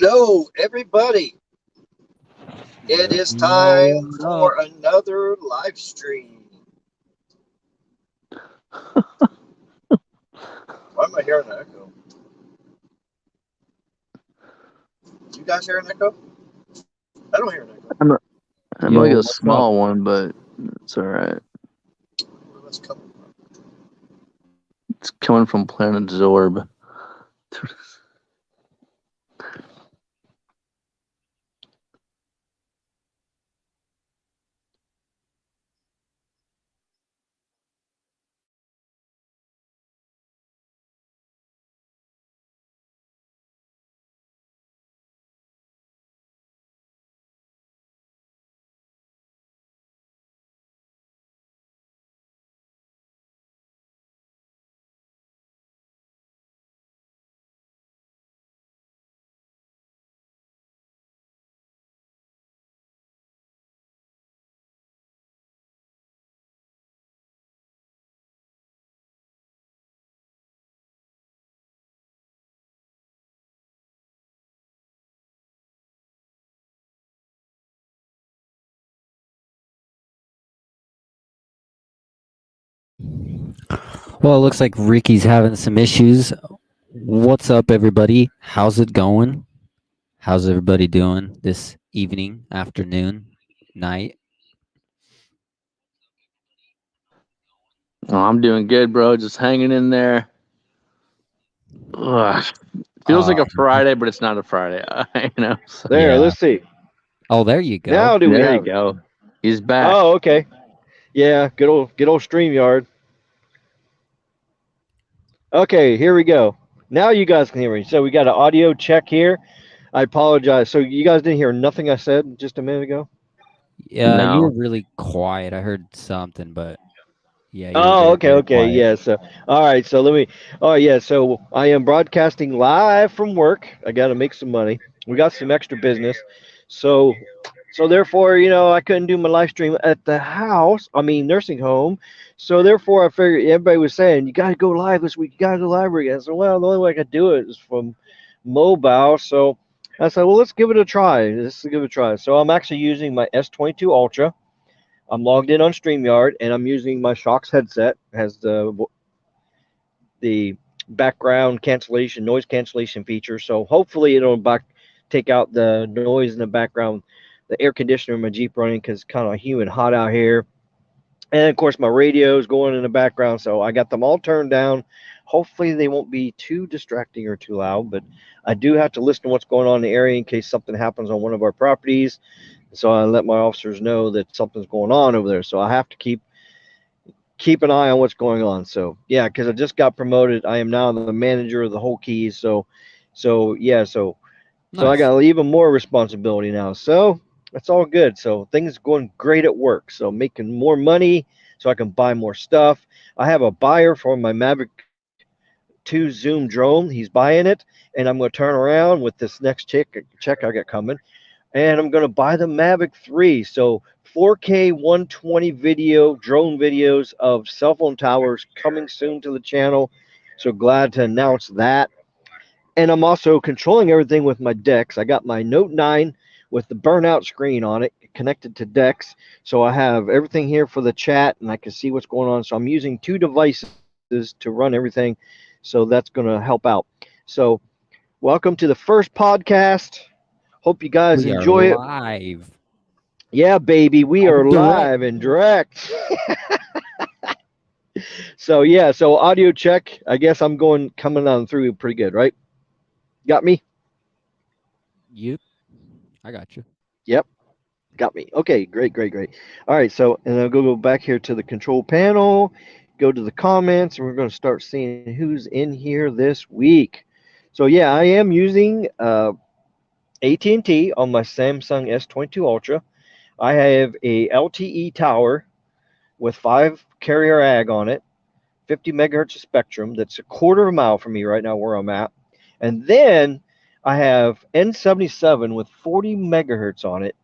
Hello, everybody. It is time for another live stream. Why am I hearing an echo? Do you guys hear an echo? I don't hear an echo. I'm like a small one, but it's all right. Where that's coming from? It's coming from Planet Zorb. Well, it looks like Ricky's having some issues. What's up, everybody? How's it going? How's everybody doing this evening, afternoon, night? Oh, I'm doing good, bro. Just hanging in there. Ugh. Feels like a Friday, but it's not a Friday. So. There, let's see. Oh, there you go. Now do we There you have? go. He's back. Oh, okay. Yeah, good old StreamYard. Okay, here we go. Now you guys can hear me. So we got an audio check here. I apologize. So you guys didn't hear nothing I said just a minute ago? Yeah, No. you were really quiet. I heard something, but yeah. Oh, okay, very okay. quiet. Yeah, so all right, so let me yeah, so I am broadcasting live from work. I got to make some money. We got some extra business. So therefore, I couldn't do my live stream at the house, nursing home. So therefore I figured everybody was saying, "You got to go live this week. You got to go live again." So well, the only way I could do it is from mobile. So I said, "Well, let's give it a try. Let's give it a try." So I'm actually using my S22 Ultra. I'm logged in on StreamYard, and I'm using my Shocks headset. It has the background cancellation, noise cancellation feature. So hopefully it'll take out the noise in the background, the air conditioner in my Jeep running because it's kind of humid, hot out here. And of course, my radio is going in the background. So I got them all turned down. Hopefully they won't be too distracting or too loud, but I do have to listen to what's going on in the area in case something happens on one of our properties. So I let my officers know that something's going on over there. So I have to keep an eye on what's going on. So yeah, because I just got promoted. I am now the manager of the whole keys. So yeah, so I got even more responsibility now. So that's all good. So things going great at work. So making more money so I can buy more stuff. I have a buyer for my Mavic 2 Zoom drone. He's buying it, and I'm going to turn around with this next check I got coming, and I'm going to buy the Mavic 3. So 4K 120 drone videos of cell phone towers coming soon to the channel. So glad to announce that. And I'm also controlling everything with my DeX. I got my Note 9 with the burnout screen on it connected to DeX. So I have everything here for the chat, and I can see what's going on. So I'm using 2 devices to run everything. So that's going to help out. So welcome to the first podcast. Hope you guys enjoy it. Live. Yeah, baby, we are live and direct. So yeah, so audio check. I guess I'm coming on through pretty good, right? Got me? Yep. I got you. Yep. Got me. Okay, great. All right, so and I'll go back here to the control panel, go to the comments, and we're going to start seeing who's in here this week. So yeah, I am using AT&T on my Samsung S22 Ultra. I have a LTE tower with 5 carrier ag on it, 50 megahertz of spectrum. That's a quarter of a mile from me right now where I'm at. And then I have N77 with 40 megahertz on it,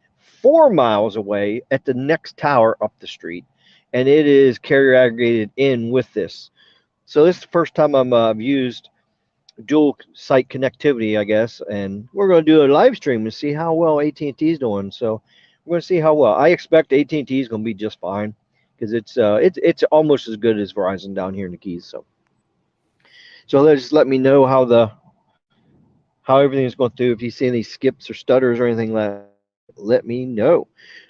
4 miles away at the next tower up the street. And it is carrier aggregated in with this. So this is the first time I've used dual site connectivity, I guess, and we're going to do a live stream to see how well AT&T is doing. So we're going to see how well. I expect AT&T is going to be just fine because it's almost as good as Verizon down here in the Keys. So just let me know how everything's going through. If you see any skips or stutters or anything like that, let me know.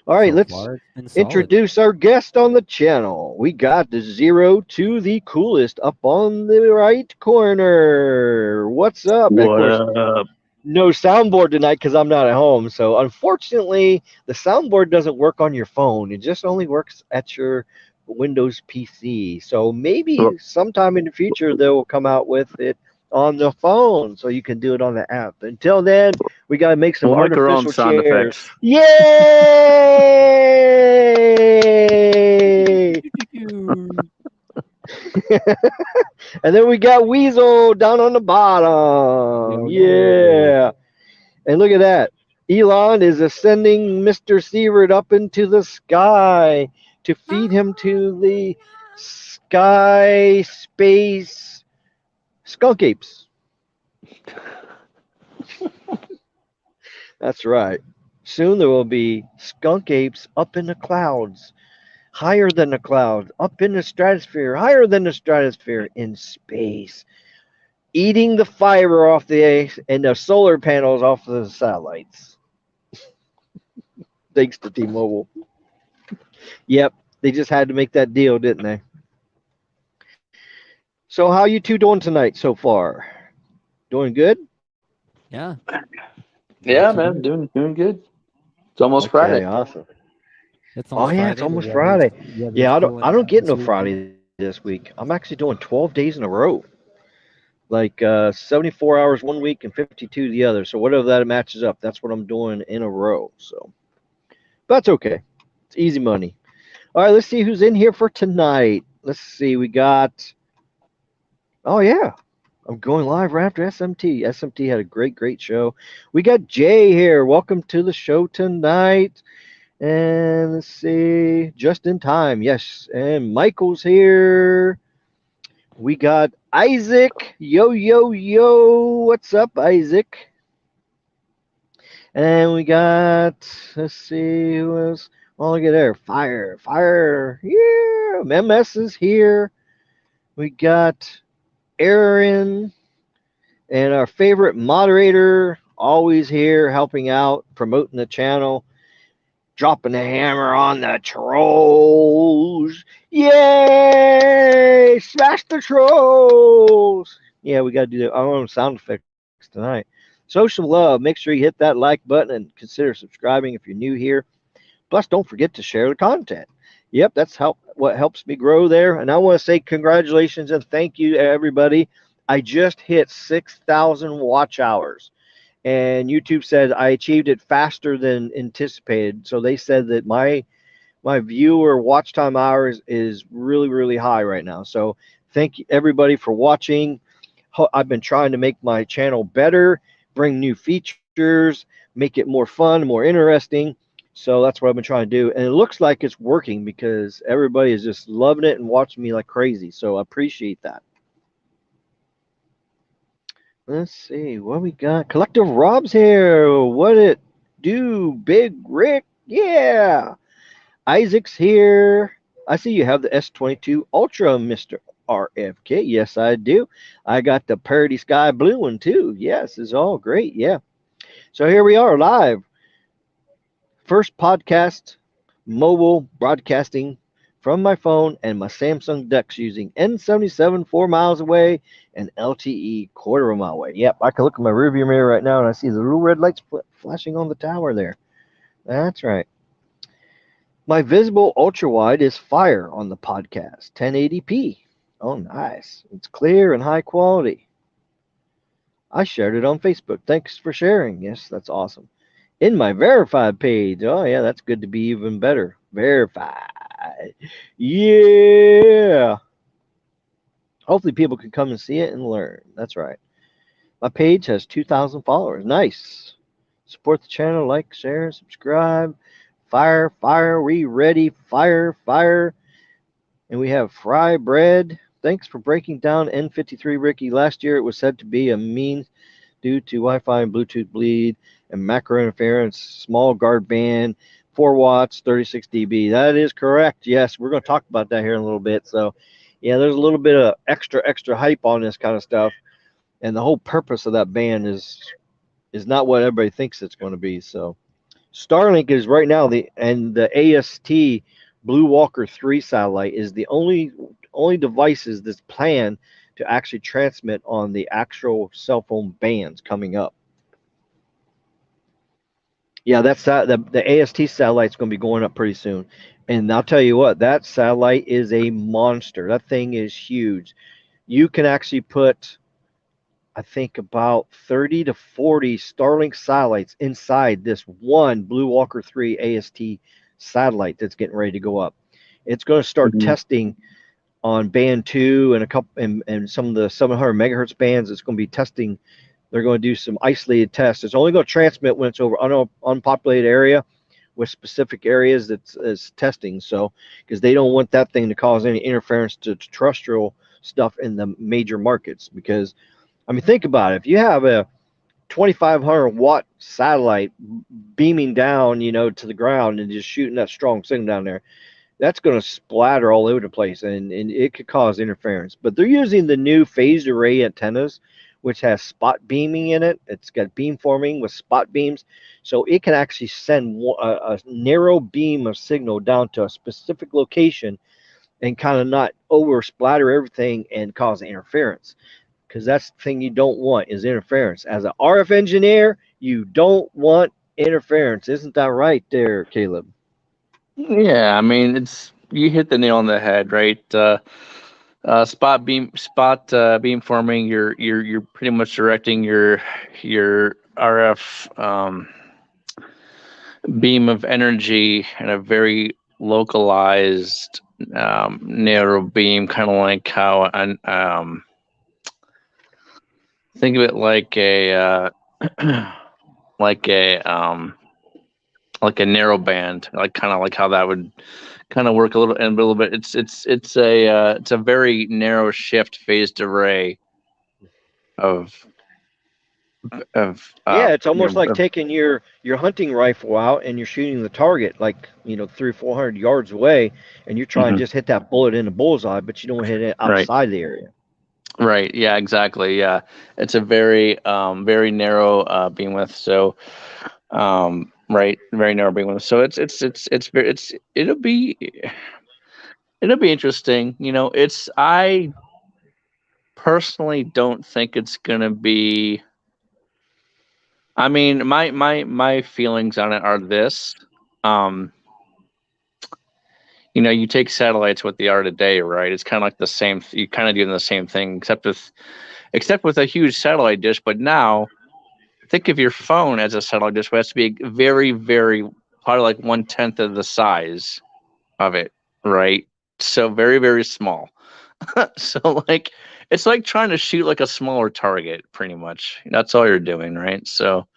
All right, So let's far, it's been solid. introduce our guest on the channel. We got the Zero to the Coolest up on the right corner. What's up? And of What course, up? no soundboard tonight because I'm not at home. So unfortunately, the soundboard doesn't work on your phone. It just only works at your Windows PC. So maybe sometime in the future they will come out with it on the phone so you can do it on the app. Until then, we got to make some We'll make our own artificial sound chairs. effects. Yay! And then we got Weasel down on the bottom. Yeah. And look at that. Elon is ascending Mr. Sievert up into the sky to feed him to the sky space skunk apes. That's right. Soon there will be skunk apes up in the clouds, higher than the clouds, up in the stratosphere, higher than the stratosphere, in space, eating the fiber off and the solar panels off of the satellites. Thanks to T-Mobile. Yep, they just had to make that deal, didn't they? So how you two doing tonight so far? Doing good? Yeah. Yeah, Not too man, bad. doing good. It's almost Okay, Friday. awesome. It's Oh almost yeah, Friday. it's almost The Friday. weather's Yeah, cooling I don't down get this no weekend. Friday this week. I'm actually doing 12 days in a row. Like 74 hours one week and 52 the other. So whatever that matches up, that's what I'm doing in a row. So but that's okay. It's easy money. All right, let's see who's in here for tonight. Let's see. We got. Oh yeah, I'm going live right after SMT. SMT had a great show. We got Jay here. Welcome to the show tonight. And let's see, just in time. Yes, and Michael's here. We got Isaac. Yo. What's up, Isaac? And we got, let's see, who else? Oh, look at there. Fire. Yeah. MS is here. We got Aaron and our favorite moderator, always here helping out, promoting the channel, dropping the hammer on the trolls. Yay! Smash the trolls! Yeah, we got to do our own sound effects tonight. Social love. Make sure you hit that like button and consider subscribing if you're new here. Plus, don't forget to share the content. Yep, that's what helps me grow there. And I want to say congratulations and thank you to everybody. I just hit 6,000 watch hours. And YouTube said I achieved it faster than anticipated. So they said that my viewer watch time hours is really high right now. So thank you everybody for watching. I've been trying to make my channel better, bring new features, make it more fun, more interesting. So that's what I've been trying to do. And it looks like it's working because everybody is just loving it and watching me like crazy. So I appreciate that. Let's see what we got. Collective Rob's here. What it do, Big Rick? Yeah. Isaac's here. I see you have the S22 Ultra, Mr. RFK. Yes, I do. I got the Parody Sky Blue one too. Yes, it's all great. Yeah. So here we are live. First podcast, mobile broadcasting from my phone and my Samsung DeX using N77 4 miles away and LTE quarter of a mile away. Yep, I can look at my rearview mirror right now and I see the little red lights flashing on the tower there. That's right. My visible ultra wide is fire on the podcast, 1080p. Oh, nice. It's clear and high quality. I shared it on Facebook. Thanks for sharing. Yes, that's awesome. In my verified page. Oh, yeah, that's good to be even better. Verified. Yeah. Hopefully people can come and see it and learn. That's right. My page has 2,000 followers. Nice. Support the channel, like, share, subscribe. Fire, we ready. Fire. And we have fry bread. Thanks for breaking down N53, Ricky. Last year it was said to be a mean due to Wi-Fi and Bluetooth bleed and macro interference, small guard band, 4 watts, 36 dB. That is correct. Yes, we're going to talk about that here in a little bit. So, yeah, there's a little bit of extra hype on this kind of stuff, and the whole purpose of that band is not what everybody thinks it's going to be. So, Starlink is right now the AST Blue Walker 3 satellite is the only devices that's planned to actually transmit on the actual cell phone bands coming up. Yeah, that's the AST satellite's going to be going up pretty soon. And I'll tell you what, that satellite is a monster. That thing is huge. You can actually put, I think, about 30 to 40 Starlink satellites inside this one Blue Walker 3 AST satellite that's getting ready to go up. It's going to start testing on band 2 and a couple and some of the 700 megahertz bands. It's going to be testing. They're going to do some isolated tests. It's only going to transmit when it's over unpopulated area with specific areas that's testing. So, because they don't want that thing to cause any interference to terrestrial stuff in the major markets. Because, I mean, think about it. If you have a 2,500 watt satellite beaming down, to the ground and just shooting that strong signal down there, that's going to splatter all over the place, and it could cause interference. But they're using the new phased array antennas, which has spot beaming in it. It's got beam forming with spot beams, so it can actually send a narrow beam of signal down to a specific location and kind of not over splatter everything and cause interference, because that's the thing you don't want is interference. As an RF engineer, you don't want interference. Isn't that right there, Caleb? Yeah, I mean, you hit the nail on the head, right? Spot beam forming. You're pretty much directing your RF beam of energy in a very localized narrow beam, kind of like how think of it like a like a narrow band, kind of like how that would kind of work a little bit. It's a very narrow shift phased array of yeah, it's almost like taking your hunting rifle out and you're shooting the target like 300 or 400 yards away, and you're trying to just hit that bullet in the bullseye, but you don't hit it outside the area. Right. Yeah. Exactly. Yeah. It's a very very narrow beam width. So right, very narrow beam width. So it'll be interesting. I personally don't think it's gonna be. I mean, my feelings on it are this. You take satellites what they are today, right? It's kind of like the same. You kind of do the same thing, except with a huge satellite dish. But now, think of your phone as a satellite dish, but it has to be very, very, probably like 1/10 of the size of it, right? So very, very small. So it's like trying to shoot like a smaller target, pretty much. That's all you're doing, right? So,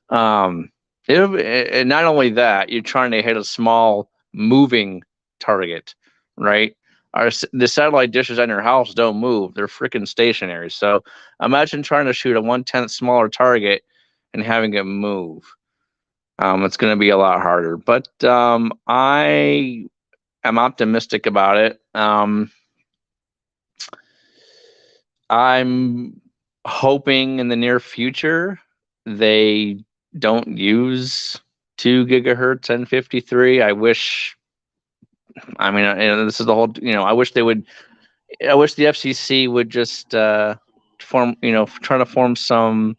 and not only that, you're trying to hit a small moving target, right? The satellite dishes on your house don't move; they're freaking stationary. So imagine trying to shoot a 1/10 smaller target and having it move. It's going to be a lot harder. But I am optimistic about it. I'm hoping in the near future they don't use 2 gigahertz N53. I wish. I mean, this is the whole. I wish they would. I wish the FCC would just form. Try to form some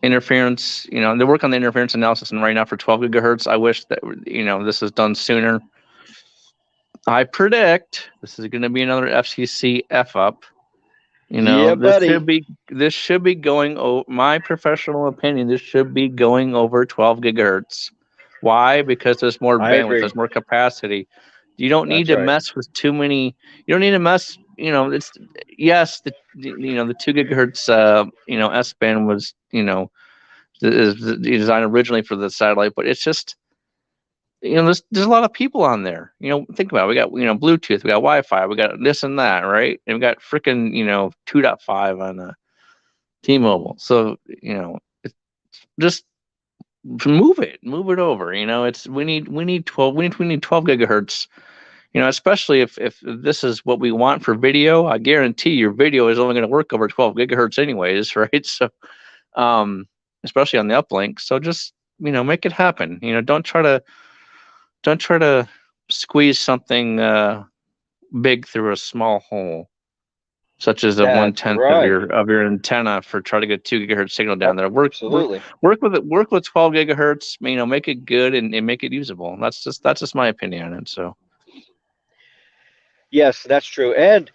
interference. They work on the interference analysis, and right now for 12 gigahertz, I wish that this is done sooner. I predict this is going to be another FCC F up. This should be going over. My professional opinion, this should be going over 12 gigahertz. Why? Because there's more bandwidth, there's more capacity. You don't need to mess with too many. You don't need to mess. It's yes, the 2 gigahertz S band was is designed originally for the satellite, but it's just there's a lot of people on there. Think about it. We got Bluetooth, we got Wi-Fi, we got this and that, right? And we got freaking 2.5 on T-Mobile. So just move it over. We need 12 gigahertz. Especially if this is what we want for video. I guarantee your video is only going to work over 12 gigahertz anyways, right? So especially on the uplink. So just make it happen. Don't try to squeeze something big through a small hole, such as a 1/10 of your antenna for trying to get 2 gigahertz signal down there. Work with 12 gigahertz. Make it good and make it usable. That's just my opinion on it. So yes, that's true, and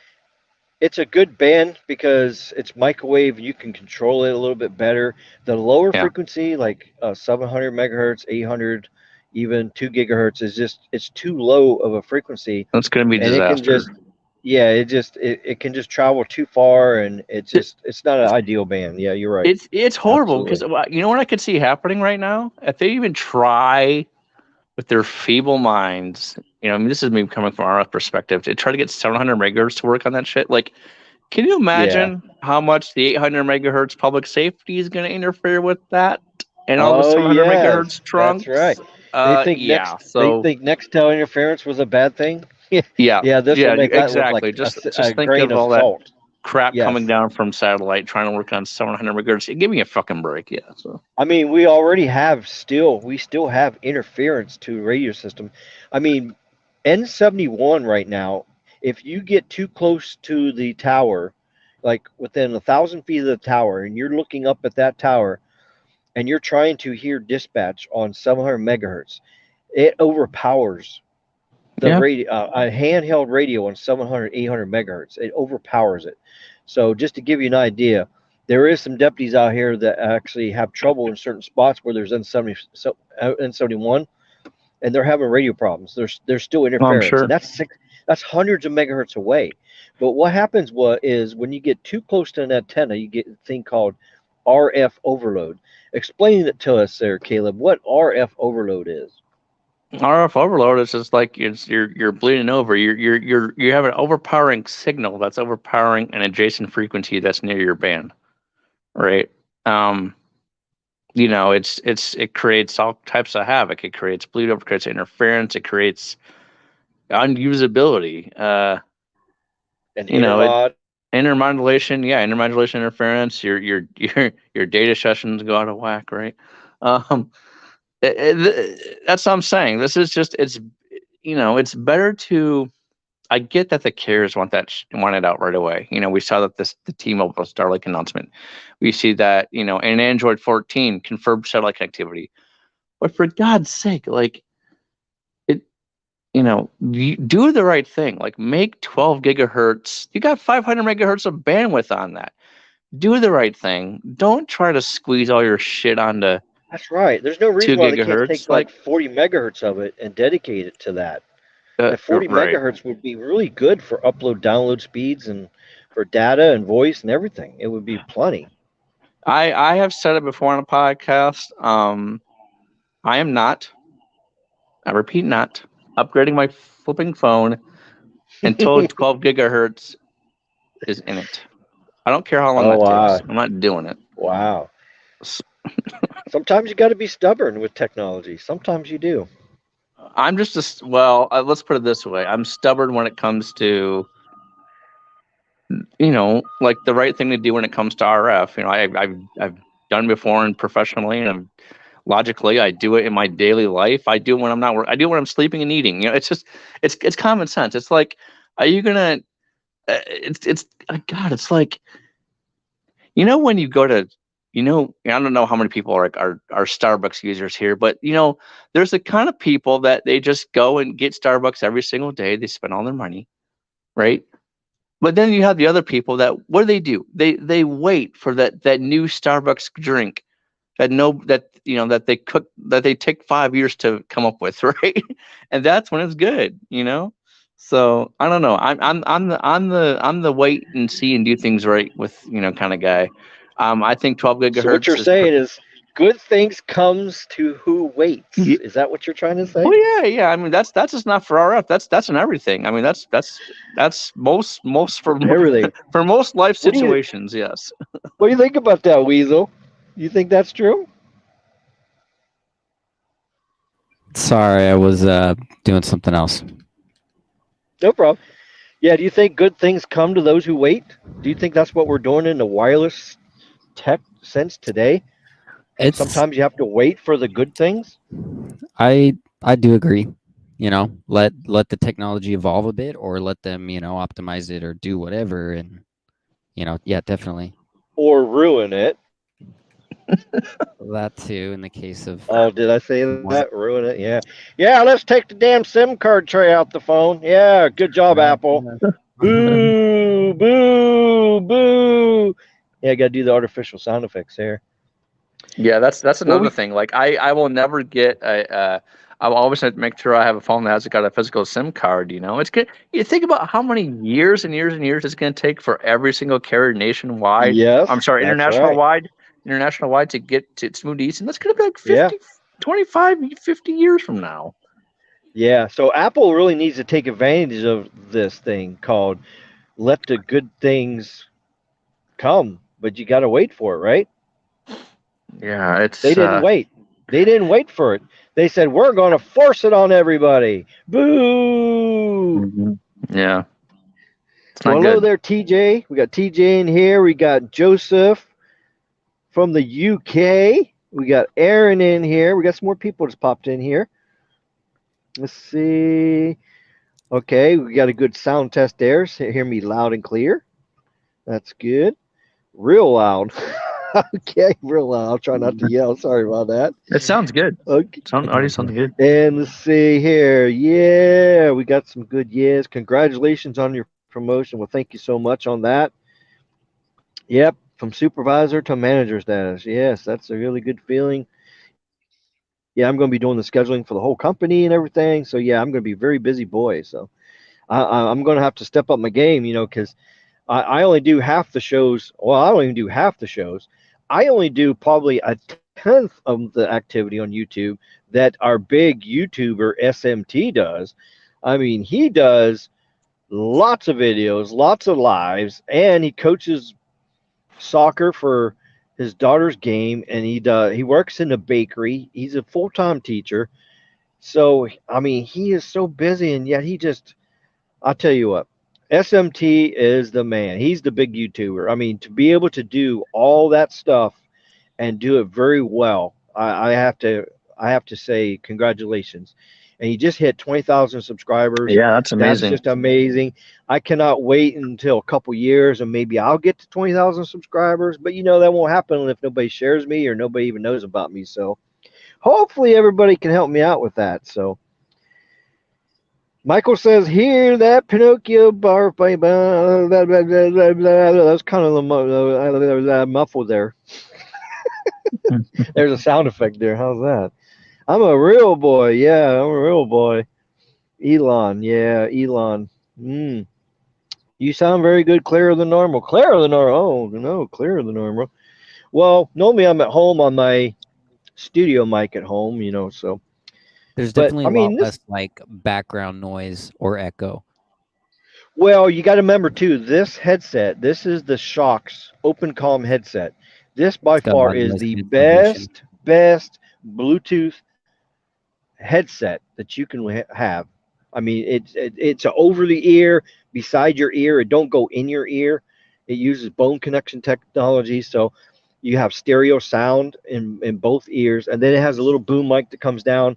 it's a good band because it's microwave. You can control it a little bit better. The lower frequency, like 700 megahertz, 800, even 2 gigahertz, it's too low of a frequency. That's going to be disaster. It can just travel too far, and it's not an ideal band. Yeah, you're right. It's horrible because what I could see happening right now, if they even try with their feeble minds, this is me coming from our perspective, to try to get 700 megahertz to work on that shit. Like, can you imagine how much the 800 megahertz public safety is going to interfere with that? And all the 700 megahertz trunks? That's right. They think Nextel interference was a bad thing. This will make that look like just a think grain of all salt. that crap coming down from satellite, trying to work on 700 megahertz. Give me a fucking break. Yeah. So I mean, we still have interference to the radio system. I mean, N71 right now, if you get too close to the tower, like within 1,000 feet of the tower, and you're looking up at that tower, and you're trying to hear dispatch on 700 megahertz, it overpowers the radio, a handheld radio on 700, 800 megahertz. It overpowers it. So just to give you an idea, there is some deputies out here that actually have trouble in certain spots where there's N71, and they're having radio problems. There's still interference. Sure. And that's hundreds of megahertz away. But what happens is when you get too close to an antenna, you get a thing called RF overload. Explain it to us there, Caleb, what RF overload is. RF overload is just like you're bleeding over. You have an overpowering signal that's overpowering an adjacent frequency that's near your band, right? It creates all types of havoc. It creates bleed over, creates interference, it creates unusability. Intermodulation, intermodulation interference. Your data sessions go out of whack, right? That's what I'm saying. This is just it's better to. I get that the carriers want it out right away. We saw that the T-Mobile Starlink announcement. We see that in Android 14 confirmed satellite connectivity. But for God's sake, you do the right thing. Like, make 12 gigahertz. You got 500 megahertz of bandwidth on that. Do the right thing. Don't try to squeeze all your shit onto. That's right. There's no reason why they can't take like 40 megahertz of it and dedicate it to that. 40 megahertz would be really good for upload-download speeds and for data and voice and everything. It would be plenty. I have said it before on a podcast. I am not, I repeat, not upgrading my flipping phone until 12 gigahertz is in it. I don't care how long that takes. I'm not doing it. Wow. Sometimes you got to be stubborn with technology. Sometimes you do. I'm just let's put it this way. I'm stubborn when it comes to, like the right thing to do when it comes to RF. I've done before and professionally, and logically, I do it in my daily life. I do it when I'm not working. I do it when I'm sleeping and eating. It's just, it's common sense. It's like, are you gonna? It's like, when you go to. I don't know how many people are Starbucks users here, but there's the kind of people that they just go and get Starbucks every single day. They spend all their money, right? But then you have the other people that, what do? They wait for that new Starbucks drink that they cook, that they take 5 years to come up with, right? And that's when it's good, So I don't know. I'm the wait and see and do things right with kind of guy. I think 12 gigahertz. So what you're saying is good things comes to who waits. Is that what you're trying to say? Well, yeah. I mean, that's just not for RF. That's in everything. I mean, that's most for Everything. for most life What do you- situations. Yes. What do you think about that, Weasel? You think that's true? Sorry, I was doing something else. No problem. Yeah, do you think good things come to those who wait? Do you think that's what we're doing in the wireless tech sense today? It's Sometimes you have to wait for the good things. I do agree. You know, let the technology evolve a bit, or let them, you know, optimize it or do whatever, and you know, yeah, definitely Or ruin it. that too. In the case of Oh, did I say one, that? Ruin it? Yeah. Yeah, let's take the damn SIM card tray out the phone. Yeah, good job, Apple. Boo, boo, boo. Yeah, I got to do the artificial sound effects there. Yeah, that's Well, another thing. Like I will never get I'll always have to make sure I have a phone that has got a physical SIM card. You know, it's good. You think about how many years and years and years it's going to take for every single carrier nationwide. Yes, I'm sorry, that's international right. wide to get to smooth east, and that's going to be like Yeah. 25, 50 years from now. Yeah, so Apple really needs to take advantage of this thing called let the good things come, but you got to wait for it, right? Yeah, They it's didn't wait. They didn't wait for it. They said, we're going to force it on everybody. Boo! yeah, it's So, not hello good. there, TJ. We got TJ in here. We got Joseph from the UK. We got Aaron in here. We got some more people just popped in here. Let's see. Okay, we got a good sound test there. So hear me loud and clear. That's good. Real loud. Okay, real loud. I'll try not to yell. Sorry about that. It sounds good. Okay. Already sounds good. And let's see here. Yeah, we got some good yes. Congratulations on your promotion. Well, thank you so much on that. Yep, from supervisor to manager status. Yes, that's a really good feeling. Yeah, I'm going to be doing the scheduling for the whole company and everything. So yeah, I'm going to be a very busy boy. So I'm going to have to step up my game, you know, because I only do half the shows. Well, I don't even do half the shows. I only do probably a tenth of the activity on YouTube that our big YouTuber SMT does. I mean, he does lots of videos, lots of lives, and he coaches soccer for his daughter's game, and he works in a bakery. He's a full-time teacher. So, I mean, he is so busy, and yet I'll tell you what, SMT is the man. He's the big YouTuber. I mean, to be able to do all that stuff and do it very well, I have to say congratulations. And he just hit 20,000 subscribers. Yeah, that's That's amazing. just amazing. I cannot wait until a couple years and maybe I'll get to 20,000 subscribers. But you know that won't happen if nobody shares me or nobody even knows about me. So hopefully everybody can help me out with that. So Michael says, "Hear that Pinocchio barf, blah, blah, blah, blah, blah, blah, blah." That's kind of the muffled there. There's a sound effect there. How's that? I'm a real boy. Yeah, I'm a real boy. Elon. Yeah, Elon. Mm. You sound very good. Clearer than normal. Clearer than normal. Oh, no, clearer than normal. Well, normally I'm at home on my studio mic at home, you know, so. there's But, definitely I a lot mean, this. less like background noise or echo. Well, you got to remember too, this headset, this is the Shocks Open Comm headset. This by It's got a lot far of is noise the cancellation. best Bluetooth headset that you can have. I mean, it's over the ear, beside your ear. It don't go in your ear. It uses bone connection technology, so you have stereo sound in both ears, and then it has a little boom mic that comes down,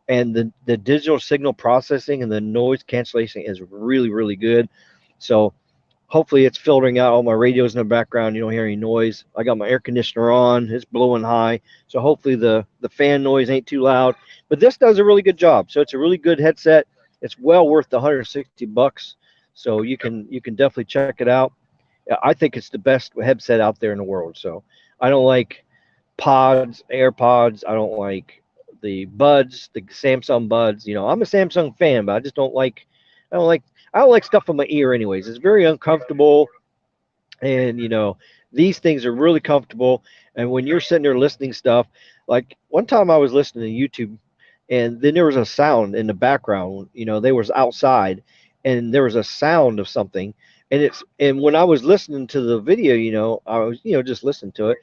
and the digital signal processing and the noise cancellation is really really good. So hopefully it's filtering out all my radios in the background. You don't hear any noise. I got my air conditioner on. It's blowing high. So hopefully the fan noise ain't too loud. But this does a really good job. So it's a really good headset. It's well worth the $160. So you can definitely check it out. I think it's the best headset out there in the world. So I don't like pods, AirPods. I don't like the buds, the Samsung buds. You know, I'm a Samsung fan, but I don't like I don't like stuff on my ear anyways. It's very uncomfortable, and you know these things are really comfortable. And when you're sitting there listening stuff, like one time I was listening to YouTube, and then there was a sound in the background. They was outside, and there was a sound of something, and when I was listening to the video, I was just listening to it.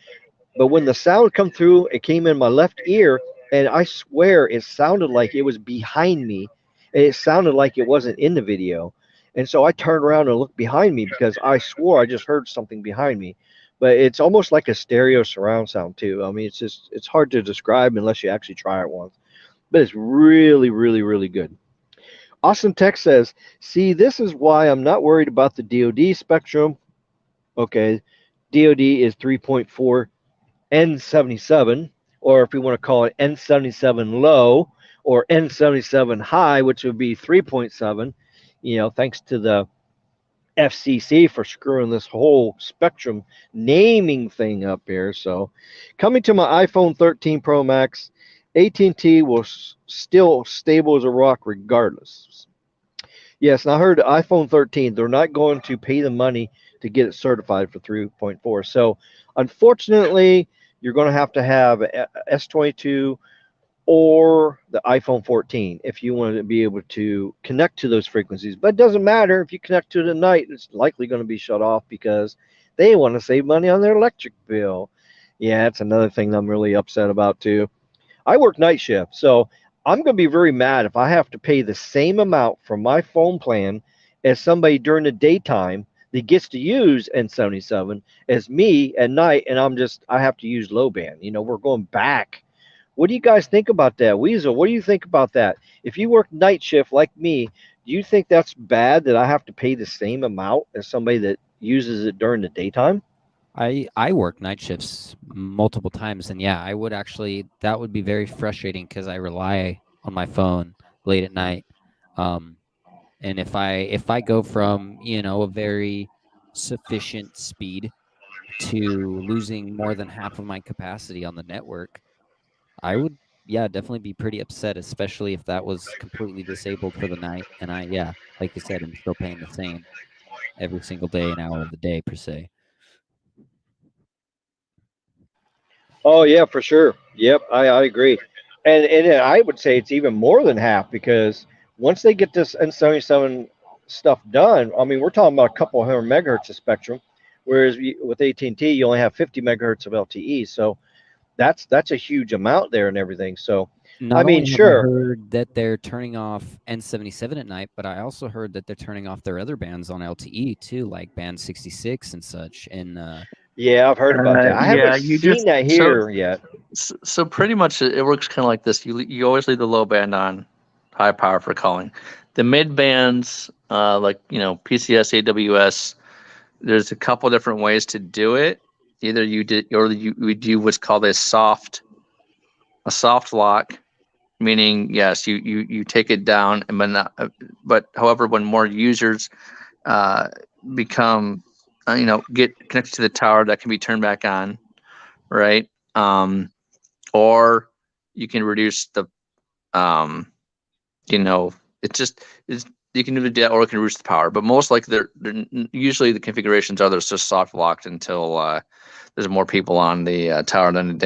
But when the sound come through, it came in my left ear, and I swear it sounded like it was behind me. And it sounded like it wasn't in the video. And so I turned around and looked behind me because I swore I just heard something behind me. But it's almost like a stereo surround sound too. I mean, it's hard to describe unless you actually try it once. But it's really, really, really good. Awesome Tech says, see, this is why I'm not worried about the DoD spectrum. Okay, DoD is 3.4 N77, or if we want to call it N77 low or N77 high, which would be 3.7, thanks to the FCC for screwing this whole spectrum naming thing up here. So coming to my iPhone 13 Pro Max, AT&T will still stable as a rock regardless. Yes, and I heard iPhone 13, they're not going to pay the money to get it certified for 3.4. So unfortunately, you're going to have S22 or the iPhone 14 if you want to be able to connect to those frequencies. But it doesn't matter if you connect to it at night, it's likely going to be shut off because they want to save money on their electric bill. Yeah, that's another thing I'm really upset about too. I work night shift, so I'm going to be very mad if I have to pay the same amount for my phone plan as somebody during the daytime that gets to use N77 as me at night, and I have to use low band. We're going back. What do you guys think about that? Weasel, what do you think about that? If you work night shift like me, do you think that's bad that I have to pay the same amount as somebody that uses it during the daytime? I work night shifts multiple times, and yeah, that would be very frustrating because I rely on my phone late at night. And if I go from a very sufficient speed to losing more than half of my capacity on the network, I would definitely be pretty upset, especially if that was completely disabled for the night. And like you said, I'm still paying the same every single day, an hour of the day per se. Oh yeah, for sure. Yep, I agree. And I would say it's even more than half because once they get this N77 stuff done, I mean, we're talking about a couple hundred megahertz of spectrum, whereas with AT&T you only have 50 megahertz of LTE. So that's a huge amount there and everything. So I Not mean, only have I sure. heard that they're turning off N77 at night, but I also heard that they're turning off their other bands on LTE too, like band 66 and such. And Yeah, I've heard about that. I Yeah, haven't you seen that here yet. so pretty much it works kind of like this. You always leave the low band on, high power for calling. The mid bands, like PCS, AWS. There's a couple different ways to do it. Either you do what's called a soft lock, meaning yes, you take it down, and but however, when more users become get connected to the tower, that can be turned back on, right? Or you can reduce the it's you can do that, or it can reduce the power. But most likely, they're usually the configurations are there's just soft locked until there's more people on the tower. Then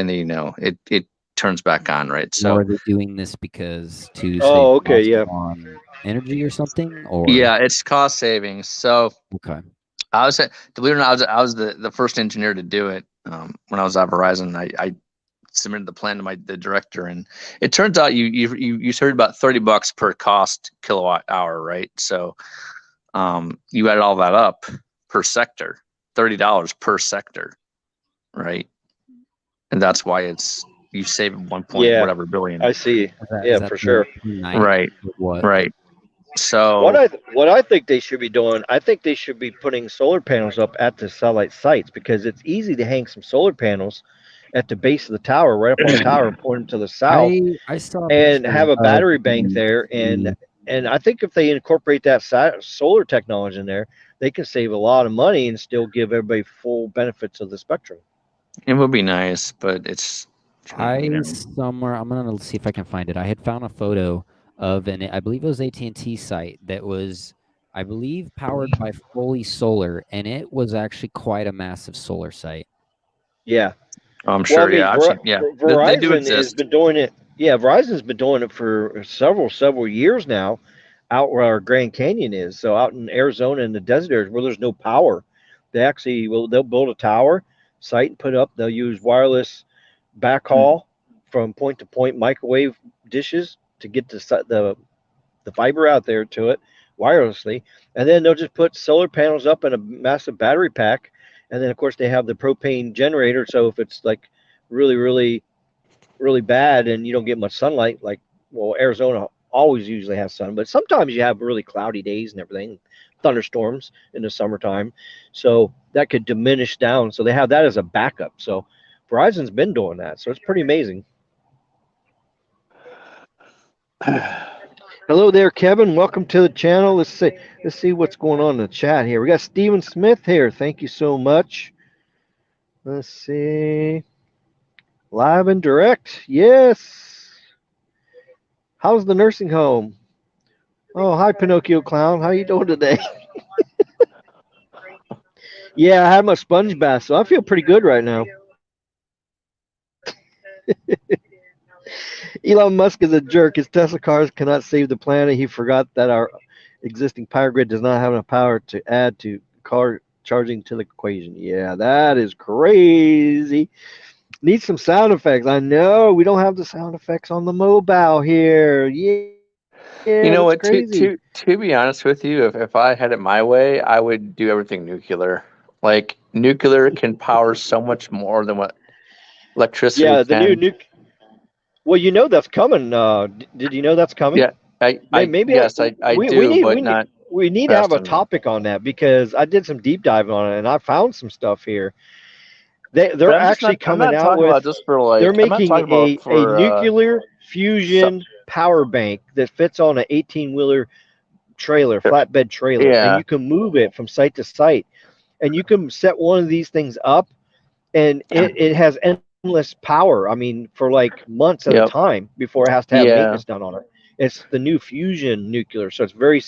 it turns back on, right? So are they doing this because to Oh, save okay, costs yeah. on energy or something? Or yeah, it's cost savings. So okay. believe it or not, I was the first engineer to do it when I was at Verizon. I submitted the plan to the director, and it turns out you started about $30 per cost kilowatt hour, right? So you added all that up per sector, $30 per sector, right? And that's why you save 1 point Yeah, whatever billion. I see. Is Yeah, that for sure. night? Right. What? Right. So What I think they should be doing, I think they should be putting solar panels up at the satellite sites because it's easy to hang some solar panels at the base of the tower, right up on the tower, and point them to the south, I saw a and picture have a of battery bank there. the And I think if they incorporate that solar technology in there, they can save a lot of money and still give everybody full benefits of the spectrum. it would be nice, but it's somewhere, I'm gonna see if I can find it. I had found a photo of I believe it was AT&T site that was, I believe, powered by fully solar, and it was actually quite a massive solar site. Yeah. I'm Well, I sure. mean, Yeah, I've seen. Yeah, they do Verizon has exist. been doing it. Yeah, Verizon's been doing it for several years now, out where our Grand Canyon is. So out in Arizona in the desert areas where there's no power, they'll build a tower site and put up. They'll use wireless backhaul from point to point microwave dishes to get the fiber out there to it wirelessly, and then they'll just put solar panels up in a massive battery pack, and then of course they have the propane generator. So if it's like really bad and you don't get much sunlight, like, well, Arizona always usually has sun, but sometimes you have really cloudy days and everything, thunderstorms in the summertime, so that could diminish down. So they have that as a backup. So Verizon's been doing that, so it's pretty amazing. Hello there, Kevin. Welcome to the channel. Let's see what's going on in the chat here. We got Steven Smith here. Thank you so much. Let's see. Live and direct. Yes. How's the nursing home? Oh, hi, Pinocchio Clown. How you doing today? Yeah, I had my sponge bath, so I feel pretty good right now. Elon Musk is a jerk. His Tesla cars cannot save the planet. He forgot that our existing power grid does not have enough power to add to car charging to the equation. Yeah, that is crazy. Need some sound effects. I know we don't have the sound effects on the mobile here. Yeah, You know that's what? crazy. To be honest with you, if I had it my way, I would do everything nuclear. Like nuclear can power so much more than what electricity Yeah, the new can. nuke. Well, you know that's coming. Did you know that's coming? Yeah, I Maybe yes, I we do, need but not we need to have fast a enough. topic on that because I did some deep diving on it and I found some stuff here. But They're actually I'm coming not out talking with. about just for They're like I'm not making talking about a for nuclear so, fusion power bank that fits on an 18-wheeler trailer, flatbed trailer, and yeah, you can move it from site to site. And you can set one of these things up, and it has endless power. I mean, for like months at a yep, time before it has to have yeah, maintenance done on it. It's the new fusion nuclear, so it's very,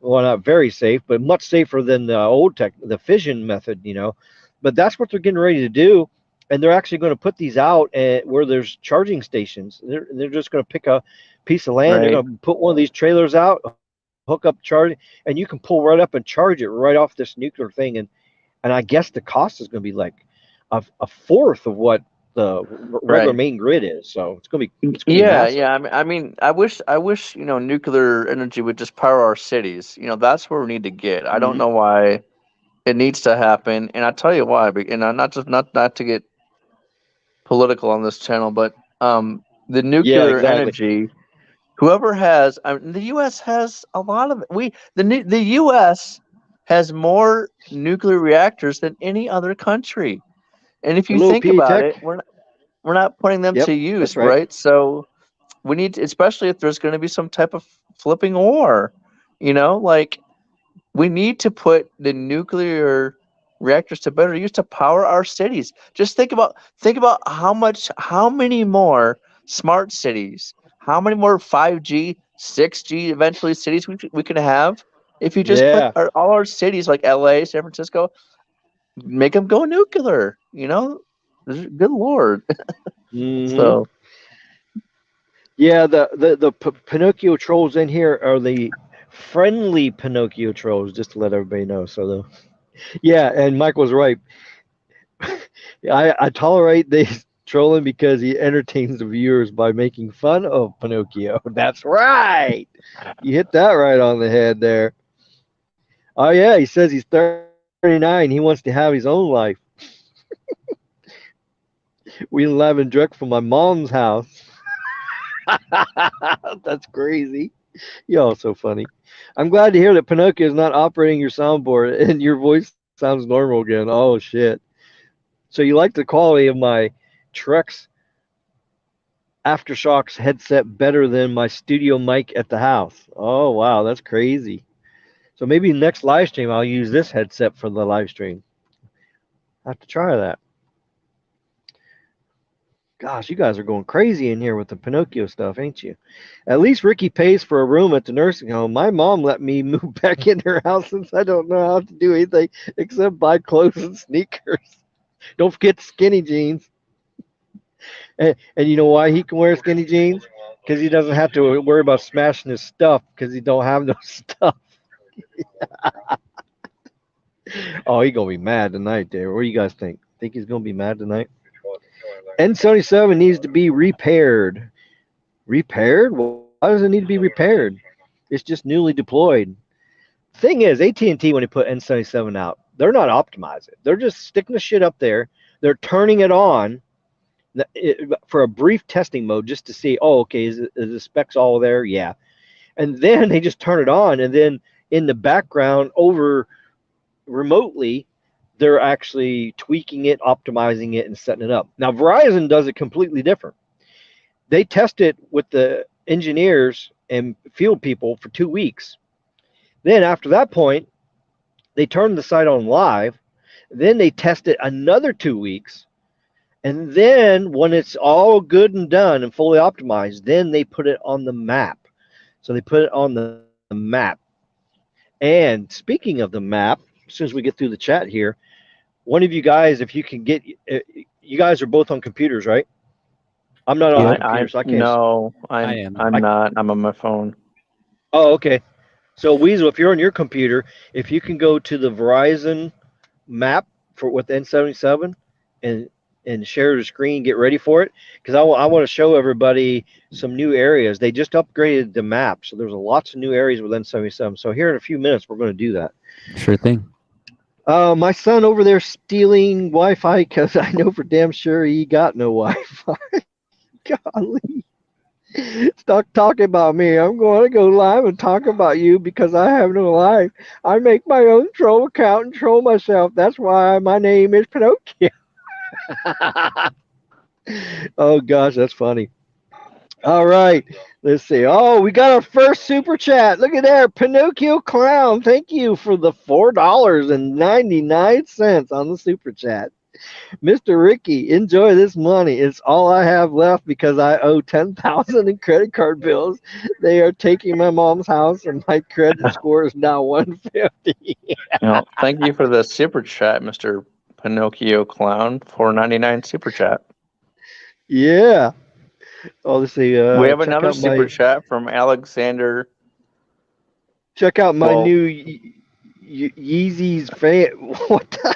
well, not very safe, but much safer than the old the fission method, you know. But that's what they're getting ready to do, and they're actually going to put these out at where there's charging stations. They're just going to pick a piece of land. They're right. going to put one of these trailers out, hook up charging, and you can pull right up and charge it right off this nuclear thing. And I guess the cost is going to be like a fourth of what the regular Right. main grid is. So it's going to be Yeah, massive. yeah. I wish, nuclear energy would just power our cities. That's where we need to get. I don't Mhm. know why it needs to happen, and I'll tell you why. And I'm not just not to get political on this channel, but the Yeah, nuclear exactly. energy, whoever has, the U.S. has a lot of the U.S. has more nuclear reactors than any other country, and if you Hello, think PA about Tech. it, we're not putting them Yep, to that's use, right. right? So we need to, especially if there's going to be some type of flipping war, like we need to put the nuclear reactors to better use to power our cities. Just think about how many more smart cities, how many more 5G, 6G eventually cities we could have if you just put Yeah. all our cities like LA, San Francisco, make them go nuclear. Good Lord. Hmm. So Yeah, the Pinocchio trolls in here are the friendly Pinocchio trolls, just to let everybody know. So yeah, and Mike was right. I tolerate this trolling because he entertains the viewers by making fun of Pinocchio. That's right. You hit that right on the head there. Oh yeah, he says he's 39. He wants to have his own life. We live in direct from my mom's house. That's crazy. You're so funny. I'm glad to hear that Pinocchio is not operating your soundboard and your voice sounds normal again. Oh shit. So you like the quality of my Trex Aftershocks headset better than my studio mic at the house. Oh wow, that's crazy. So maybe next live stream I'll use this headset for the live stream. I have to try that. Gosh, you guys are going crazy in here with the Pinocchio stuff, ain't you? At least Ricky pays for a room at the nursing home. My mom let me move back in her house since I don't know how to do anything except buy clothes and sneakers. Don't forget the skinny jeans. And you know why he can wear skinny jeans? Because he doesn't have to worry about smashing his stuff because he don't have no stuff. Oh, he gonna be mad tonight there. What do you guys think? Think he's gonna be mad tonight? N77 needs to be repaired. Repaired? Well, why does it need to be repaired? It's just newly deployed. Thing is, AT&T, when they put N77 out, they're not optimizing. They're just sticking the shit up there. They're turning it on for a brief testing mode just to see, oh, okay, is the specs all there? Yeah. And then they just turn it on, and then in the background over remotely, they're actually tweaking it, optimizing it, and setting it up. Now, Verizon does it completely different. They test it with the engineers and field people for 2 weeks. Then after that point, they turn the site on live. Then they test it another 2 weeks. And then when it's all good and done and fully optimized, then they put it on the map. So they put it on the map. And speaking of the map, as soon as we get through the chat here, one of you guys, if you can get, you guys are both on computers, right? I'm not on a computer, so I can't. No, I am. I'm not. I'm on my phone. Oh, okay. So Weasel, if you're on your computer, if you can go to the Verizon map for with N77 and share the screen, get ready for it, because I want to show everybody some new areas. They just upgraded the map, so there's lots of new areas with N77. So here in a few minutes, we're going to do that. Sure thing. My son over there stealing Wi-Fi because I know for damn sure he got no Wi-Fi. Golly. Stop talking about me. I'm going to go live and talk about you because I have no life. I make my own troll account and troll myself. That's why my name is Pinocchio. Oh, gosh, that's funny. All right. Let's see. Oh, we got our first super chat. Look at there. Pinocchio Clown. Thank you for the $4.99 on the super chat. Mr. Ricky, enjoy this money. It's all I have left because I owe $10,000 in credit card bills. They are taking my mom's house, and my credit score is now 150. Thank you for the super chat, Mr. Pinocchio Clown. $4.99 super chat. Yeah. Oh, let's see. We have another super chat from Alexander. Check out my new Yeezys fan. What the?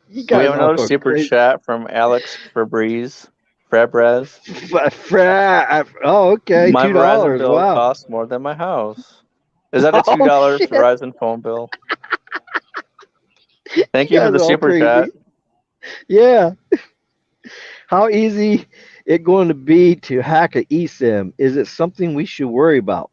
We have another super chat from Alex Fabrez. Oh, okay. My $2. Verizon bill Wow. costs more than my house. Is that a $2 Verizon phone bill? Thank you for the super chat. Yeah. How easy it going to be to hack an eSIM? Is it something we should worry about?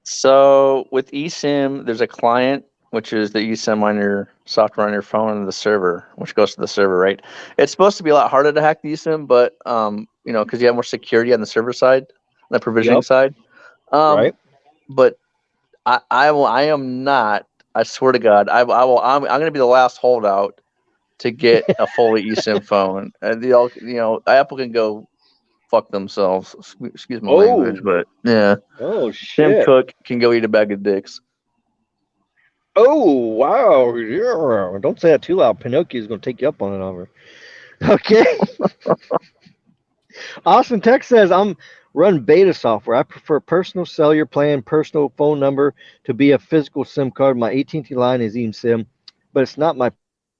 So with eSIM, there's a client, which is the eSIM on your software on your phone, and the server, which goes to the server, right? It's supposed to be a lot harder to hack the eSIM, but because you have more security on the server side, the provisioning side. Right. But I am not. I swear to God, I'm going to be the last holdout to get a fully eSIM phone. And Apple can go fuck themselves. Excuse my language, but yeah. Oh shit. Tim Cook can go eat a bag of dicks. Oh wow! Yeah. Don't say that too loud. Pinocchio's gonna take you up on it over. Okay. Austin Tech says I'm run beta software. I prefer personal cellular plan, personal phone number to be a physical SIM card. My AT&T line is eSIM, but it's not my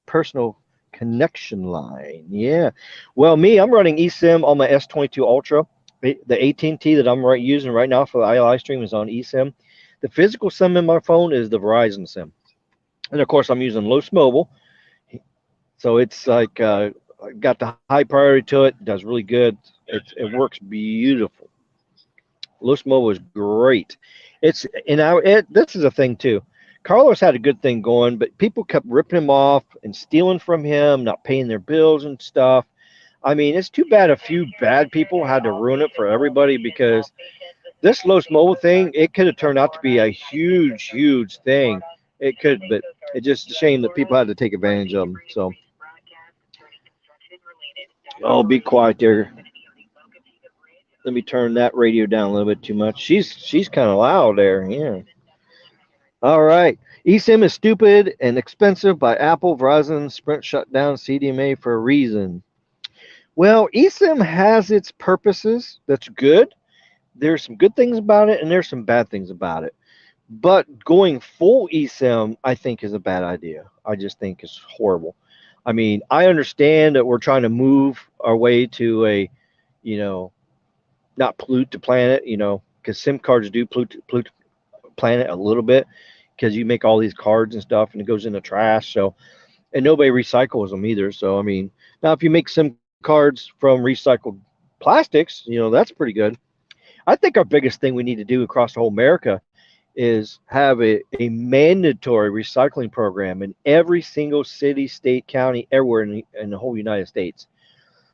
personal connection line. Yeah. Well, I'm running eSIM on my S22 Ultra. The AT&T that I'm using right now for the LiveStream is on eSIM. The physical SIM in my phone is the Verizon SIM. And of course, I'm using Los Mobile. So it's like got the high priority to it. Does really good. It works beautiful. Los Mobile is great. This is a thing too. Carlos had a good thing going, but people kept ripping him off and stealing from him, not paying their bills and stuff. I mean, it's too bad a few bad people had to ruin it for everybody, because this Los Mobile thing, it could have turned out to be a huge, huge thing. It could, but it's just a shame that people had to take advantage of them. So, oh, be quiet there. Let me turn that radio down a little bit too much. She's kind of loud there. Yeah. All right. eSIM is stupid and expensive by Apple, Verizon, Sprint shut down CDMA for a reason. Well, eSIM has its purposes. That's good. There's some good things about it, and there's some bad things about it. But going full eSIM, I think, is a bad idea. I just think it's horrible. I mean, I understand that we're trying to move our way to a, you know, not pollute the planet, you know, because SIM cards do pollute the planet a little bit because you make all these cards and stuff and it goes in the trash. So, and nobody recycles them either. So, I mean, now if you make SIM cards from recycled plastics, you know, that's pretty good. I think our biggest thing we need to do across the whole America is have a mandatory recycling program in every single city, state, county, everywhere in the whole United States.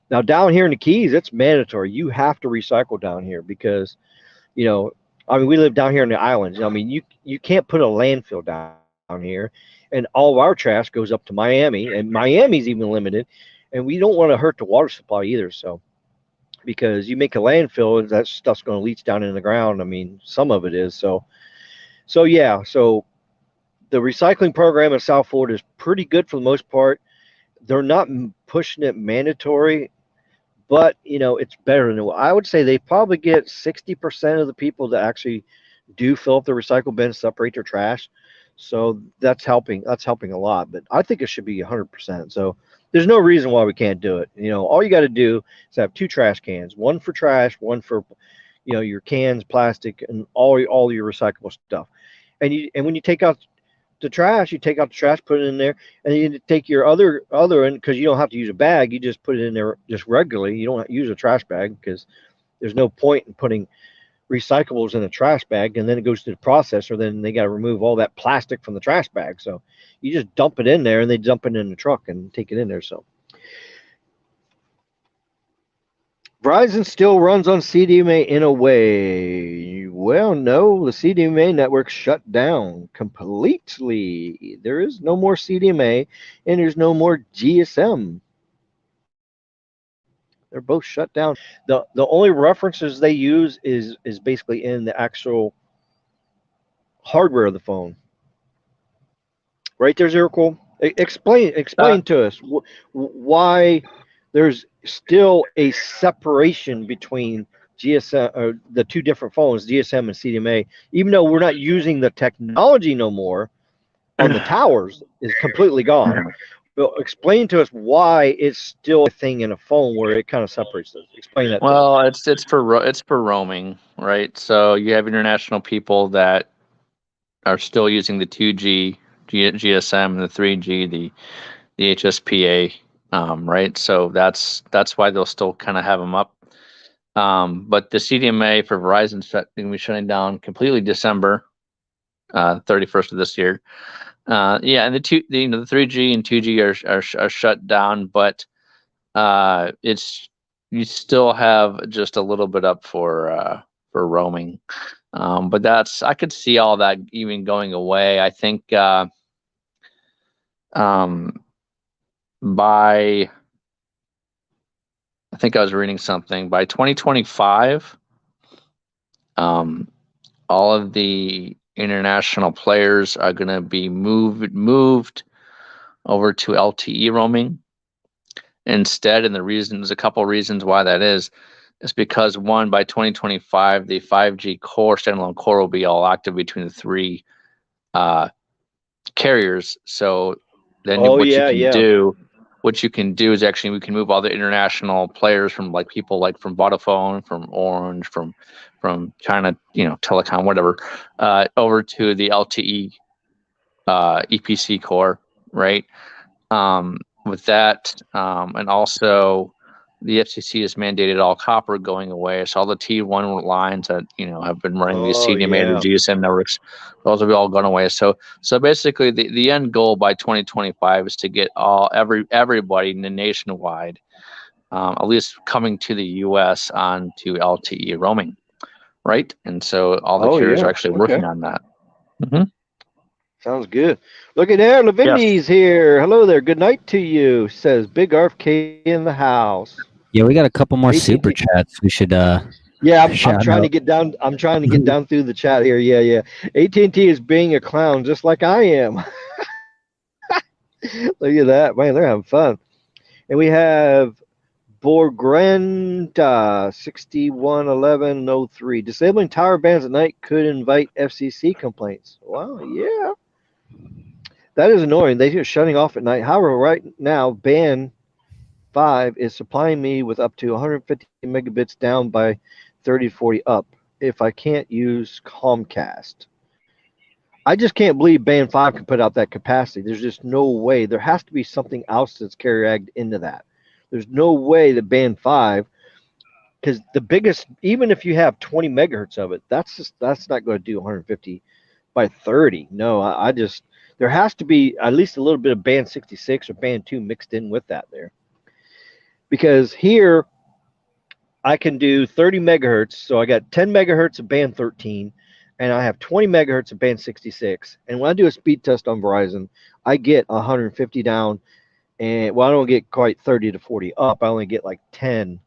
Now, down here in the Keys, it's mandatory. You have to recycle down here because, you know, I mean, we live down here in the islands. I mean, you can't put a landfill down here, and all of our trash goes up to Miami, and Miami's even limited, and we don't want to hurt the water supply either. So, because you make a landfill, that stuff's going to leach down in the ground. I mean, some of it is. So yeah, so the recycling program in South Florida is pretty good for the most part. They're not pushing it mandatory, but you know it's better than I would say they probably get 60% of the people that actually do fill up the recycle bin, separate their trash. So that's helping. That's helping a lot. But I think it should be 100%. So there's no reason why we can't do it. You know, all you got to do is have 2 trash cans, one for trash, one for, you know, your cans, plastic, and all your recyclable stuff. And when you take out the trash, you take out the trash, put it in there, and you take your other end because you don't have to use a bag. You just put it in there just regularly. You don't use a trash bag because there's no point in putting recyclables in a trash bag, and then it goes to the processor. Then they got to remove all that plastic from the trash bag. So you just dump it in there, and they dump it in the truck and take it in there. So Verizon still runs on CDMA in a way. Well, no, the CDMA network shut down completely. There is no more CDMA and there's no more GSM. They're both shut down. The only references they use is basically in the actual hardware of the phone. Right there, Zirkle. Explain to us why there's still a separation between GSM or the 2 different phones, GSM and CDMA, even though we're not using the technology no more on the towers is completely gone. But explain to us why it's still a thing in a phone where it kind of separates those. Explain that. Well, it's for roaming, right? So you have international people that are still using the 2G GSM and the 3G, the HSPA, right? So that's why they'll still kind of have them up. But the CDMA for Verizon's going to be shutting down completely December 31st of this year. Yeah, and the 3G and 2G are shut down, but you still have just a little bit up for roaming. But I could see all that even going away. I think I think I was reading something by 2025, all of the international players are going to be moved over to LTE roaming instead. And there's a couple reasons why that is because one, by 2025, the 5G core, standalone core, will be all active between the 3 carriers. So then what you can do is actually we can move all the international players from people from Vodafone, from Orange, from China, Telecom, whatever, over to the LTE EPC core, right? With that, and also the FCC has mandated all copper going away. So all the T1 lines that have been running these CDMA or GSM networks, those have all gone away. So basically, the end goal by 2025 is to get everybody nationwide, at least coming to the U.S. onto LTE roaming, right? And so all the carriers are actually working on that. Mm-hmm. Sounds good. Look at there, LIVESTREAM's here. Hello there. Good night to you. Says Big Rfk in the house. Yeah, we got a couple more super chats. We should. Yeah, I'm trying to get down. I'm trying to get down through the chat here. Yeah. AT&T is being a clown, just like I am. Look at that, man. They're having fun. And we have Borgranta 611103. Disabling tower bands at night could invite FCC complaints. Wow, yeah. That is annoying. They are shutting off at night. However, right now, band 5 is supplying me with up to 150 megabits down by 30 to 40 up if I can't use Comcast. I just can't believe band 5 can put out that capacity. There's just no way. There has to be something else that's carrier-agged into that. There's no way that band 5, because the biggest, even if you have 20 megahertz of it, that's not going to do 150 by 30. No, I just, there has to be at least a little bit of band 66 or band 2 mixed in with that there. Because here I can do 30 megahertz, so I got 10 megahertz of band 13, and I have 20 megahertz of band 66. And when I do a speed test on Verizon, I get 150 down, and well, I don't get quite 30 to 40 up. I only get like 10,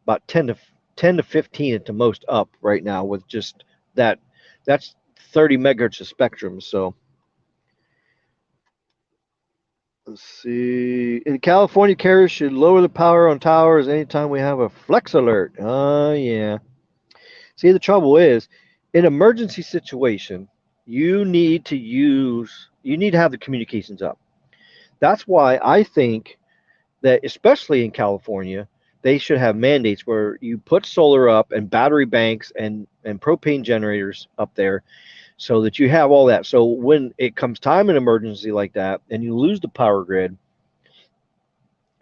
about 10 to 15 at the most up right now with just that. That's 30 megahertz of spectrum. So let's see. In California, carriers should lower the power on towers anytime we have a flex alert. Yeah. See, the trouble is, in emergency situation, you need to have the communications up. That's why I think that, especially in California, they should have mandates where you put solar up and battery banks and propane generators up there so that you have all that. So when it comes time in emergency like that and you lose the power grid,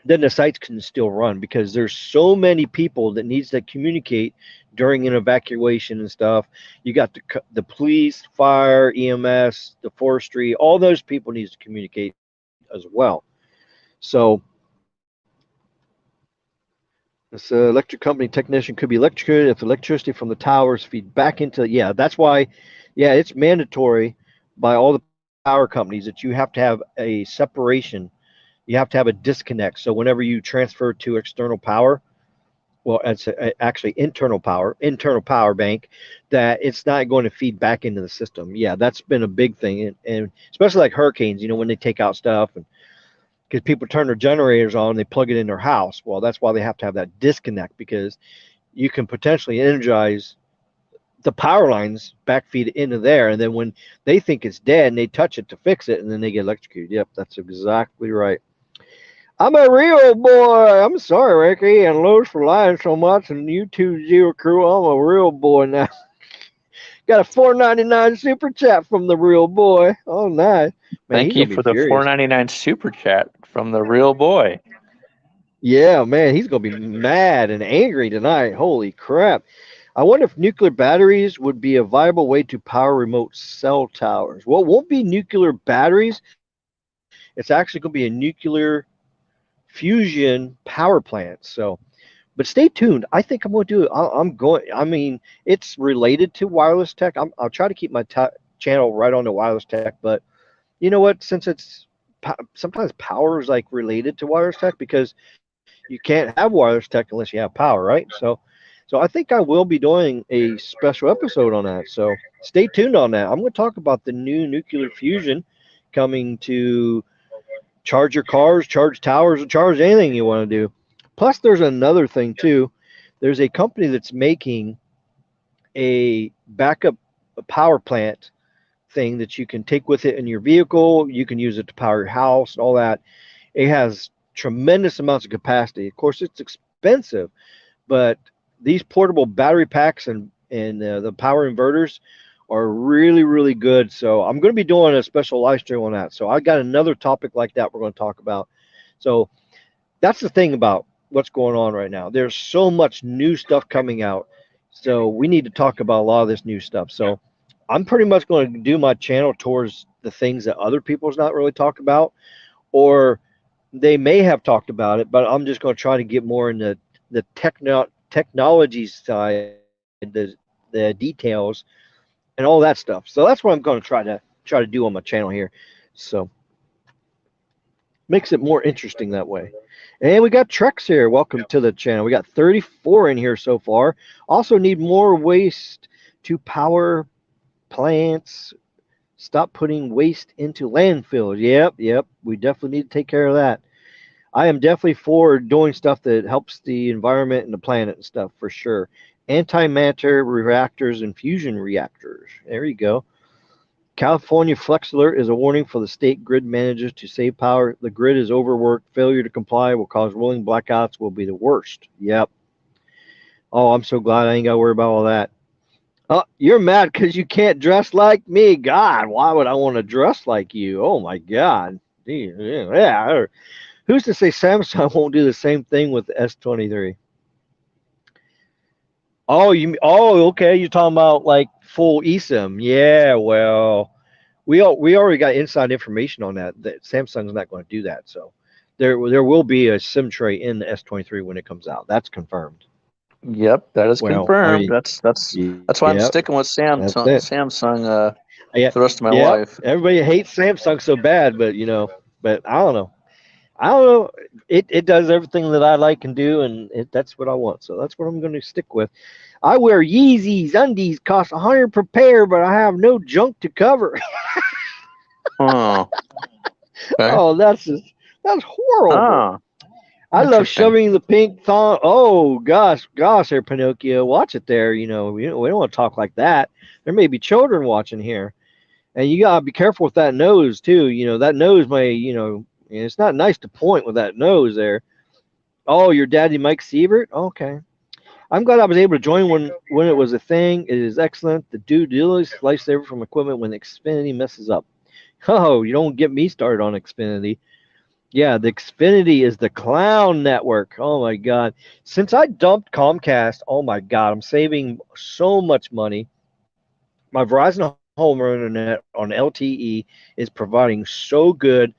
then the sites can still run, because there's so many people that needs to communicate during an evacuation and stuff. You got the police, fire, EMS, the forestry, all those people needs to communicate as well. So this electric company technician could be electrocuted if the electricity from the towers feed back into, yeah, that's why, yeah, it's mandatory by all the power companies that you have to have a separation. You have to have a disconnect. So whenever you transfer to external power, well, it's actually internal power bank, that it's not going to feed back into the system. Yeah, that's been a big thing. And especially like hurricanes, you know, when they take out stuff, and because people turn their generators on, they plug it in their house. Well, that's why they have to have that disconnect, because you can potentially energize the power lines, backfeed it into there, and then when they think it's dead and they touch it to fix it, and then they get electrocuted. Yep, that's exactly right. I'm a real boy. I'm sorry, Ricky and Lowe's, for lying so much, and you 2-0 crew. I'm a real boy now. Got a $4.99 super chat from the real boy. Oh, nice. Man, Thank you for the $4.99 super chat from the real boy. Yeah, man, he's gonna be mad and angry tonight. Holy crap! I wonder if nuclear batteries would be a viable way to power remote cell towers. Well, it won't be nuclear batteries. It's actually going to be a nuclear fusion power plant. So, but stay tuned. I think I'm going to do it. I mean, it's related to wireless tech. I'll try to keep my channel right on the wireless tech. But you know what? Since it's sometimes power is like related to wireless tech, because you can't have wireless tech unless you have power, right? So I think I will be doing a special episode on that. So stay tuned on that. I'm going to talk about the new nuclear fusion coming to charge your cars, charge towers, or charge anything you want to do. Plus, there's another thing too. There's a company that's making a backup power plant thing that you can take with it in your vehicle. You can use it to power your house and all that. It has tremendous amounts of capacity. Of course, it's expensive, but these portable battery packs and the power inverters are really, really good. So I'm going to be doing a special live stream on that. So I got another topic like that we're going to talk about. So that's the thing about what's going on right now. There's so much new stuff coming out. So we need to talk about a lot of this new stuff. So I'm pretty much going to do my channel towards the things that other people's not really talk about, or they may have talked about it, but I'm just going to try to get more into the technology side, the details, and all that stuff. So that's what I'm going to try to do on my channel here. So makes it more interesting that way. And we got Trex here. Welcome to the channel. We got 34 in here so far. Also need more waste to power plants. Stop putting waste into landfills. Yep. We definitely need to take care of that. I am definitely for doing stuff that helps the environment and the planet and stuff for sure. Antimatter reactors and fusion reactors. There you go. California Flex Alert is a warning for the state grid managers to save power. The grid is overworked. Failure to comply will cause rolling blackouts will be the worst. Yep. Oh, I'm so glad I ain't got to worry about all that. Oh, you're mad because you can't dress like me. God, why would I want to dress like you? Oh my God. Yeah. Who's to say Samsung won't do the same thing with the S23? Oh, okay. You're talking about like full eSIM. Yeah, well, we already got inside information on that. That Samsung's not going to do that. So there will be a SIM tray in the S23 when it comes out. That's confirmed. Yep, that is Well, I confirmed. mean, That's why I'm yep, sticking with that's it. Samsung Yeah, for the rest of my yep. life. Everybody hates Samsung so bad, but but I don't know. I don't know. It does everything that I like and do, and that's what I want. So that's what I'm going to stick with. I wear Yeezys undies, cost $100 per pair, but I have no junk to cover. Oh, okay. Oh, that's horrible. Oh, I love interesting. shoving the pink thong. Oh gosh, there, Pinocchio, watch it there. We don't want to talk like that. There may be children watching here, and you gotta be careful with that nose too. That nose may, it's not nice to point with that nose there. Oh, your daddy Mike Sievert? Okay. I'm glad I was able to join when it was a thing. It is excellent. The due diligence lifesaver from equipment when Xfinity messes up. Oh, you don't get me started on Xfinity. Yeah, the Xfinity is the clown network. Oh my God. Since I dumped Comcast, oh my God, I'm saving so much money. My Verizon home internet on LTE is providing so good.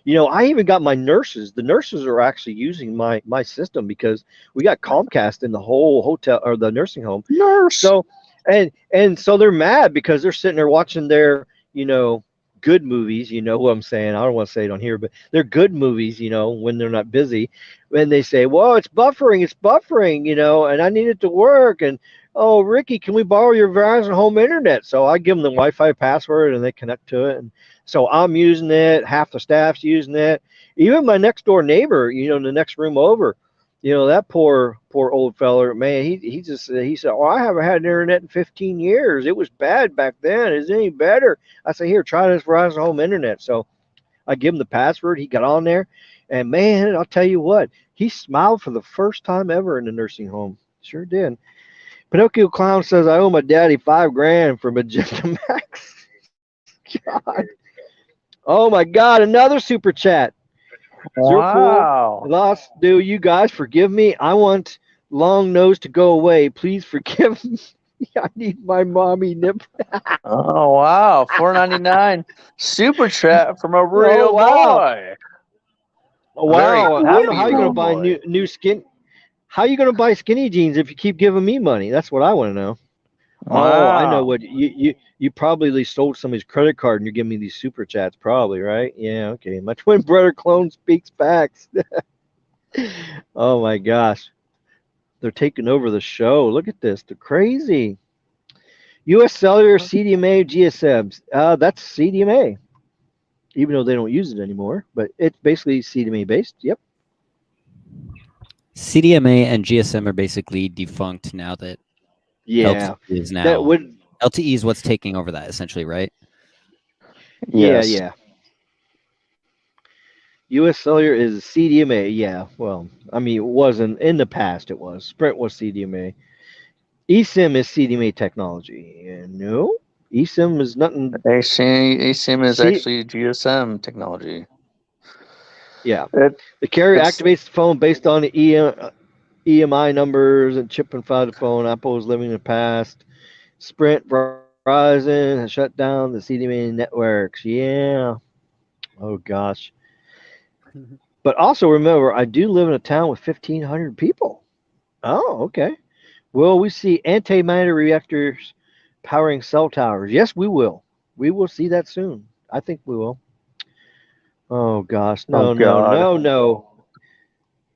I even got my nurses. The nurses are actually using my system because we got Comcast in the whole hotel or the nursing home. Nurse. So and so they're mad because they're sitting there watching their, good movies, you know what I'm saying? I don't want to say it on here, but they're good movies, when they're not busy. When they say, well, it's buffering, and I need it to work. And oh, Ricky, can we borrow your Verizon home internet? So I give them the Wi-Fi password and they connect to it. And so I'm using it. Half the staff's using it. Even my next door neighbor, in the next room over, that poor old feller, man, he said, oh, I haven't had internet in 15 years. It was bad back then. Is it any better? I said, here, try this Verizon home internet. So I give him the password. He got on there, and man, I'll tell you what, he smiled for the first time ever in the nursing home. Sure did. Pinocchio Clown says, I owe my daddy $5,000 for Magenta Max. God. Oh my God, another super chat. Wow. Lost, do you guys forgive me? I want long nose to go away. Please forgive me. I need my mommy nip. Oh wow, $4.99 super chat from a real wow. boy. Wow. I don't know how you're real gonna buy boy. new skin. How are you gonna buy skinny jeans if you keep giving me money? That's what I want to know. Oh, I know Wow. what you probably sold somebody's credit card and you're giving me these super chats, probably, right? Yeah, okay. My twin brother clone speaks facts. Oh my gosh. They're taking over the show. Look at this. They're crazy. US Cellular CDMA GSMs. That's CDMA, even though they don't use it anymore. But it's basically CDMA based. Yep. CDMA and GSM are basically defunct now that Yeah. LTE is That now. would. LTE is what's taking over that, essentially, right? Yes. Yeah. US Cellular is CDMA. Yeah. Well, I mean, it wasn't in the past. It was. Sprint was CDMA. eSIM is CDMA technology. No, eSIM is nothing. ASIM is See, actually GSM technology. yeah. It, The carrier it's activates the phone based on the EMI numbers and chip inside the phone. Apple is living in the past. Sprint, Verizon has shut down the CDMA networks. Yeah. Oh gosh. But also remember, I do live in a town with 1,500 people. Oh, okay. Will we see antimatter reactors powering cell towers? Yes, we will. We will see that soon. I think we will. Oh gosh. oh god. No.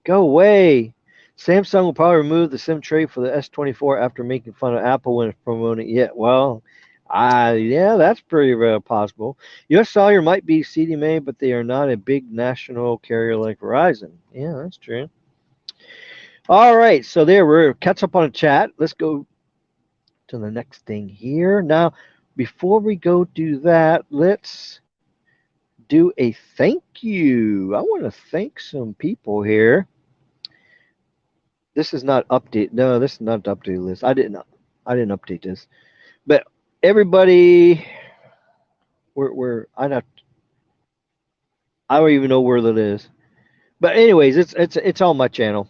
Go away. Samsung will probably remove the SIM tray for the S24 after making fun of Apple when it's promoting it. Well, Yeah, that's pretty possible. U.S. Cellular might be CDMA, but they are not a big national carrier like Verizon. Yeah, that's true. All right, so there we're catch up on a chat. Let's go to the next thing here. Now, before we go do that, let's do a thank you. I want to thank some people here. This is not update. No, this is not the update list. I didn't update this. But everybody, I don't even know where that is. But anyways, it's on my channel.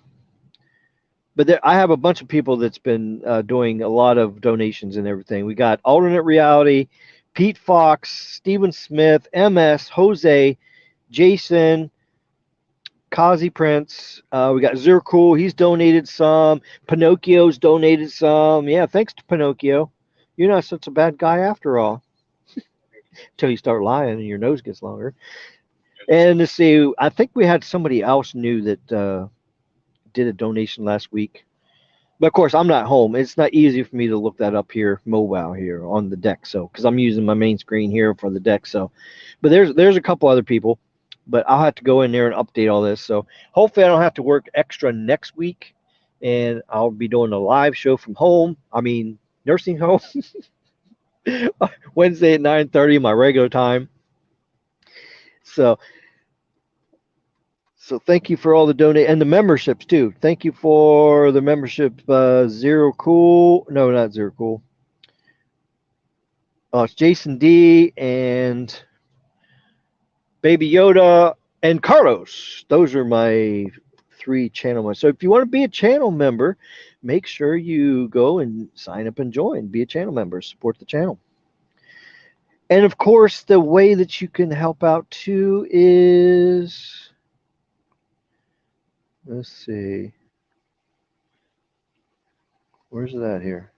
But I have a bunch of people that's been doing a lot of donations and everything. We got Alternate Reality, Pete Fox, Stephen Smith, MS, Jose, Jason, Kazi Prince. We got Zircool. He's donated some. Pinocchio's donated some. Yeah, thanks to Pinocchio. You're not such a bad guy after all. Until you start lying and your nose gets longer. And let's see, I think we had somebody else new that did a donation last week. But of course, I'm not home. It's not easy for me to look that up here, mobile here on the deck. So, because I'm using my main screen here for the deck. So, but there's a couple other people, but I'll have to go in there and update all this. So, hopefully, I don't have to work extra next week, and I'll be doing a live show from home. I mean, nursing home, Wednesday at 9:30, my regular time. So thank you for all the donate and the memberships too. Thank you for the membership. Zero Cool. No, not Zero Cool. Oh, it's Jason D and Baby Yoda and Carlos. Those are my 3 channel members. So if you want to be a channel member, make sure you go and sign up and join. Be a channel member. Support the channel. And of course, the way that you can help out too is, let's see, where's that here?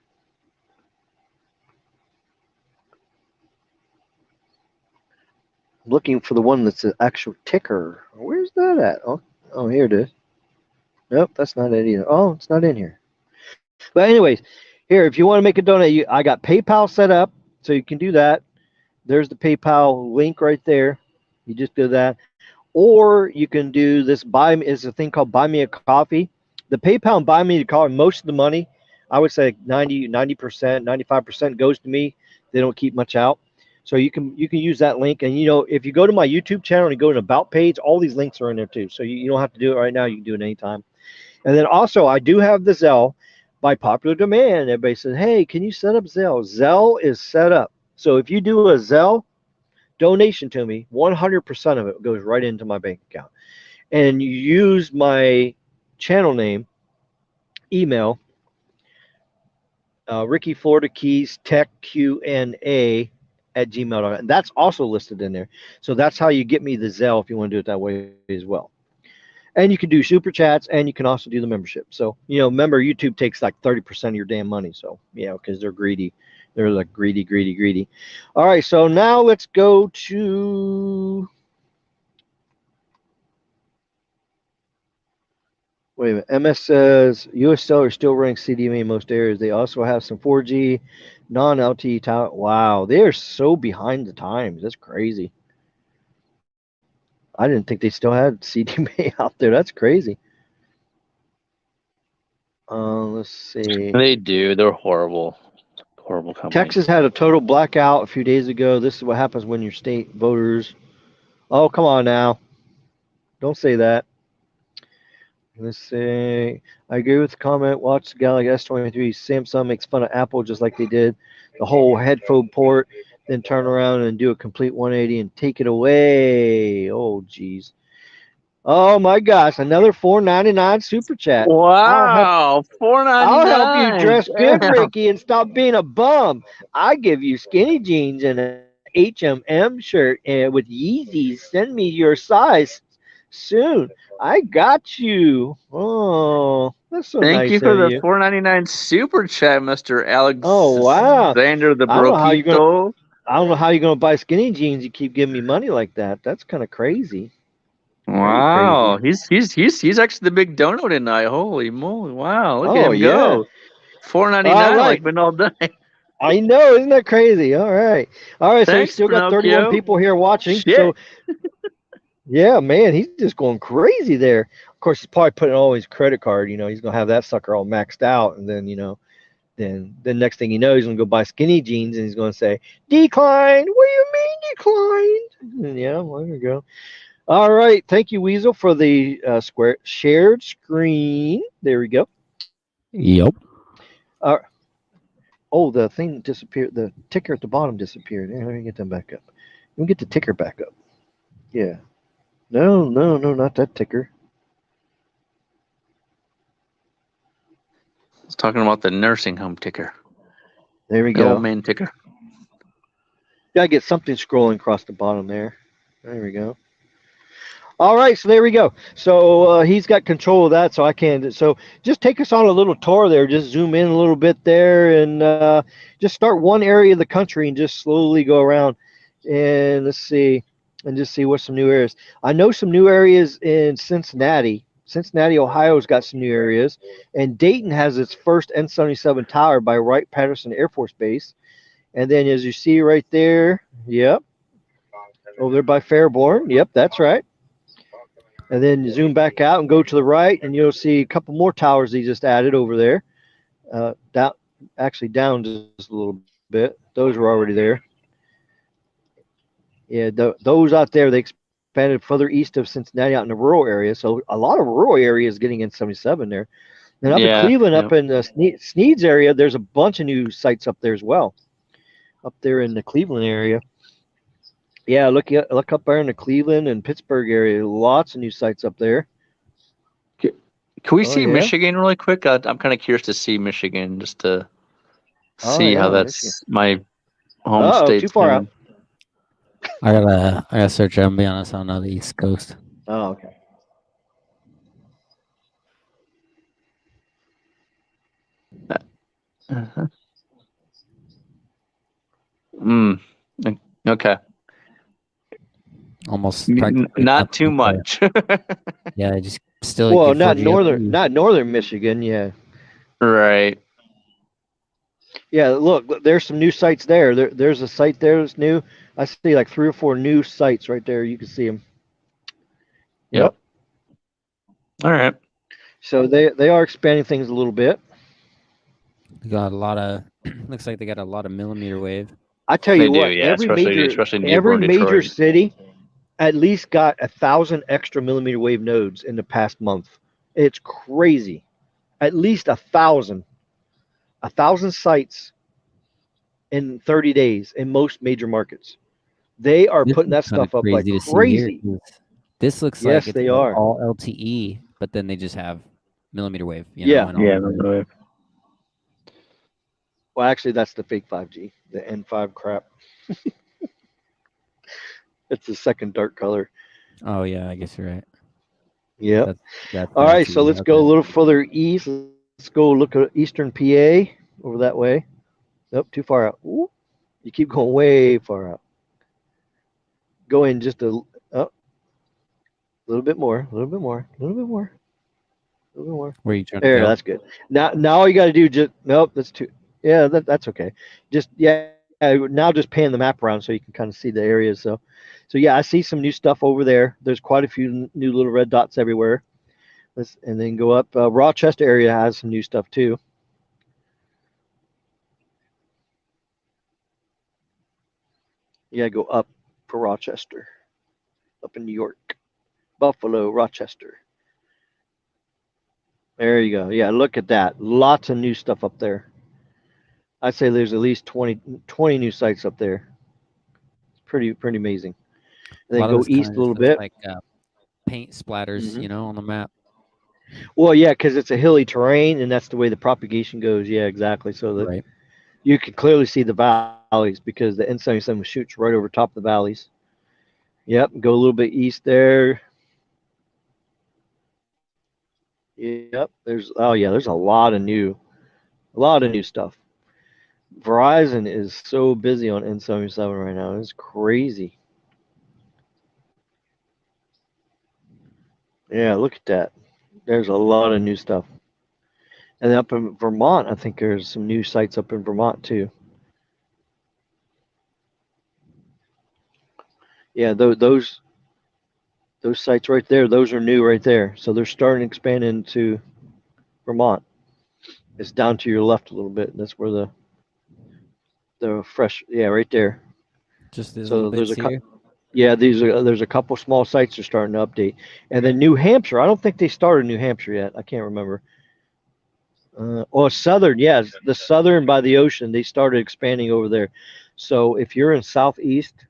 I'm looking for the one that's the actual ticker. Where's that at? Oh, here it is. Nope, that's not it either. Oh, it's not in here. But anyways, here, if you want to make a donate, I got PayPal set up, so you can do that. There's the PayPal link right there. You just do that. Or you can do this is a thing called Buy Me a Coffee. The PayPal and Buy Me a Coffee, most of the money, I would say 90%, 95% goes to me. They don't keep much out. So you can use that link. And, if you go to my YouTube channel and you go to an About page, all these links are in there too. So you don't have to do it right now. You can do it anytime. And then also, I do have the Zelle by popular demand. Everybody says, hey, can you set up Zelle? Zelle is set up. So if you do a Zelle donation to me, 100% of it goes right into my bank account. And you use my channel name, email, Ricky Florida Keys Tech Q&A @gmail.com. And that's also listed in there. So that's how you get me the Zelle if you want to do it that way as well. And you can do super chats, and you can also do the membership. So, remember, YouTube takes like 30% of your damn money. So, because they're greedy. They're like greedy. All right, so now let's go to, wait a minute. MS says U.S. Cellular still ranks CDMA in most areas. They also have some 4G, non-LTE tower. Wow, they are so behind the times. That's crazy. I didn't think they still had CDMA out there. That's crazy. Let's see. They do. They're horrible. Horrible company. Texas had a total blackout a few days ago. This is what happens when your state voters. Oh, come on now. Don't say that. Let's see. I agree with the comment. Watch the Galaxy S23. Samsung makes fun of Apple just like they did the whole headphone port, then turn around and do a complete 180 and take it away. Oh, geez. Oh, my gosh. Another $4.99 super chat. Wow. $4.99. I'll help you dress good, Ricky, and stop being a bum. I give you skinny jeans and a H&M shirt with Yeezys. Send me your size soon. I got you. Oh, that's so nice. Thank you for the $4.99 super chat, Mr. Alex. Oh, wow. Xander the Broquito. I don't know how you're going to buy skinny jeans. You keep giving me money like that. That's kind of crazy. Wow, he's actually the big dono tonight. Holy moly! Wow, look at him go. $4.99 like been all day. I know, isn't that crazy? All right. So we Thanks, still got 31 Pinocchio. people here watching. Shit. So yeah, man, he's just going crazy there. Of course, he's probably putting all his credit card. He's gonna have that sucker all maxed out, and then then the next thing you know, he's gonna go buy skinny jeans, and he's gonna say, "Decline? What do you mean declined?" And yeah, well, there you go. All right, thank you, Weasel, for the square shared screen. There we go. Yep. Oh, the thing disappeared. The ticker at the bottom disappeared. Yeah, let me get them back up. Let me get the ticker back up. Yeah. No, not that ticker. I was talking about the nursing home ticker. There we The go. old man ticker. Gotta get something scrolling across the bottom there. There we go. All right, so there we go. So he's got control of that, so I can. So just take us on a little tour there. Just zoom in a little bit there, and just start one area of the country and just slowly go around. And let's see, and just see what's some new areas. I know some new areas in Cincinnati. Cincinnati, Ohio's got some new areas, and Dayton has its first N-77 tower by Wright-Patterson Air Force Base. And then, as you see right there, yep, over there by Fairborn, yep, that's right. And then zoom back out and go to the right, and you'll see a couple more towers they just added over there. Down just a little bit. Those were already there. Yeah, those out there, they expanded further east of Cincinnati out in the rural area. So a lot of rural areas getting in 77 there. And up in Cleveland, up in the Sneed's area, there's a bunch of new sites up there as well. Up there in the Cleveland area. Yeah, look up there in the Cleveland and Pittsburgh area. Lots of new sites up there. Can we see Michigan really quick? I'm kind of curious to see Michigan just to see how that's Michigan. My home state. Too far out. I gotta search it. I'm be honest, I don't know the East Coast. Oh, okay. Okay. Almost not too much. Yeah, just still. Well, not northern Michigan. Yeah. Right. Yeah, look, there's some new sites there. There's a site there that's new. I see like 3 or 4 new sites right there. You can see them. Yep. All right. So they are expanding things a little bit. Got a lot of. Looks like they got a lot of millimeter wave. I tell you what, yeah, every major city at least got 1,000 extra millimeter wave nodes in the past month. It's crazy. At least 1,000. 1,000 sites in 30 days in most major markets. They are putting that stuff up like crazy. This looks like it's all LTE, but then they just have millimeter wave. Millimeter wave. Well, actually, that's the fake 5G, the N5 crap. It's the second dark color. Oh, yeah, I guess you're right. Yeah. All right, so let's go a little further east. Let's go look at eastern PA over that way. Nope, too far out. Ooh, you keep going way far out. Go in just a little bit more, a little bit more, a little bit more, a little bit more. Where are you trying to go? That's good. Now all you got to do that's too. Yeah, that's okay. Now just pan the map around so you can kind of see the areas. So yeah, I see some new stuff over there. There's quite a few new little red dots everywhere. And then go up. Rochester area has some new stuff too. You gotta go up for Rochester. Up in New York. Buffalo, Rochester. There you go. Yeah, look at that. Lots of new stuff up there. I'd say there's at least 20 new sites up there. It's pretty amazing. And then go east a little bit. Like paint splatters, on the map. Well, yeah, because it's a hilly terrain, and that's the way the propagation goes. Yeah, exactly. So that you can clearly see the valleys because the N-77 shoots right over top of the valleys. Yep, go a little bit east there. Yep, there's a lot of new stuff. Verizon is so busy on N-77 right now. It's crazy. Yeah, look at that. There's a lot of new stuff. And up in Vermont, I think there's some new sites up in Vermont too. Yeah, those sites right there, those are new right there. So they're starting to expand into Vermont. It's down to your left a little bit. That's where the fresh, yeah, right there. Just these little So bits here. yeah, there's a couple small sites they're starting to update, and then New Hampshire. I don't think they started New Hampshire yet. I can't remember. Southern, yes, the southern by the ocean. They started expanding over there. So if you're in southeast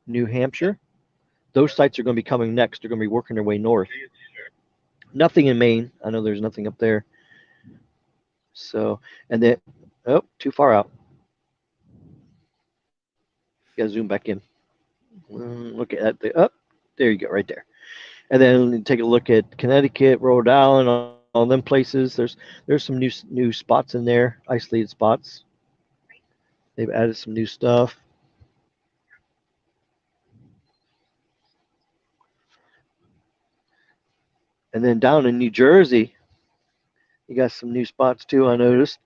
New Hampshire, those sites are going to be coming next. They're going to be working their way north. Nothing in Maine. I know there's nothing up there. So, and then, oh, too far out. You got to zoom back in. Look at that. Up, there you go, right there. And then take a look at Connecticut, Rhode Island, all them places. There's some new spots in there, isolated spots. They've added some new stuff. And then down in New Jersey, you got some new spots too. I noticed.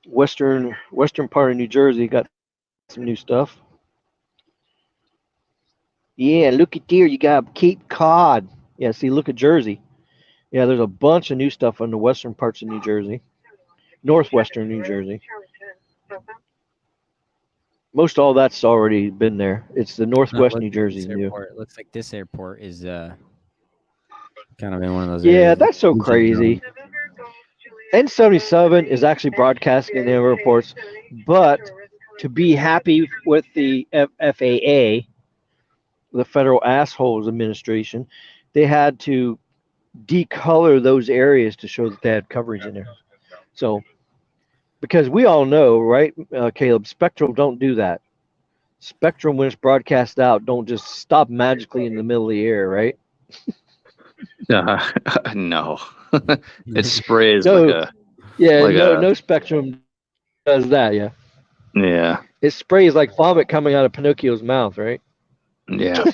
Western part of New Jersey got some new stuff. Yeah, look at there. You got Cape Cod. Yeah, see, look at Jersey. Yeah, there's a bunch of new stuff on the western parts of New Jersey, northwestern New Jersey. Most all that's already been there. It's the northwest New Jersey's new. It looks like this airport is kind of in one of those Yeah, areas. that's so crazy. N77 is actually broadcasting in the airports, but to be happy with the FAA, the Federal Assholes Administration, they had to decolor those areas to show that they had coverage in there. So, because we all know, right, Caleb, Spectrum don't do that. Spectrum, when it's broadcast out, don't just stop magically in the middle of the air, right? No. It sprays No, like a no Spectrum does that. Yeah, yeah. it sprays like vomit coming out of Pinocchio's mouth, right? Yeah.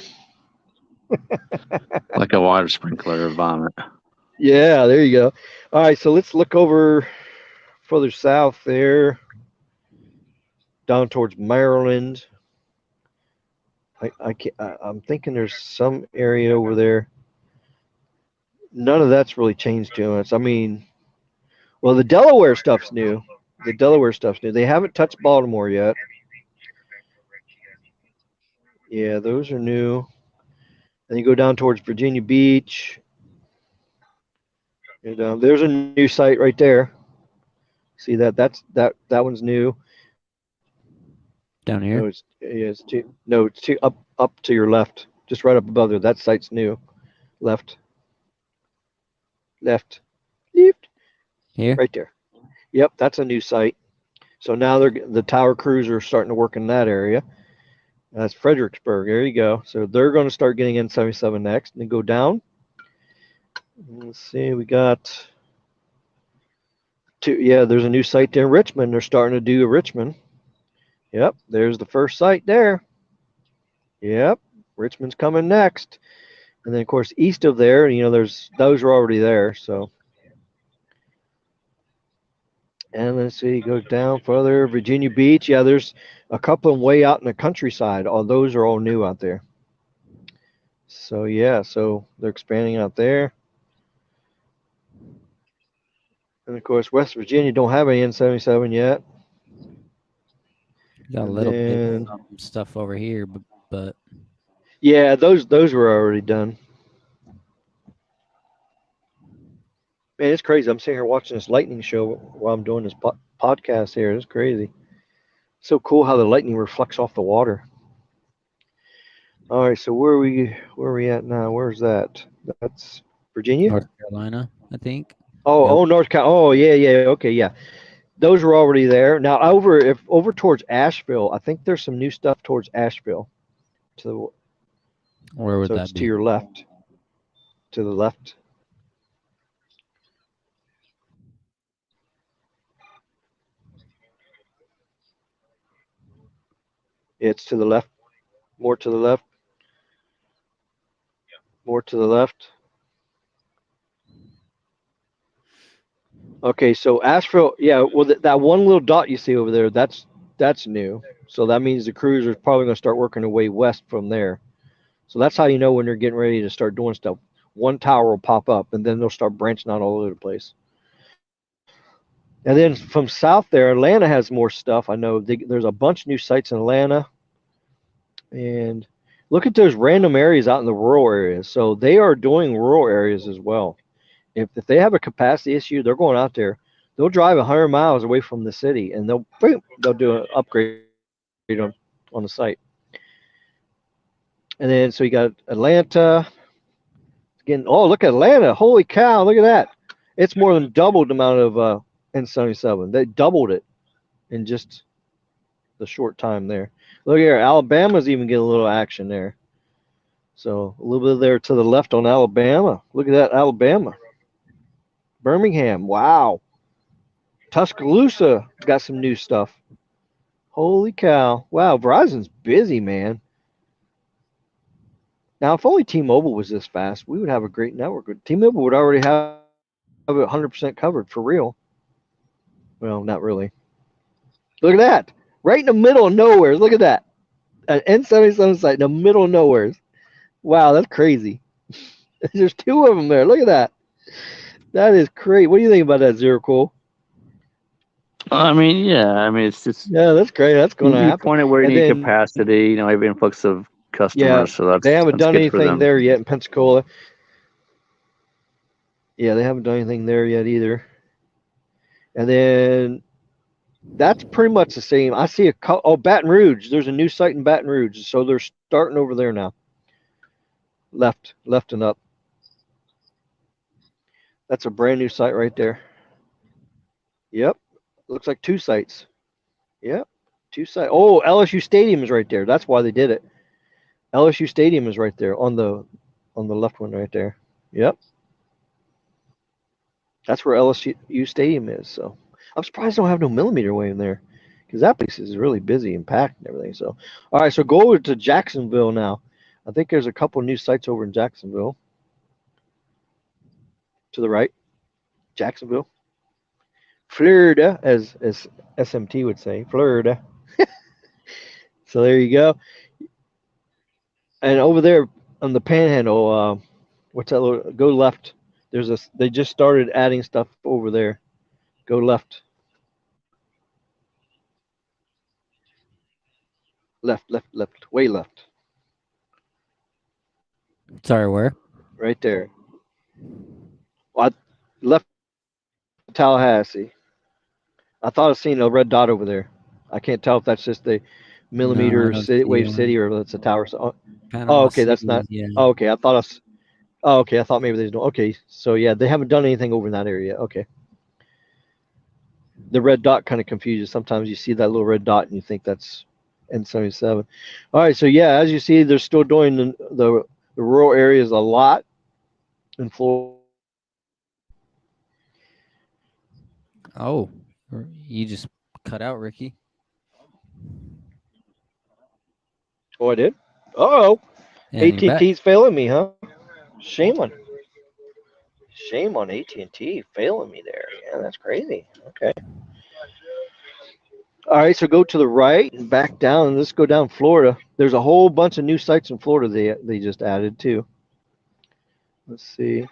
Like a water sprinkler or vomit. Yeah, there you go. All right, so let's look over further south there, down towards Maryland. I'm thinking there's some area over there. None of that's really changed too much. I mean, well, the Delaware stuff's new. The Delaware stuff's new. They haven't touched Baltimore yet. Yeah, those are new. Then you go down towards Virginia Beach. And, there's a new site right there. See that? That one's new. Down here. No, it's up to your left, just right up above there. That site's new. Left. Left. Here. Right there. Yep, that's a new site. So now the tower crews are starting to work in that area. That's Fredericksburg. There you go. So they're going to start getting N77 next, and then go down. Let's see. We got two. Yeah, there's a new site there in Richmond. They're starting to do Richmond. Yep, there's the first site there. Yep, Richmond's coming next. And then, of course, east of there, those are already there. So, and let's see, go down further, Virginia Beach. Yeah, there's a couple of them way out in the countryside. All those are all new out there. So yeah, so they're expanding out there. And of course, West Virginia don't have any N77 yet. Got a little bit of stuff over here, but yeah, those were already done. Man, it's crazy. I'm sitting here watching this lightning show while I'm doing this podcast here. It's crazy. So cool how the lightning reflects off the water. All right, so where are we at now? Where's that? That's Virginia? North Carolina, I think. Oh, North Carolina. Oh, yeah. Okay, yeah. Those were already there. Now over towards Asheville, I think there's some new stuff towards Asheville. Where would that it's be? to your left. To the left. It's to the left. More to the left. More to the left. Okay, so Asheville, yeah. Well, that one little dot you see over there, that's That's new. So that means the crews are probably going to start working their way west from there. So that's how you know when they're getting ready to start doing stuff. One tower will pop up, and then they'll start branching out all over the place. And then from south there, Atlanta has more stuff. I know there's a bunch of new sites in Atlanta. And look at those random areas out in the rural areas. So they are doing rural areas as well. If they have a capacity issue, they're going out there. They'll drive 100 miles away from the city, and they'll do an upgrade on the site. And then so you got Atlanta. Again, oh, look at Atlanta. Holy cow, look at that. It's more than doubled the amount of N77. They doubled it in just the short time there. Look here, Alabama's even getting a little action there. So a little bit there to the left on Alabama. Look at that, Alabama. Birmingham, wow. Tuscaloosa got some new stuff. Holy cow. Wow, Verizon's busy, man. Now, if only T-Mobile was this fast, we would have a great network. T-Mobile would already have it 100% covered for real. Well, not really. Look at that. Right in the middle of nowhere. Look at that. An N77 site in the middle of nowhere. Wow, that's crazy. There's two of them there. Look at that. That is great. What do you think about that, Zero Cool? I mean, yeah. I mean, it's just Yeah, that's great. That's going to you happen. point it where you And need then- capacity. You know, have influx of customers. Yeah, so that's they haven't that's done good for anything them. there yet in Pensacola. Yeah, they haven't done anything there yet either. And then that's pretty much the same. I see Baton Rouge. There's a new site in Baton Rouge, so they're starting over there now. Left and up. That's a brand new site right there. Yep, looks like two sites. Yep, two sites. Oh, LSU Stadium is right there. That's why they did it. LSU Stadium is right there on the left one right there. Yep. That's where LSU Stadium is. So I'm surprised they don't have no millimeter wave there, because that place is really busy and packed and everything. So, all right, so go over to Jacksonville now. I think there's a couple new sites over in Jacksonville. To the right, Jacksonville, Florida, as SMT would say, Florida. So there you go. And over there on the Panhandle, what's that little? Go left. They just started adding stuff over there. Go left. Left, way left. Sorry, where? Right there. Well, left Tallahassee. I thought I seen a red dot over there. I can't tell if that's just the millimeter No, I don't city, see wave one. city, or that's a tower. So, Panama okay, that's City, not. Yeah. Oh, okay, I thought okay, I thought maybe they don't. Okay, so yeah, they haven't done anything over in that area. Okay. The red dot kind of confuses. Sometimes you see that little red dot and you think that's N77. All right, so yeah, as you see, they're still doing the rural areas a lot in Florida. Oh, you just cut out, Ricky. Oh, I did? Uh-oh. And you're back. AT&T's failing me, huh? Shame on AT&T failing me there. Yeah, that's crazy. Okay. All right, so go to the right and back down, and let's go down Florida. There's a whole bunch of new sites in Florida they just added too. Let's see.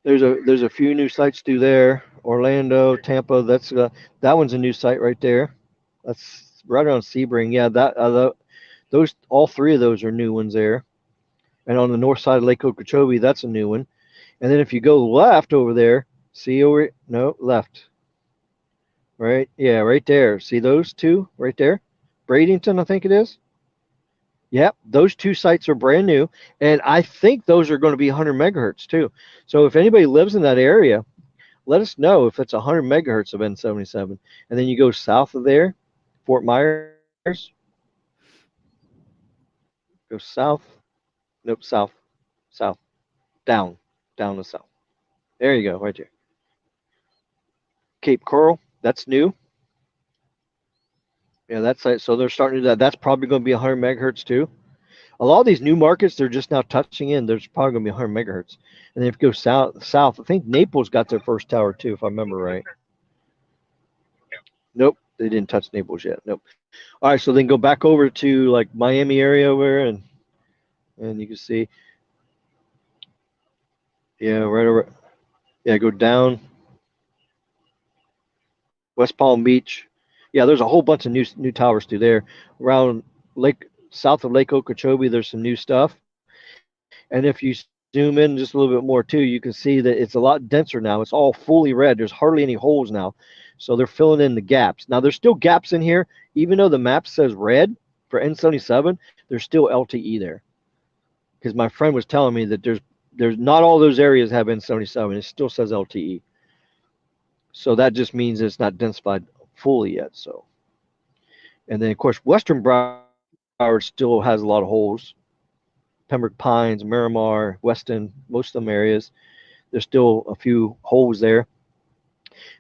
There's a few new sites through there. Orlando, Tampa. That's that one's a new site right there. That's right around Sebring. Yeah, those all three of those are new ones there. And on the north side of Lake Okeechobee, that's a new one. And then if you go left over there, see over left. Right, yeah, right there. See those two right there? Bradenton, I think it is. Yep, those two sites are brand new, and I think those are going to be 100 megahertz too. So if anybody lives in that area, let us know if it's 100 megahertz of N77. And then you go south of there, Fort Myers. Go south. Nope, south. Down to south. There you go, right there. Cape Coral, that's new. Yeah, that's it. So they're starting to do that. That's probably going to be 100 megahertz too. A lot of these new markets, they're just now touching in. There's probably going to be 100 megahertz. And then if you go south, I think Naples got their first tower too, if I remember right. Nope, they didn't touch Naples yet. Nope. All right, so then go back over to like Miami area over there, and you can see, yeah, right over. Yeah, go down West Palm Beach. Yeah, there's a whole bunch of new towers through there. Around south of Lake Okeechobee, there's some new stuff. And if you zoom in just a little bit more too, you can see that it's a lot denser now. It's all fully red. There's hardly any holes now. So they're filling in the gaps. Now there's still gaps in here, even though the map says red for N77, there's still LTE there. Because my friend was telling me that there's not all those areas have N77. It still says LTE. So that just means it's not densified fully yet. So, and then of course Western Broward still has a lot of holes. Pembroke Pines, Miramar, Weston, most of them areas, there's still a few holes there.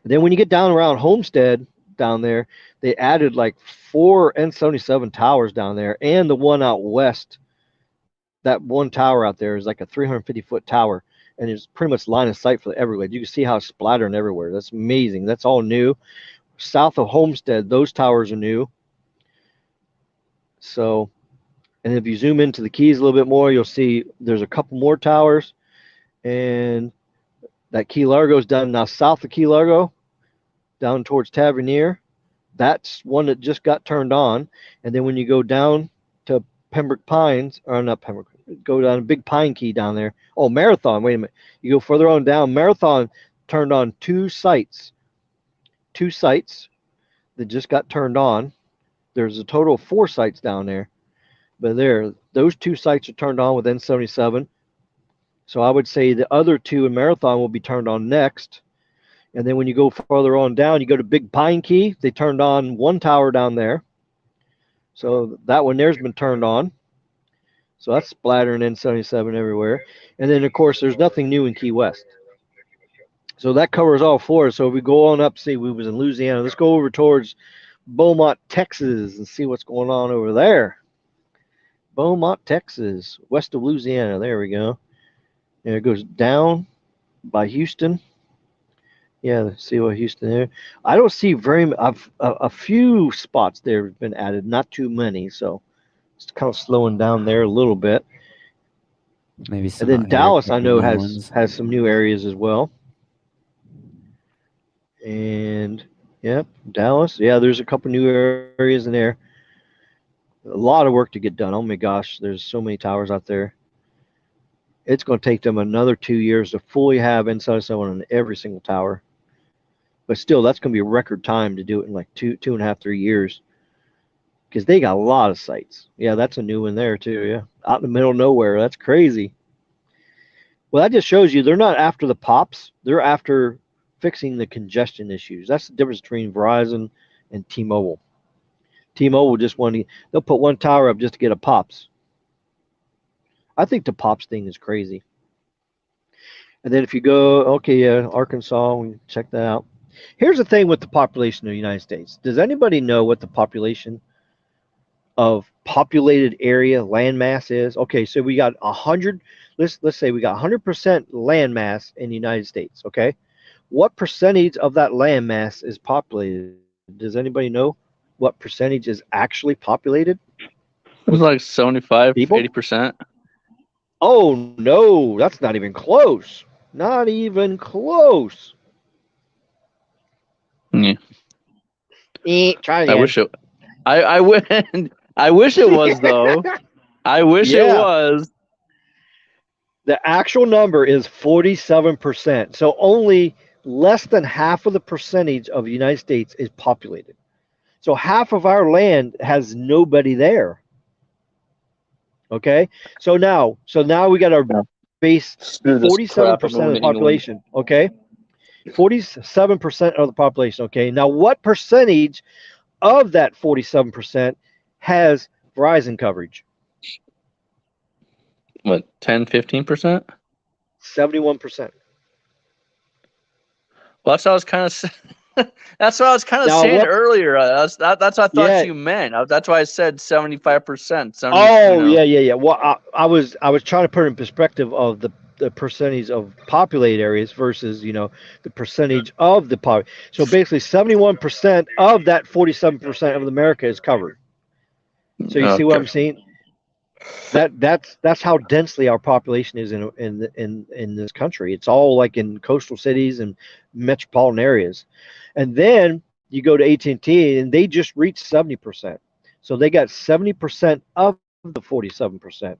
And then when you get down around Homestead down there, they added like 4 N77 towers down there, and the one out west. That one tower out there is like a 350-foot tower, and it's pretty much line of sight for the Everglades. You can see how it's splattering everywhere. That's amazing. That's all new. South of Homestead, those towers are new. So, and if you zoom into the Keys a little bit more, you'll see there's a couple more towers, and that Key Largo's done now south of Key Largo, down towards Tavernier. That's one that just got turned on. And then when you go down to Pembroke Pines, or not Pembroke, go down to Big Pine Key down there. Oh, Marathon, wait a minute. You go further on down, Marathon turned on 2 sites. 2 sites that just got turned on. There's a total of 4 sites down there. But those 2 sites are turned on with N77. So I would say the other 2 in Marathon will be turned on next. And then when you go further on down, you go to Big Pine Key. They turned on 1 tower down there. So that one there's been turned on. So that's splattering N77 everywhere. And then, of course, there's nothing new in Key West. So that covers all Florida. So if we go on up, see, we was in Louisiana. Let's go over towards Beaumont, Texas, and see what's going on over there. Beaumont, Texas, west of Louisiana. There we go. And it goes down by Houston. Yeah, see what Houston there. I don't see a few spots there have been added, not too many. So it's kind of slowing down there a little bit. Maybe some. And then Dallas, I know, has some new areas as well. And yep, Dallas. Yeah, there's a couple new areas in there. A lot of work to get done. Oh my gosh, there's so many towers out there. It's going to take them another 2 years to fully have N77 on every single tower. But still, that's going to be a record time to do it in like 2.5, 3 years. Because they got a lot of sites. Yeah, that's a new one there too. Yeah, out in the middle of nowhere. That's crazy. Well, that just shows you they're not after the pops. They're after fixing the congestion issues. That's the difference between Verizon and T-Mobile. T-Mobile just they'll put 1 tower up just to get a pops. I think the pops thing is crazy. And then if you go, okay, yeah, Arkansas, we can check that out. Here's the thing with the population of the United States. Does anybody know what the population of populated area landmass is? Okay, so we got 100. Let's say we got 100% landmass in the United States. Okay, what percentage of that landmass is populated? Does anybody know what percentage is actually populated? It was like 75, People? 80%. Oh no, that's not even close. Not even close. Yeah. Try again. I wish it. I wish it was though. I wish it was. The actual number is 47%. So only less than half of the percentage of the United States is populated. So half of our land has nobody there. Okay. So now we got our base 47% of the population. Okay. 47% of the population. Okay. Now what percentage of that 47% has Verizon coverage? What, 10, 15%? 71%. Well, that's what I was kind of. That's what I was kind of saying earlier. That's what I thought you meant. That's why I said 75%. Oh, yeah. Well, I was trying to put it in perspective of the the percentage of populated areas versus, you know, the percentage of the pop. So basically 71% of that 47% of America is covered. So you see what Okay. I'm saying? That's how densely our population is in this country. It's all like in coastal cities and metropolitan areas. And then you go to AT&T and they just reached 70%. So they got 70% of the 47%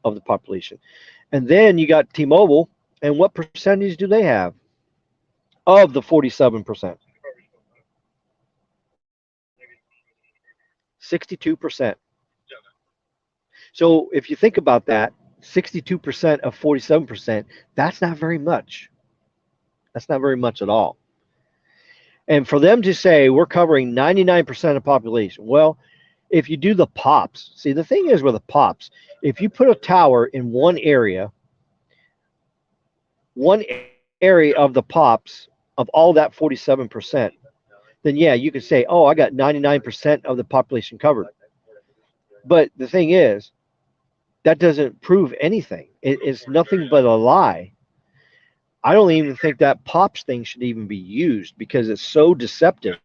of the population. And then you got T-Mobile, and what percentage do they have of the 47%? 62%. So if you think about that, 62% of 47%, that's not very much. That's not very much at all. And for them to say we're covering 99% of population, well, if you do the pops, see, the thing is with the pops, if you put a tower in one area of the pops of all that 47%, then yeah, you could say, oh, I got 99% of the population covered. But the thing is, that doesn't prove anything. It's nothing but a lie. I don't even think that pops thing should even be used because it's so deceptive.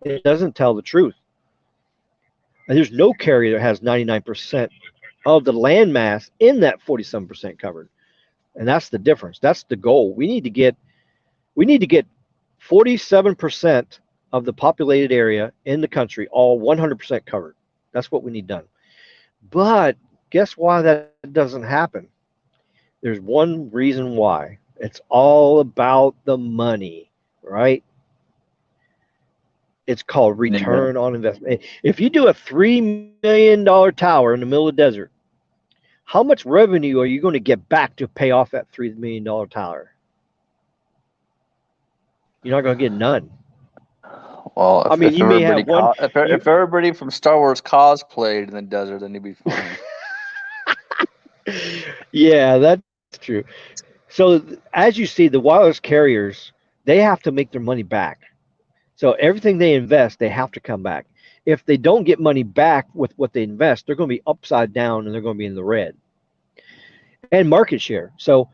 It doesn't tell the truth. And there's no carrier that has 99% of the landmass in that 47% covered. And that's the difference. That's the goal. We need to get 47% of the populated area in the country all 100% covered. That's what we need done. But guess why that doesn't happen? There's one reason why. It's all about the money, right? It's called return on investment. If you do a $3 million tower in the middle of the desert, how much revenue are you going to get back to pay off that $3 million tower? You're not going to get none. Well, I mean, you may have one. If everybody from Star Wars cosplayed in the desert, then you'd be fine. Yeah, that's true. So as you see, the wireless carriers, they have to make their money back. So everything they invest, they have to come back. If they don't get money back with what they invest, they're going to be upside down and they're going to be in the red. And market share. So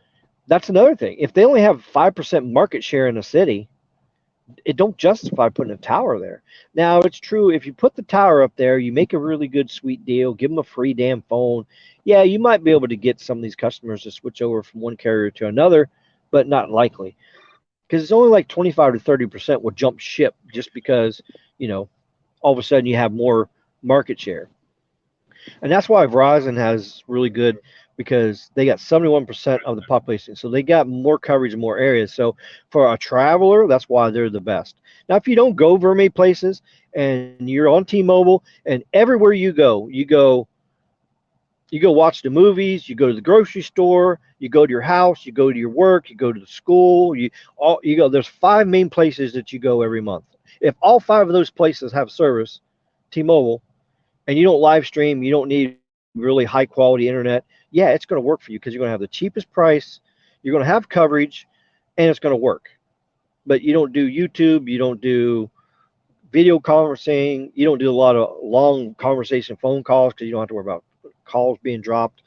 that's another thing. If they only have 5% market share in a city, it don't justify putting a tower there. Now, it's true, if you put the tower up there, you make a really good sweet deal, give them a free damn phone. Yeah, you might be able to get some of these customers to switch over from one carrier to another, but not likely. Because it's only like 25 to 30% will jump ship just because, you know, all of a sudden you have more market share. And that's why Verizon has really good, because they got 71% of the population. So they got more coverage in more areas. So for a traveler, that's why they're the best. Now, if you don't go very many places and you're on T-Mobile and everywhere you go watch the movies, you go to the grocery store, you go to your house, you go to your work, you go to the school, there's 5 main places that you go every month. If all 5 of those places have service, T-Mobile, and you don't live stream, you don't need really high quality internet, yeah, it's going to work for you because you're going to have the cheapest price, you're going to have coverage, and it's going to work. But you don't do YouTube, you don't do video conferencing, you don't do a lot of long conversation phone calls because you don't have to worry about calls being dropped.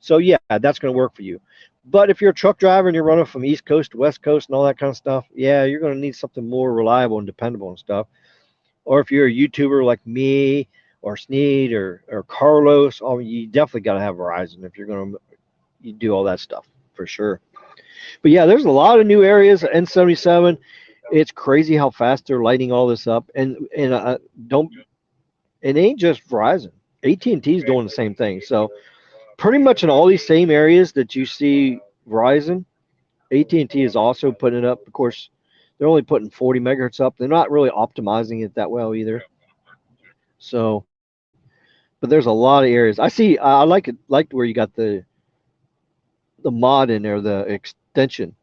So yeah, that's going to work for you. But if you're a truck driver and you're running from East Coast to West Coast and all that kind of stuff, yeah, you're going to need something more reliable and dependable and stuff. Or if you're a YouTuber like me or Sneed or Carlos, you definitely got to have Verizon if you're going to do all that stuff for sure. But yeah, there's a lot of new areas. N77, it's crazy how fast they're lighting all this up. And it ain't just Verizon. AT&T is doing the same thing. So pretty much in all these same areas that you see Verizon, AT&T is also putting it up. Of course, they're only putting 40 megahertz up. They're not really optimizing it that well either. So, but there's a lot of areas. I like where you got the mod in there, the extension,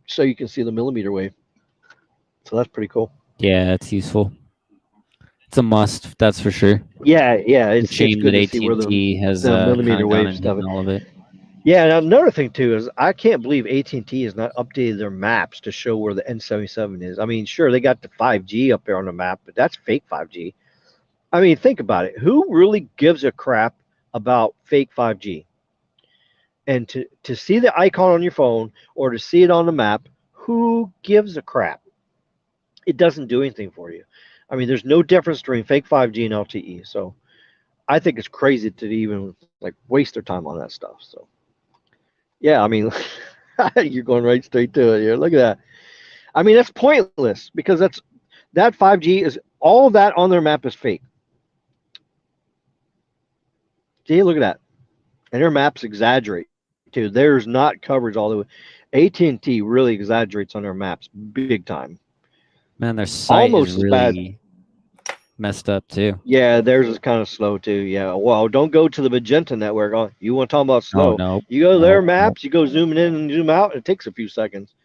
so you can see the millimeter wave. So that's pretty cool. Yeah, it's useful. It's a must, that's for sure. Yeah, it's a shame good that to see where AT&T has the millimeter wave and stuff. all of it. Yeah, and another thing too is I can't believe AT&T has not updated their maps to show where the N77 is. I mean, sure, they got the 5G up there on the map, but that's fake 5G. I mean, think about it. Who really gives a crap about fake 5G? And to see the icon on your phone or to see it on the map, who gives a crap? It doesn't do anything for you. I mean, there's no difference between fake 5G and LTE. So I think it's crazy to even like waste their time on that stuff. So yeah, I mean, you're going right straight to it here. Look at that. I mean, that's pointless because that 5G is all that on their map is fake. See, look at that. And their maps exaggerate too. There's not coverage all the way. AT&T really exaggerates on their maps big time. Man, their site Almost is as bad. really messed up too. Yeah, theirs is kind of slow too. Yeah. Well, don't go to the Magenta network. Oh, you want to talk about slow? Oh no. You go to No, their no. maps, you go zooming in and zoom out, and it takes a few seconds.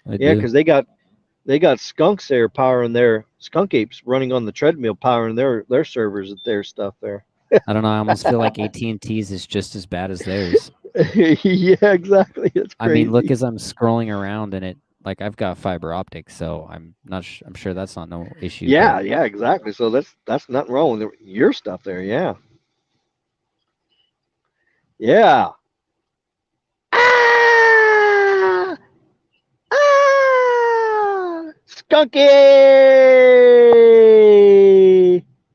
I Yeah, do. because they got skunks there powering their skunk apes running on the treadmill powering their servers at their stuff there. I don't know. I almost feel like AT&T's is just as bad as theirs. Yeah, exactly. It's I crazy. mean, look as I'm scrolling around and it like I've got fiber optic, so I'm not. I'm sure that's not no issue. Yeah, but yeah, exactly. So that's nothing wrong with your stuff there. Yeah. Yeah. Ah! Ah! Skunky!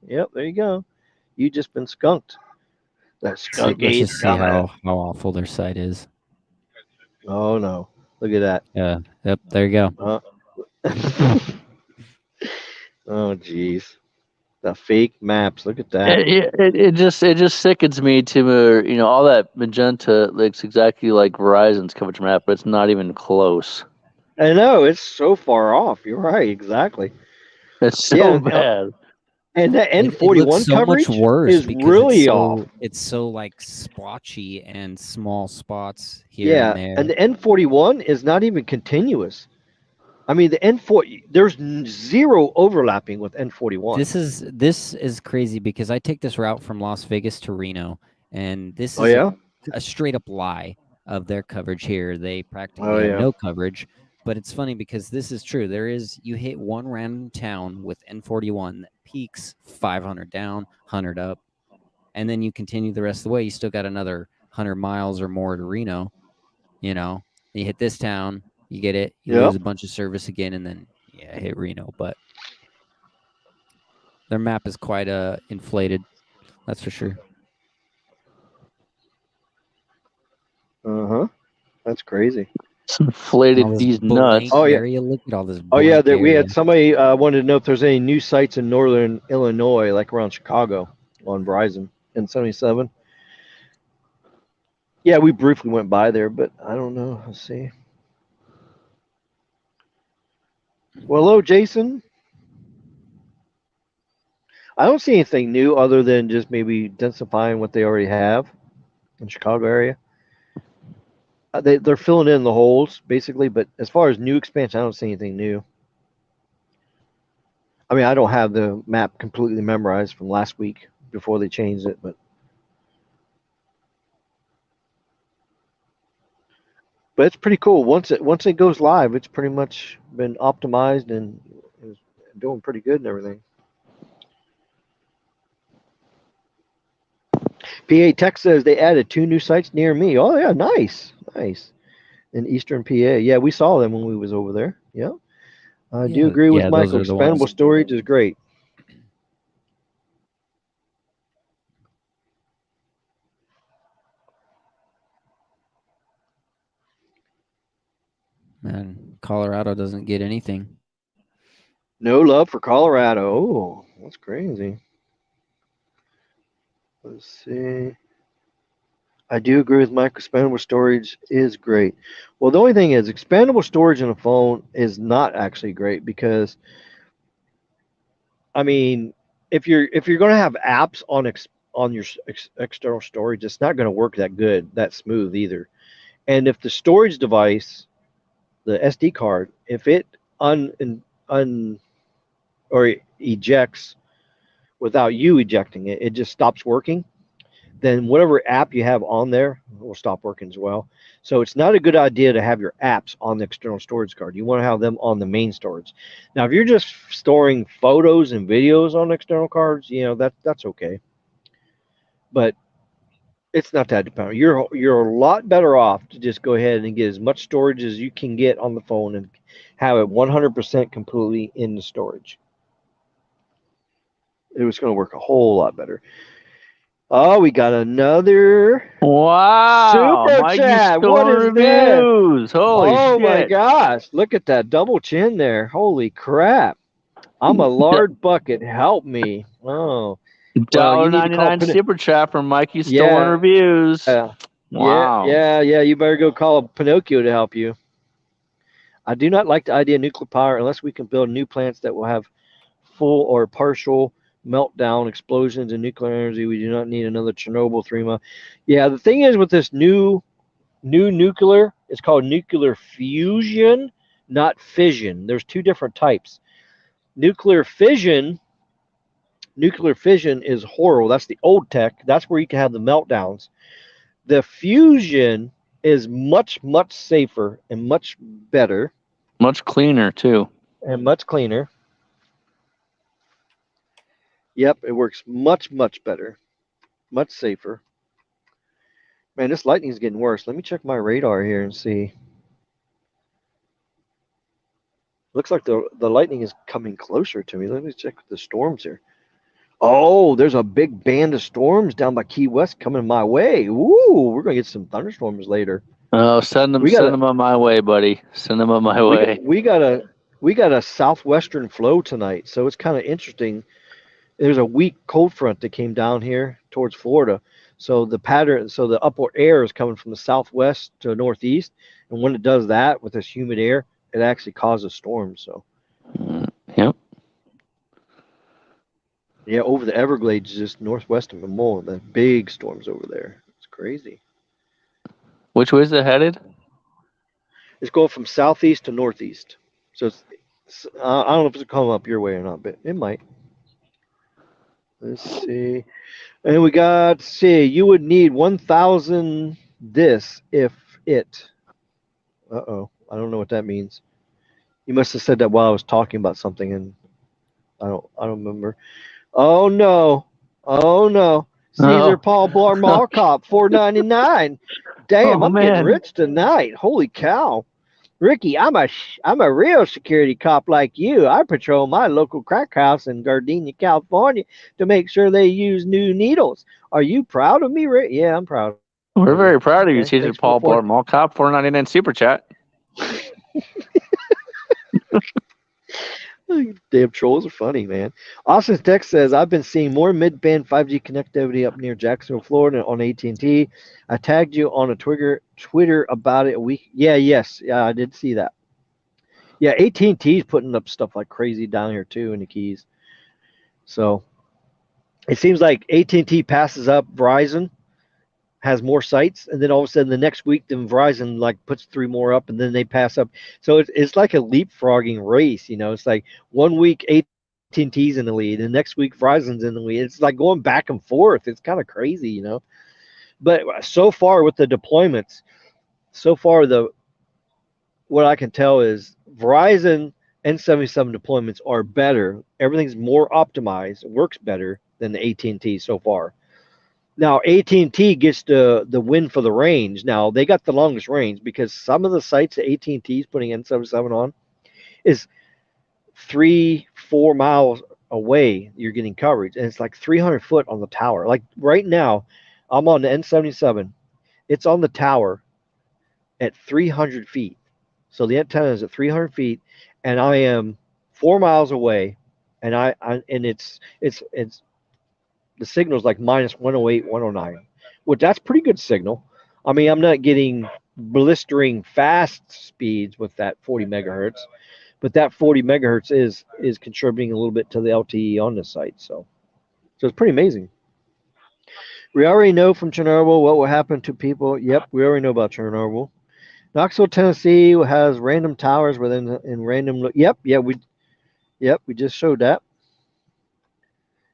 Yep, there you go. You just been skunked. That let's skunky. just see how awful their site is. Oh no! Look at that. Yeah. Yep. There you go. Oh jeez. The fake maps. Look at that. It just sickens me to all that magenta looks exactly like Verizon's coverage map, but it's not even close. I know it's so far off. You're right. Exactly. It's so Yeah, bad. and that It looks N41 so coverage much worse is because really off. it's so like splotchy and small spots here Yeah, and there. and the N41 is not even continuous. I mean, the N4 there's zero overlapping with N41. This is crazy because I take this route from Las Vegas to Reno, and this Oh is yeah. a straight up lie of their coverage here. They practically Oh have yeah. no coverage, but it's funny because this is true. You hit one random town with N41 that peaks 500 down, 100 up, and then you continue the rest of the way. You still got another 100 miles or more to Reno. You hit this town, you get it, you Yep. lose a bunch of service again, and then hit Reno. But their map is quite inflated, that's for sure. Uh-huh. That's crazy. It's inflated these nuts. Oh, yeah. Area. Look at all this. Oh yeah, blank we area. had somebody wanted to know if there's any new sites in northern Illinois, like around Chicago, on Verizon in 77. Yeah, we briefly went by there, but I don't know. Let's see. Well, hello, Jason. I don't see anything new other than just maybe densifying what they already have in Chicago area. They're filling in the holes basically, but as far as new expansion, I don't see anything new. I mean, I don't have the map completely memorized from last week before they changed it, but it's pretty cool. Once it goes live, it's pretty much been optimized and is doing pretty good and everything. PA Tech says they added 2 new sites near me. Oh yeah, nice. In Eastern PA. Yeah, we saw them when we was over there. Yeah. I do agree with Michael. those are the Expandable ones. storage is great. Man, Colorado doesn't get anything. No love for Colorado. Oh, that's crazy. Let's see. I do agree with Mike. Expandable storage is great. Well, the only thing is, expandable storage in a phone is not actually great because, I mean, if you're going to have apps on your external storage, it's not going to work that smooth either. And if the storage device, the SD card, if it or ejects without you ejecting it, it just stops working, then whatever app you have on there will stop working as well. So it's not a good idea to have your apps on the external storage card. You want to have them on the main storage. Now, if you're just storing photos and videos on external cards, that's okay. But It's not that dependent. You're a lot better off to just go ahead and get as much storage as you can get on the phone and have it 100% completely in the storage. It was going to work a whole lot better. Oh, we got another Wow, super Mikey's chat. still What on is this? reviews. Holy Oh my shit. gosh. Look at that double chin there. Holy crap. I'm a lard bucket. Help me. Oh. Well, you need to call $1.99 super chat from Mikey's still on Yeah. reviews. Yeah. Wow. Yeah. You better go call Pinocchio to help you. I do not like the idea of nuclear power unless we can build new plants that will have full or partial meltdown explosions in nuclear energy. We do not need another Chernobyl 3 months. Yeah, the thing is with this new nuclear, it's called nuclear fusion, not fission. There's two different types. Nuclear fission is horrible. That's the old tech. That's where you can have the meltdowns. The fusion is much safer and much better Much cleaner, too. and much cleaner. Yep, it works much better, much safer. Man, this lightning's getting worse. Let me check my radar here and see. Looks like the lightning is coming closer to me. Let me check the storms here. Oh, there's a big band of storms down by Key West coming my way. Ooh, we're gonna get some thunderstorms later. Oh, send them on my way, buddy. Send them on my way. We got a southwestern flow tonight, so it's kind of interesting. There's a weak cold front that came down here towards Florida. So the upward air is coming from the southwest to northeast, and when it does that with this humid air, it actually causes storms. So, Yep. yeah, over the Everglades, just northwest of Memorial, the big storms over there. It's crazy. Which way is it headed? It's going from southeast to northeast. So I don't know if it's coming up your way or not, but it might. Let's see. And we got, you would need 1,000 this if it. Uh-oh. I don't know what that means. You must have said that while I was talking about something, and I don't remember. Oh no. Caesar Paul Blart Mall Cop, $4.99. Damn, I'm getting rich tonight. Holy cow. Ricky, I'm a real security cop like you. I patrol my local crack house in Gardena, California to make sure they use new needles. Are you proud of me, Rick? Yeah, I'm proud. We're very proud of you, Caesar Paul Blart Mall Cop, $4.99 super chat. Damn trolls are funny, man. Austin's text says, I've been seeing more mid-band 5G connectivity up near Jacksonville, Florida on AT&T. I tagged you on a Twitter about it a week. Yeah, I did see that. Yeah, AT&T is putting up stuff like crazy down here too in the Keys. So it seems like AT&T passes up Verizon, has more sites, and then all of a sudden the next week then Verizon like puts 3 more up, and then they pass up. So it's like a leapfrogging race, It's like 1 week AT&T's in the lead, and next week Verizon's in the lead. It's like going back and forth. It's kind of crazy, But so far with the deployments, what I can tell is Verizon N77 deployments are better. Everything's more optimized, works better than the AT&T so far. Now, AT&T gets the win for the range. Now, they got the longest range because some of the sites that AT&T is putting N77 on is 3-4 miles away. You're getting coverage, and it's like 300 foot on the tower. Like right now, I'm on the N77. It's on the tower at 300 feet. So the antenna is at 300 feet, and I am 4 miles away, and it's the signal is like minus 108, 109, which that's pretty good signal. I mean, I'm not getting blistering fast speeds with that 40 megahertz, but that 40 megahertz is contributing a little bit to the LTE on this site. So it's pretty amazing. We already know from Chernobyl what will happen to people. Yep, we already know about Chernobyl. Knoxville, Tennessee has random towers in random. We just showed that.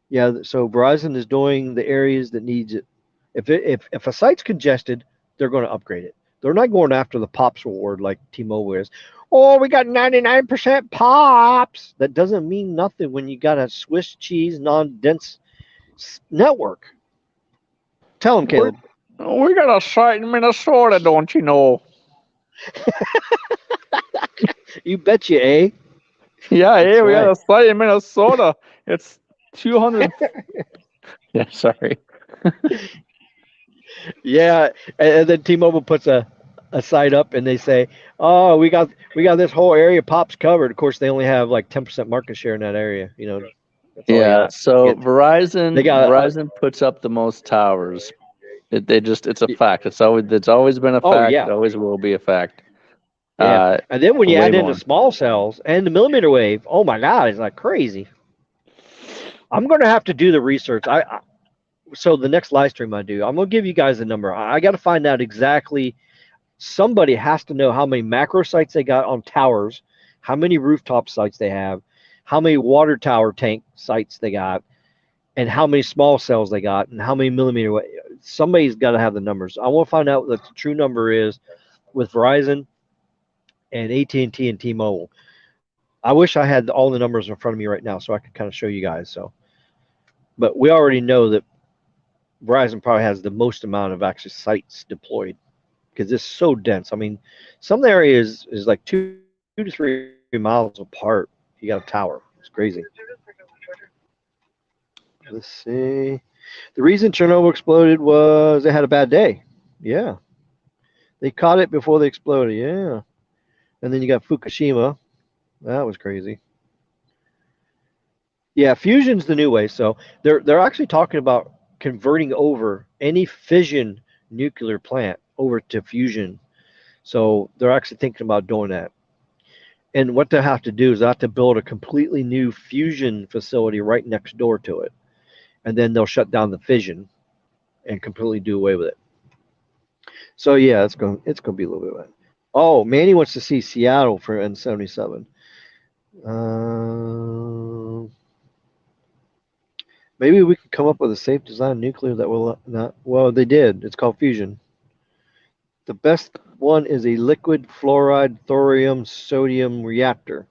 Yeah, so Verizon is doing the areas that needs it. If a site's congested, they're going to upgrade it. They're not going after the POPs reward like T-Mobile is. Oh, we got 99% POPs. That doesn't mean nothing when you got a Swiss cheese non-dense network. Tell them, Caleb. We got a site in Minnesota, don't you know? You betcha, eh? Yeah, That's hey, we got right. a site in Minnesota. It's 200. Yeah, sorry. Yeah, and then T-Mobile puts a site up and they say, "Oh, we got this whole area pops covered." Of course, they only have like 10% market share in that area. You know, that's all you Yeah, got. so Get they got Verizon puts up the most towers. It's a fact. It's always been a oh fact. yeah, It always will be a fact. yeah. And then when you Way add in the more. small cells and the millimeter wave, oh my God, it's like crazy. I'm gonna have to do the research. So the next live stream I do, I'm gonna give you guys a number. I got to find out exactly. Somebody has to know how many macro sites they got on towers, how many rooftop sites they have, how many water tower tank sites they got, and how many small cells they got, and how many millimeter wave. Somebody's got to have the numbers. I want to find out what the true number is with Verizon and AT&T and T-Mobile. I wish I had all the numbers in front of me right now so I could kind of show you guys. So, but we already know that Verizon probably has the most amount of actual sites deployed because it's so dense. I mean, some areas is like 2 to 3 miles apart. You got a tower. It's crazy. Let's see. The reason Chernobyl exploded was they had a bad day. Yeah. They caught it before they exploded. Yeah. And then you got Fukushima. That was crazy. Yeah, fusion's the new way. So they're actually talking about converting over any fission nuclear plant over to fusion. So they're actually thinking about doing that. And what they have to do is they have to build a completely new fusion facility right next door to it. And then they'll shut down the fission and completely do away with it. So yeah, it's gonna be a little bit bad. Oh, Manny wants to see Seattle for N77. Uh, Maybe we could come up with a safe design nuclear that will not. Well, they did. It's called fusion. The best one is a liquid fluoride thorium sodium reactor.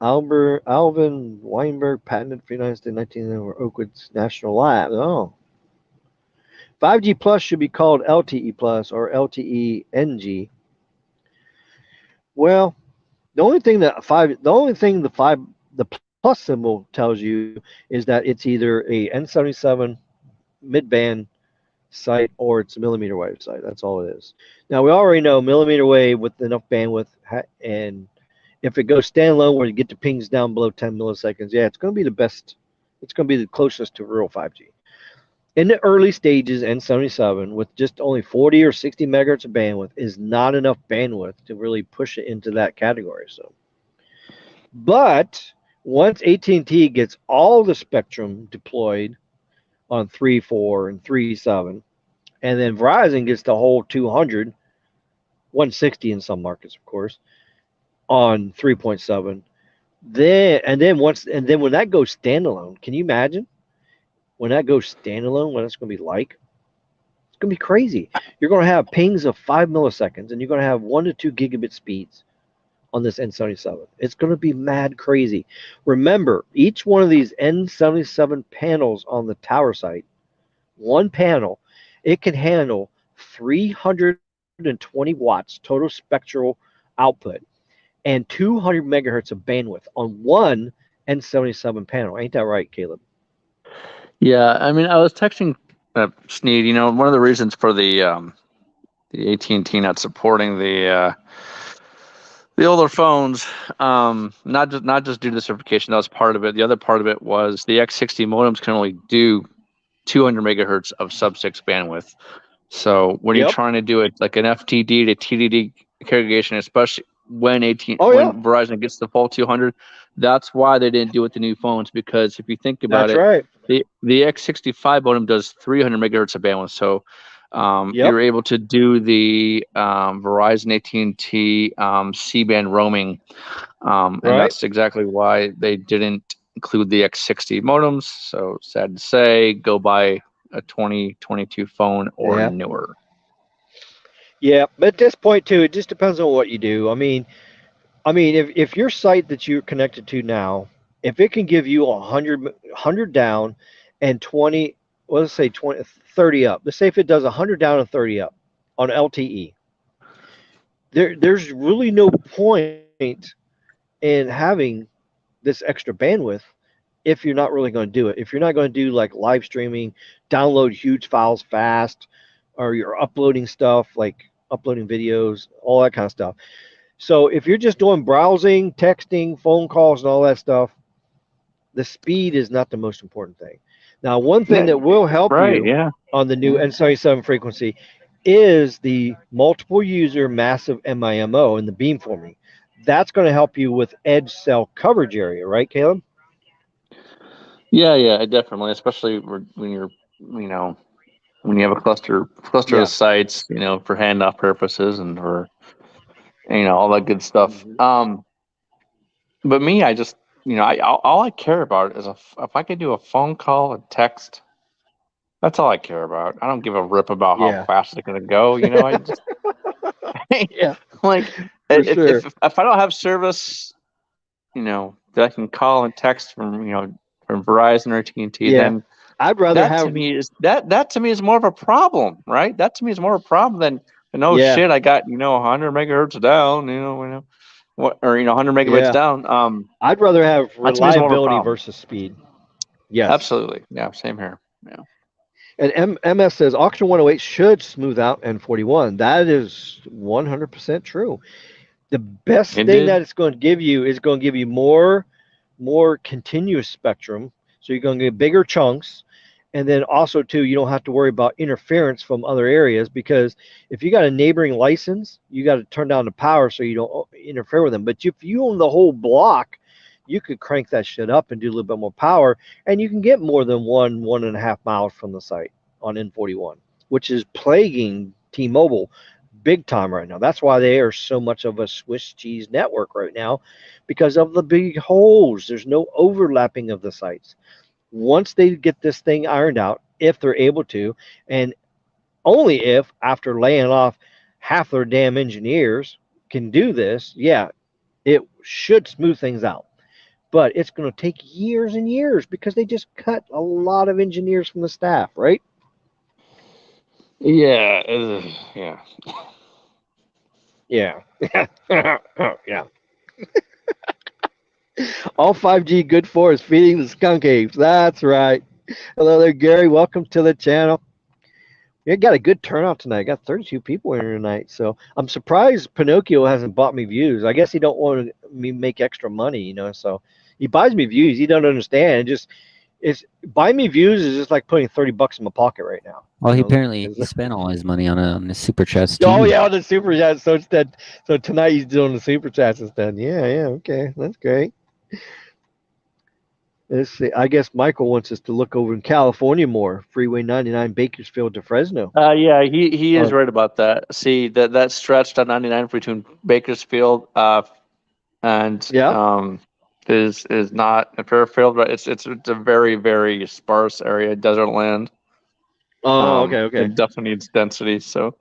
Alvin Weinberg patented for the United States 1990 Oakwood's National Lab. Oh. 5G Plus should be called LTE Plus or LTE NG. Well, the plus symbol tells you is that it's either a N77 mid-band site or it's a millimeter wave site. That's all it is. Now we already know millimeter wave with enough bandwidth, and if it goes standalone where you get the pings down below 10 milliseconds, yeah, it's going to be the best. It's going to be the closest to real 5G. In the early stages, N77 with just only 40 or 60 megahertz of bandwidth is not enough bandwidth to really push it into that category. So, but once AT&T gets all the spectrum deployed on 3.4 and 3.7, and then Verizon gets the whole 200, 160 in some markets, of course, on 3.7. Then when that goes standalone, can you imagine when that goes standalone? What it's going to be like? It's going to be crazy. You're going to have pings of 5 milliseconds, and you're going to have 1 to 2 gigabit speeds on this N77. It's going to be mad crazy. Remember, each one of these N77 panels on the tower site, one panel, it can handle 320 watts total spectral output and 200 megahertz of bandwidth on one N77 panel. Ain't that right, Caleb? Yeah, I mean, I was texting Sneed. One of the reasons for the AT&T not supporting the older phones, not just due to the certification. That was part of it. The other part of it was the X60 modems can only do 200 megahertz of sub-6 bandwidth. So when you're Yep. trying to do it like an FTD to TDD aggregation, especially when Oh, yeah. Verizon gets the full 200, that's why they didn't do it with the new phones. Because if you think about That's it, right. the X65 modem does 300 megahertz of bandwidth. So Yep. you're able to do the Verizon AT&T C-band roaming, and Right. that's exactly why they didn't include the X60 modems. So sad to say, go buy a 2022 phone or Yeah. newer. Yeah. But at this point, too, it just depends on what you do. I mean, if your site that you're connected to now, if it can give you 100 down and 20, well, let's say 20, 30 up. Let's say if it does 100 down and 30 up on LTE, there's really no point in having this extra bandwidth if you're not really going to do it. If you're not going to do like live streaming, download huge files fast, or you're uploading stuff like uploading videos, all that kind of stuff. So if you're just doing browsing, texting, phone calls, and all that stuff, the speed is not the most important thing. Now, one thing that will help you on the new N77 frequency is the multiple user massive MIMO in the beamforming. That's going to help you with edge cell coverage area, right, Caleb? Yeah, definitely. Especially when you're, when you have a cluster of sites, for handoff purposes and for, all that good stuff. But me, I just, all I care about is if I could do a phone call, a text. That's all I care about. I don't give a rip about how fast it's gonna go. I just like if I don't have service, that I can call and text from from Verizon or AT&T, then I'd rather that to me is more of a problem, right? That to me is more of a problem than shit. I got 100 megahertz down, what, or 100 megabits down. I'd rather have reliability versus speed. Yes, absolutely. Yeah, same here. Yeah. And MS says Auction 108 should smooth out N41. That is 100% true. The best thing that it's going to give you is going to give you more continuous spectrum. So you're going to get bigger chunks. And then also, too, you don't have to worry about interference from other areas, because if you got a neighboring license, you got to turn down the power so you don't interfere with them. But if you own the whole block, you could crank that shit up and do a little bit more power, and you can get more than 1.5 miles from the site on N41, which is plaguing T-Mobile big time right now. That's why they are so much of a Swiss cheese network right now, because of the big holes. There's no overlapping of the sites. Once they get this thing ironed out, if they're able to, and only if after laying off half their damn engineers can do this, it should smooth things out. But it's going to take years and years because they just cut a lot of engineers from the staff, right? Yeah. Yeah. All 5G good for is feeding the skunk apes. That's right. Hello there, Gary. Welcome to the channel. We got a good turnout tonight. Got 32 people in here tonight. So I'm surprised Pinocchio hasn't bought me views. I guess he don't want me to make extra money, so he buys me views. He don't understand. It's buy me views is just like putting $30 in my pocket right now. Well, he spent all his money on the super chats too. Oh yeah, on the super chats. So tonight he's doing the super chats instead. Yeah, okay, that's great. Let's see. I guess Michael wants us to look over in California more. Freeway 99, Bakersfield to Fresno. Yeah, he is right about that. See that stretch on 99 between Bakersfield and is not a Fairfield, but it's a very, very sparse area, desert land. Oh, okay. It definitely needs density. So,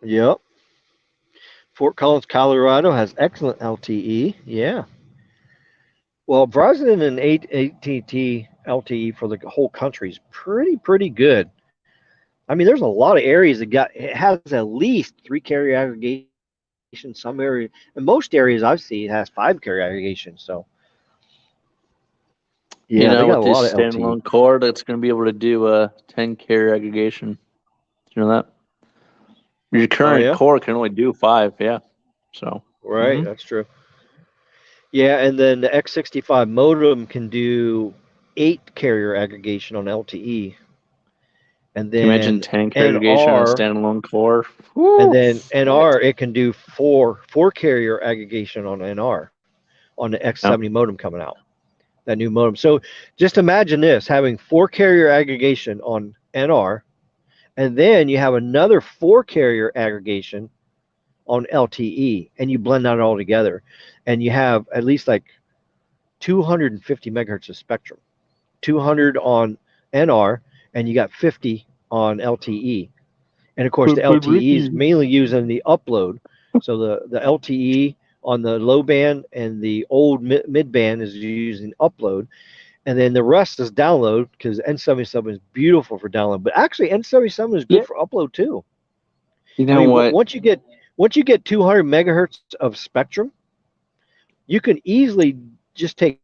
yep. Fort Collins, Colorado has excellent LTE. Yeah. Well, Verizon and AT&T LTE for the whole country is pretty good. I mean, there's a lot of areas it has at least 3 carrier aggregation. Some area, in most areas I've seen, it has 5 carrier aggregation. So, yeah, they got with this standalone core that's going to be able to do a 10 carrier aggregation. You know that? Your current core can only do 5. Yeah. So. Right, that's true. Yeah, and then the X65 modem can do 8 carrier aggregation on LTE. And then imagine 10 carrier aggregation on a standalone core. Woo! And then NR, it can do 4 carrier aggregation on NR on the X70 modem coming out. That new modem. So just imagine this, having 4 carrier aggregation on NR, and then you have another 4 carrier aggregation on LTE, and you blend that all together, and you have at least like 250 megahertz of spectrum, 200 on NR, and you got 50 on LTE. And of course, the LTE is mainly using the upload. So the LTE on the low band and the old mid band is using upload, and then the rest is download because N77 is beautiful for download. But actually, N77 is good for upload too. You know what? Once you get 200 megahertz of spectrum, you can easily just take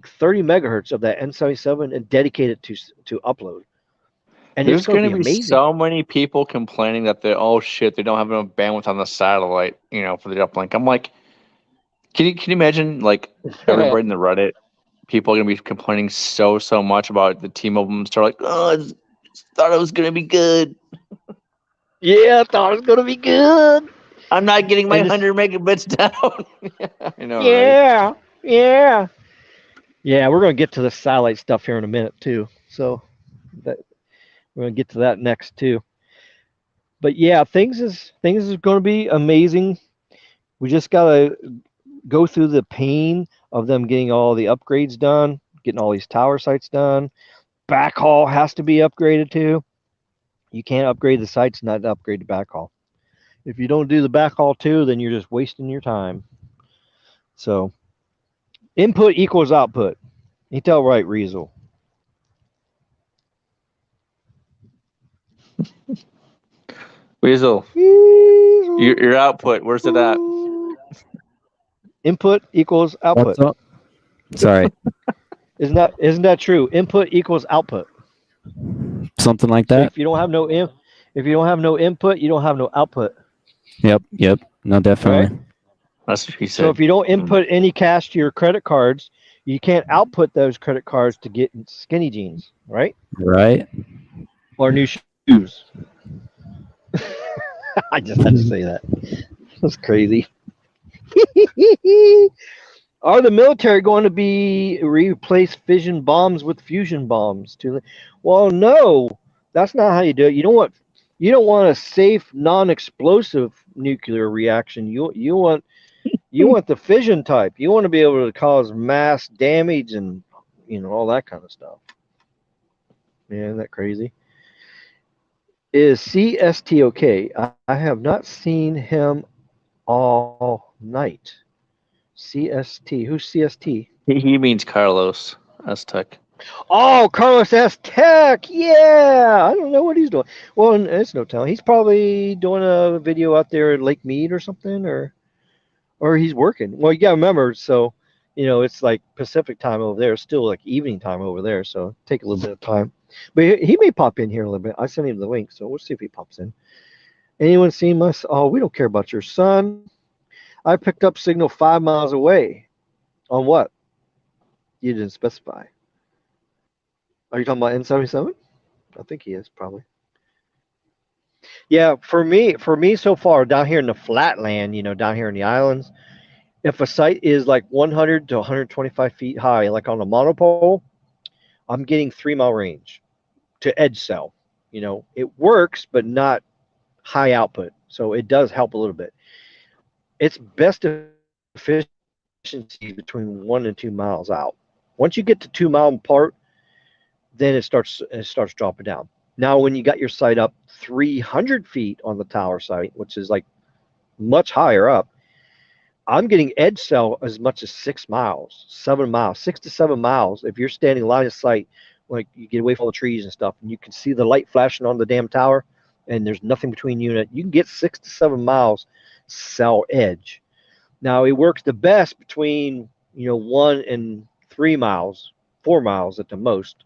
30 megahertz of that N77 and dedicate it to upload. And There's it's going to be amazing. So many people complaining that they don't have enough bandwidth on the satellite, for the uplink. I'm like, can you imagine like everybody in the Reddit, people are gonna be complaining so much about the T-Mobile and start like, oh, I thought it was gonna be good. Yeah, I thought it was gonna be good. I'm not getting my 100 megabits down. I know, yeah, right? Yeah, we're going to get to the satellite stuff here in a minute too. So we're going to get to that next too. But yeah, things is going to be amazing. We just got to go through the pain of them getting all the upgrades done, getting all these tower sites done. Backhaul has to be upgraded too. You can't upgrade the sites and not upgrade the backhaul. If you don't do the backhaul too, then you're just wasting your time. So input equals output. You tell right, Reasel. Weasel, your output, where's it at? Input equals output. What's up? Sorry. Isn't that true? Input equals output. Something like that. So if you don't have no input, you don't have no output. Yep. No, definitely. Right? That's what he said. So if you don't input any cash to your credit cards, you can't output those credit cards to get skinny jeans, right? Right. Or new shoes. I just had to say that. That's crazy. Are the military going to be replace fission bombs with fusion bombs? Well, no, that's not how you do it. You don't want a safe, non-explosive nuclear reaction. You want the fission type. You want to be able to cause mass damage and all that kind of stuff. Man, isn't that crazy? Is CST okay? I have not seen him all night. CST. Who's CST? He means Carlos Aztec. Oh, Carlos Aztec. Yeah. I don't know what he's doing. Well, it's no telling. He's probably doing a video out there at Lake Mead or something, or he's working. Well, you got to remember, so, it's like Pacific time over there. It's still like evening time over there, so take a little bit of time. But he may pop in here a little bit. I sent him the link, so we'll see if he pops in. Anyone seen us? Oh, we don't care about your son. I picked up signal 5 miles away. On what? You didn't specify. Are you talking about N77? I think he is, probably. Yeah, for me so far, down here in the flatland, down here in the islands, if a site is like 100 to 125 feet high, like on a monopole, I'm getting 3 mile range to edge cell. It works, but not high output. So it does help a little bit. It's best efficiency between 1 and 2 miles out. Once you get to 2 mile apart, then it starts dropping down. Now, when you got your site up 300 feet on the tower site, which is like much higher up, I'm getting edge cell as much as 6 miles, 7 miles, 6 to 7 miles. If you're standing line of sight, like you get away from all the trees and stuff, and you can see the light flashing on the damn tower, and there's nothing between you and it, you can get 6 to 7 miles cell edge. Now, it works the best between 1 and 3 miles, 4 miles at the most.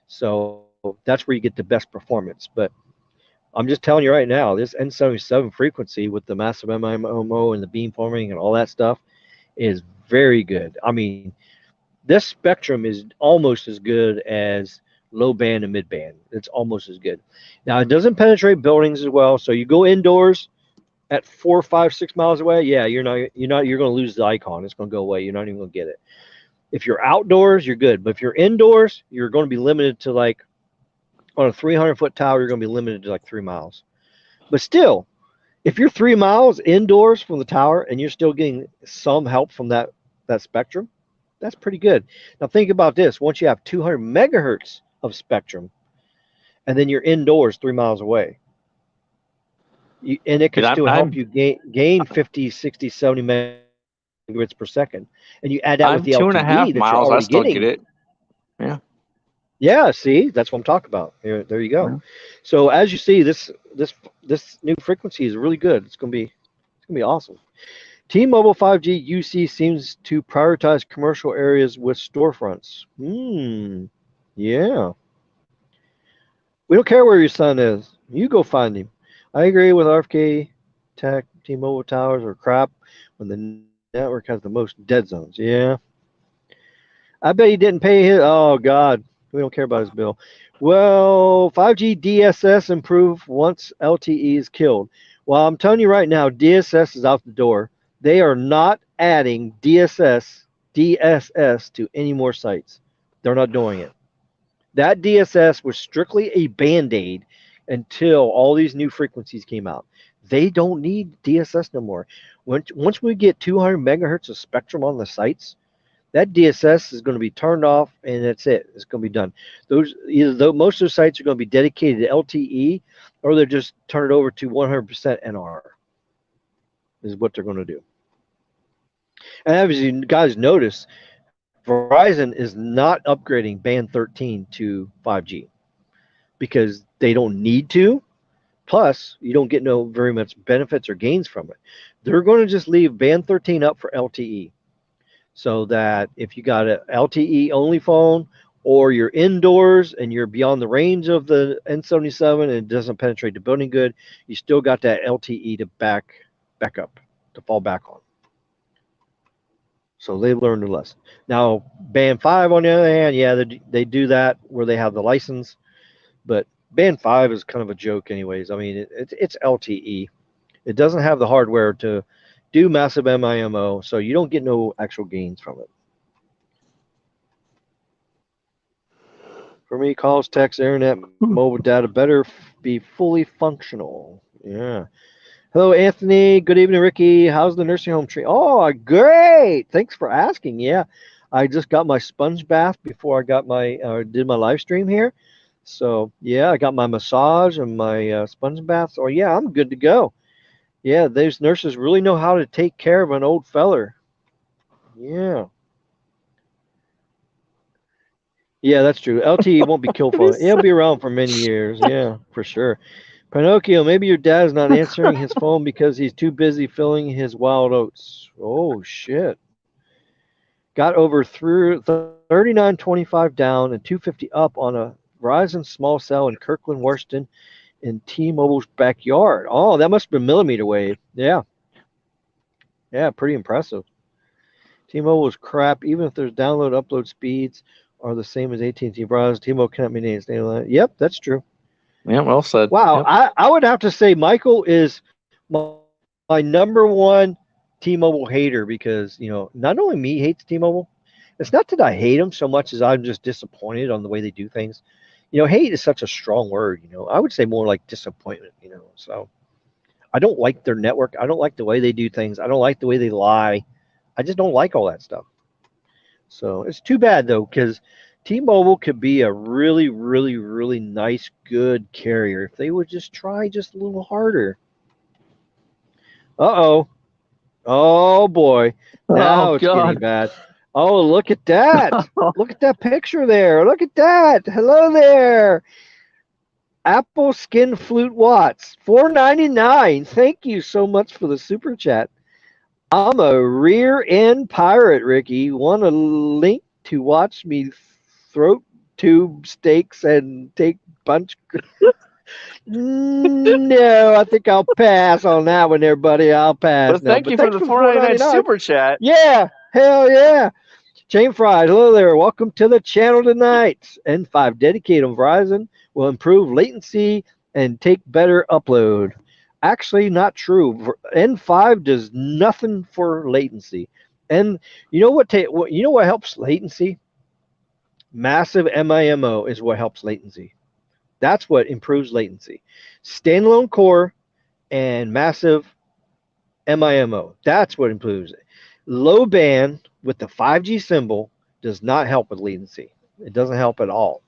So that's where you get the best performance. But I'm just telling you right now, this N77 frequency with the massive MIMO and the beamforming and all that stuff is very good. I mean, this spectrum is almost as good as low band and mid band. It's almost as good. Now, it doesn't penetrate buildings as well. So you go indoors at 4, 5, 6 miles away. Yeah, you're going to lose the icon. It's going to go away. You're not even going to get it. If you're outdoors, you're good. But if you're indoors, you're going to be limited to like, on a 300-foot tower, you're going to be limited to like 3 miles. But still, if you're 3 miles indoors from the tower and you're still getting some help from that spectrum, that's pretty good. Now think about this. Once you have 200 megahertz of spectrum, and then you're indoors 3 miles away, and it can still help you gain 50, 60, 70 megabits per second. And you add that with the LTE 2.5 that miles, you're already I still getting. get it. Yeah. Yeah, see, that's what I'm talking about. There you go. Yeah. So as you see, this new frequency is really good. It's gonna be awesome. T-Mobile 5G UC seems to prioritize commercial areas with storefronts. Yeah. We don't care where your son is. You go find him. I agree with RFK Tech. T-Mobile towers are crap when the network has the most dead zones. Yeah. I bet he didn't pay his. Oh God, we don't care about his bill. Well, 5G DSS improve once LTE is killed. Well, I'm telling you right now, DSS is out the door. They are not adding DSS to any more sites. They're not doing it. That DSS was strictly a band-aid until all these new frequencies came out. They don't need DSS no more. Once we get 200 megahertz of spectrum on the sites, that DSS is going to be turned off, and that's it. It's going to be done. Most of the sites are going to be dedicated to LTE, or they're just turn it over to 100% NR. Is what they're going to do. And as you guys notice, Verizon is not upgrading band 13 to 5G because they don't need to. Plus, you don't get no very much benefits or gains from it. They're going to just leave band 13 up for LTE. So that if you got an LTE only phone, or you're indoors and you're beyond the range of the N77 and it doesn't penetrate the building good, you still got that LTE to back up, to fall back on. So they learned a lesson. Now, band 5, on the other hand, yeah, they do that where they have the license, but band 5 is kind of a joke anyways. I mean, it's LTE. It doesn't have the hardware to do massive MIMO, so you don't get no actual gains from it. For me, calls, text, internet, mobile data better be fully functional. Yeah. Hello, Anthony. Good evening, Ricky. How's the nursing home tree? Oh, great. Thanks for asking. Yeah, I just got my sponge bath before I got did my live stream here. So yeah, I got my massage and my sponge bath. So yeah, I'm good to go. Yeah, those nurses really know how to take care of an old feller. Yeah. Yeah, that's true. LTE won't be killed for it. It'll be around for many years. Yeah, for sure. Pinocchio, maybe your dad's not answering his phone because he's too busy filling his wild oats. Oh, shit. Got over through 39.25 down and 250 up on a Verizon small cell in Kirkland, Washington, in T-Mobile's backyard. Oh, that must have been millimeter wave. Yeah. Yeah, pretty impressive. T-Mobile is crap. Even if there's download, upload speeds are the same as AT&T Verizon. T-Mobile cannot be named. Yep, that's true. Yeah, well said. Wow, Yep. I would have to say Michael is my number one T-Mobile hater because, not only me hates T-Mobile. It's not that I hate them so much as I'm just disappointed on the way they do things. Hate is such a strong word. I would say more like disappointment. So I don't like their network. I don't like the way they do things. I don't like the way they lie. I just don't like all that stuff. So it's too bad though, because T-Mobile could be a really, really, really nice, good carrier if they would just try just a little harder. Uh-oh. Oh boy. Now it's getting bad. Oh, look at that. Look at that picture there. Look at that. Hello there. Apple Skin Flute Watts. $4.99. Thank you so much for the super chat. I'm a rear end pirate, Ricky. Want a link to watch me throat tube steaks and take punch? No, I think I'll pass on that one there, buddy. I'll pass. But thank you for the $4.99 super chat. Yeah, hell yeah. Chain Fried, hello there. Welcome to the channel tonight. N5 dedicated on Verizon will improve latency and take better upload. Actually, not true. N5 does nothing for latency. And you know what helps latency? Massive MIMO is what helps latency. That's what improves latency. Standalone core and massive MIMO. That's what improves it. Low band with the 5G symbol does not help with latency. It doesn't help at all.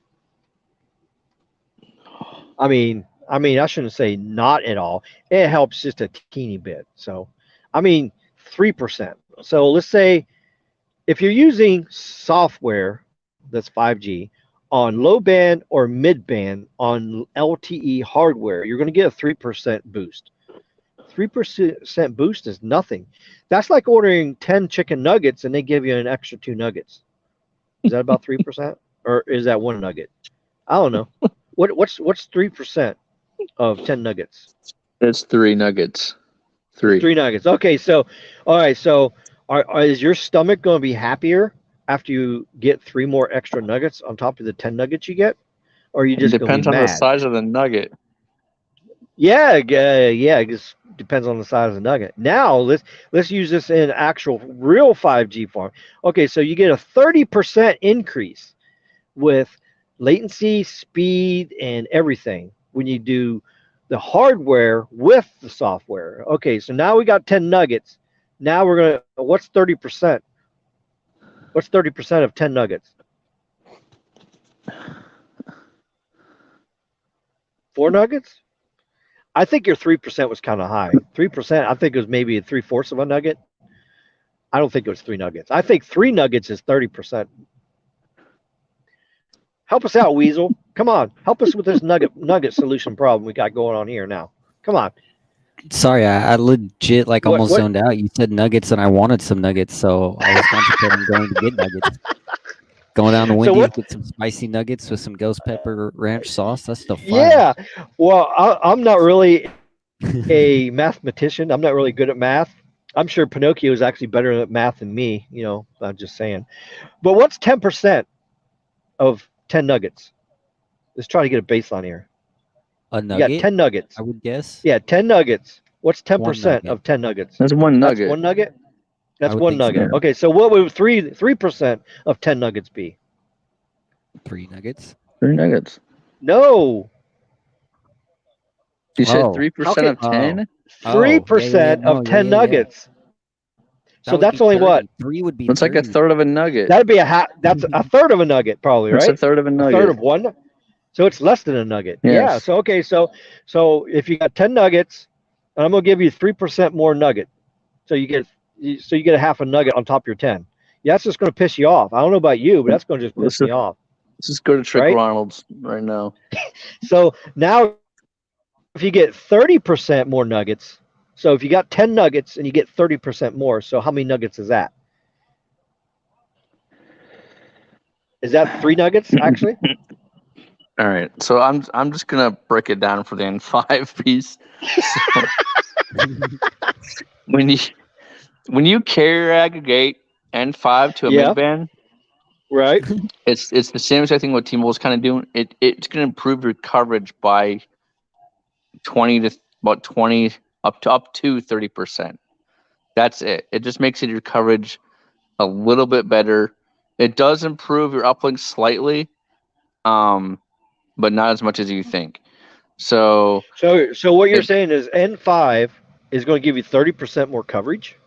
I mean, I shouldn't say not at all. It helps just a teeny bit. So, 3%. So let's say if you're using software that's 5G, on low band or mid band on LTE hardware, you're going to get a 3% boost. 3% boost is nothing. That's like ordering 10 chicken nuggets and they give you an extra 2 nuggets. Is that about 3%? Or is that 1 nugget? I don't know. What's 3% of 10 nuggets? It's 3 nuggets. 3. 3 nuggets. Okay, so all right, so is your stomach going to be happier after you get 3 more extra nuggets on top of the 10 nuggets you get? Or are you just It going to depends be on the mad? size of the nugget. Yeah, it just depends on the size of the nugget. Now let's use this in actual real 5G form. Okay, so you get a 30% increase with latency, speed, and everything when you do the hardware with the software. Okay, so now we got 10 nuggets. Now we're gonna. What's 30%? What's 30% of 10 nuggets? 4 nuggets? I think your 3% was kind of high. 3%, I think it was maybe 3/4 of a nugget. I don't think it was 3 nuggets. I think 3 nuggets is 30%. Help us out, Weasel. Come on, help us with this nugget solution problem we got going on here now. Come on. Sorry, I legit like What- almost what- zoned out. You said nuggets, and I wanted some nuggets, so I was contemplating going to get nuggets. Going down to So Wendy's, what- get some spicy nuggets with some ghost pepper ranch sauce. That's the fire. Yeah. Well, I'm not really a mathematician. I'm not really good at math. I'm sure Pinocchio is actually better at math than me. You know, I'm just saying. But what's 10% of 10 nuggets? Let's try to get a baseline here. A You nugget, got 10 nuggets. I would guess. Yeah, 10 nuggets. What's 10% nugget. of 10 nuggets? That's 1 That's nugget. 1 nugget? That's I would 1 think so. nugget. Okay, so what would 3% of 10 nuggets be? 3 nuggets. 3 nuggets. No. You said Oh. 3% of 10? 3% of 10 nuggets. So that's only what? 3 would be That's like a 30. third of a nugget. That'd be that's a third of a nugget, probably, That's right? a third of a A nugget. third of 1. So it's less than a nugget. Yes. Yeah. So okay. So if you got 10 nuggets, and I'm gonna give you 3% more nugget, so you get a half a nugget on top of your 10. Yeah, that's just gonna piss you off. I don't know about you, but that's gonna just piss me off. Let's just go to Trick Right? Ronald's right now. So now, if you get 30% more nuggets, so if you got 10 nuggets and you get 30% more, so how many nuggets is that? Is that 3 nuggets actually? All right. So I'm just gonna break it down for the N5 piece. So, when you carrier aggregate N5 to a Yeah. midband, Right. it's the same exact thing what T-Mobile's kind of doing. It's gonna improve your coverage by 20 up to 30%. That's it. It just makes your coverage a little bit better. It does improve your uplink slightly, but not as much as you think. So what you're saying is N5 is going to give you 30% more coverage?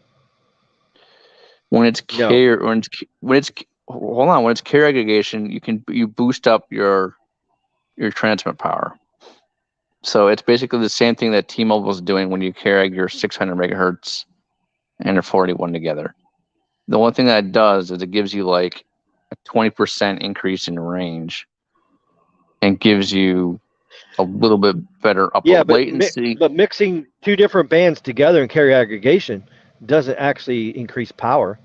when it's No. carrier, when it's carrier aggregation, you boost up your transmit power. So it's basically the same thing that T-Mobile is doing when you carry your 600 megahertz and your 41 together. The one thing that it does is it gives you like a 20% increase in range and gives you a little bit better upload latency. But mixing 2 different bands together in carrier aggregation doesn't actually increase power,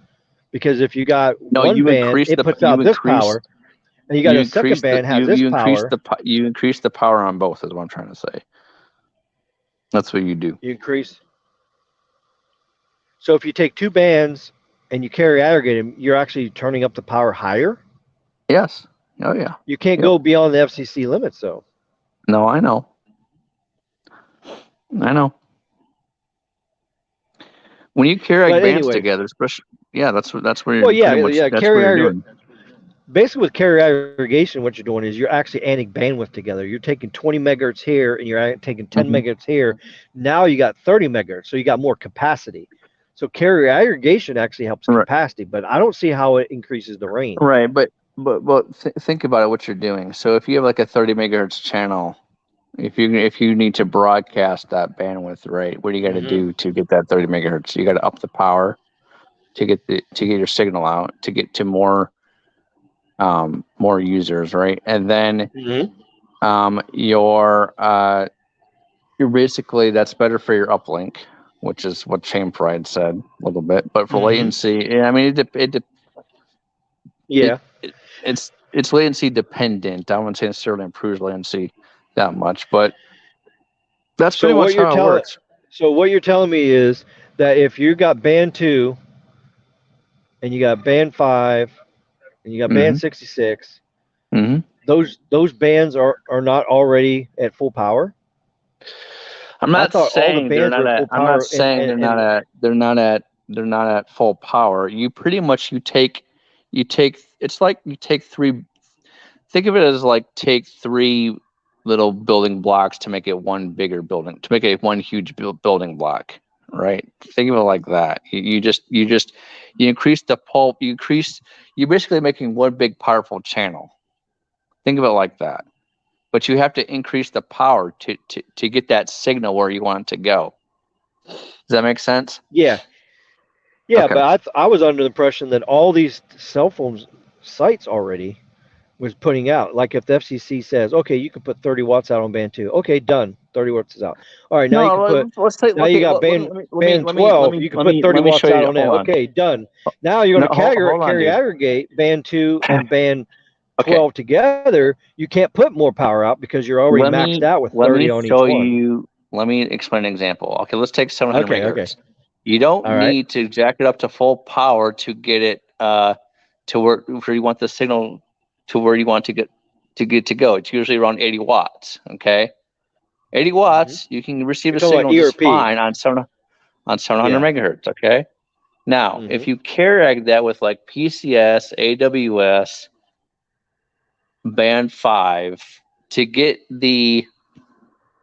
because if you got one band, it puts out this power, and you got a second band has this power. You increase the power on both, is what I'm trying to say. That's what you do. You increase. So if you take 2 bands and you carrier aggregate them, you're actually turning up the power higher. Yes. Oh yeah. You can't go beyond the FCC limits, though. No, I know. When you carry bands together, especially, that's where you're. Well, yeah, that's what you're doing. Basically, with carrier aggregation, what you're doing is you're actually adding bandwidth together. You're taking 20 megahertz here, and you're taking 10 megahertz here. Now you got 30 megahertz, so you got more capacity. So carrier aggregation actually helps capacity, but I don't see how it increases the range. Right, but think about it. What you're doing. So if you have like a 30 megahertz channel, if you need to broadcast that bandwidth, right, what do you got to do to get that 30 megahertz? You got to up the power to get your signal out, to get to more more users, right? And then Mm-hmm. you're basically, that's better for your uplink, which is what Chainpride said a little bit. But for latency, yeah, I mean, Yeah. it's latency dependent. I wouldn't say necessarily improves latency that much, but that's So pretty much how it works. So what you're telling me is that if you got band 2 and you got band 5 and you got band 66, Mm-hmm. those bands are not already at full power. I'm I not thought all the saying they're bands not were at at. full I'm not power, saying they're not at full power. You pretty much you take it's like you take three. Think of it as like take three little building blocks to make it one bigger building, to make it one huge building block, right? Think of it like that. You increase the pulp. You're basically making one big powerful channel. Think of it like that. But you have to increase the power to get that signal where you want it to go. Does that make sense? Yeah. Yeah, Okay. but I was under the impression that all these cell phone sites already was putting out. Like if the FCC says, okay, you can put 30 watts out on band 2. Okay, done. 30 watts is out. All right, now you can put. Let's take. Now Okay, you got band let 12. You can put 30 me watts show out you. on that. Hold on. Okay, done. Now you're going to hold on, carry dude. aggregate band 2 and band Okay. 12 together. You can't put more power out because you're already maxed out with 30 on each one. Let me explain an example. Okay, let's take 700 Okay, megahertz. okay. You don't All right. need to jack it up to full power to get it to where you want the signal to where you want to go. It's usually around 80 watts. Okay, 80 watts, you can receive You're a talking about signal just ERP. fine on 700 Yeah. megahertz. Okay, now if you carry that with like PCS, AWS, band 5 to get the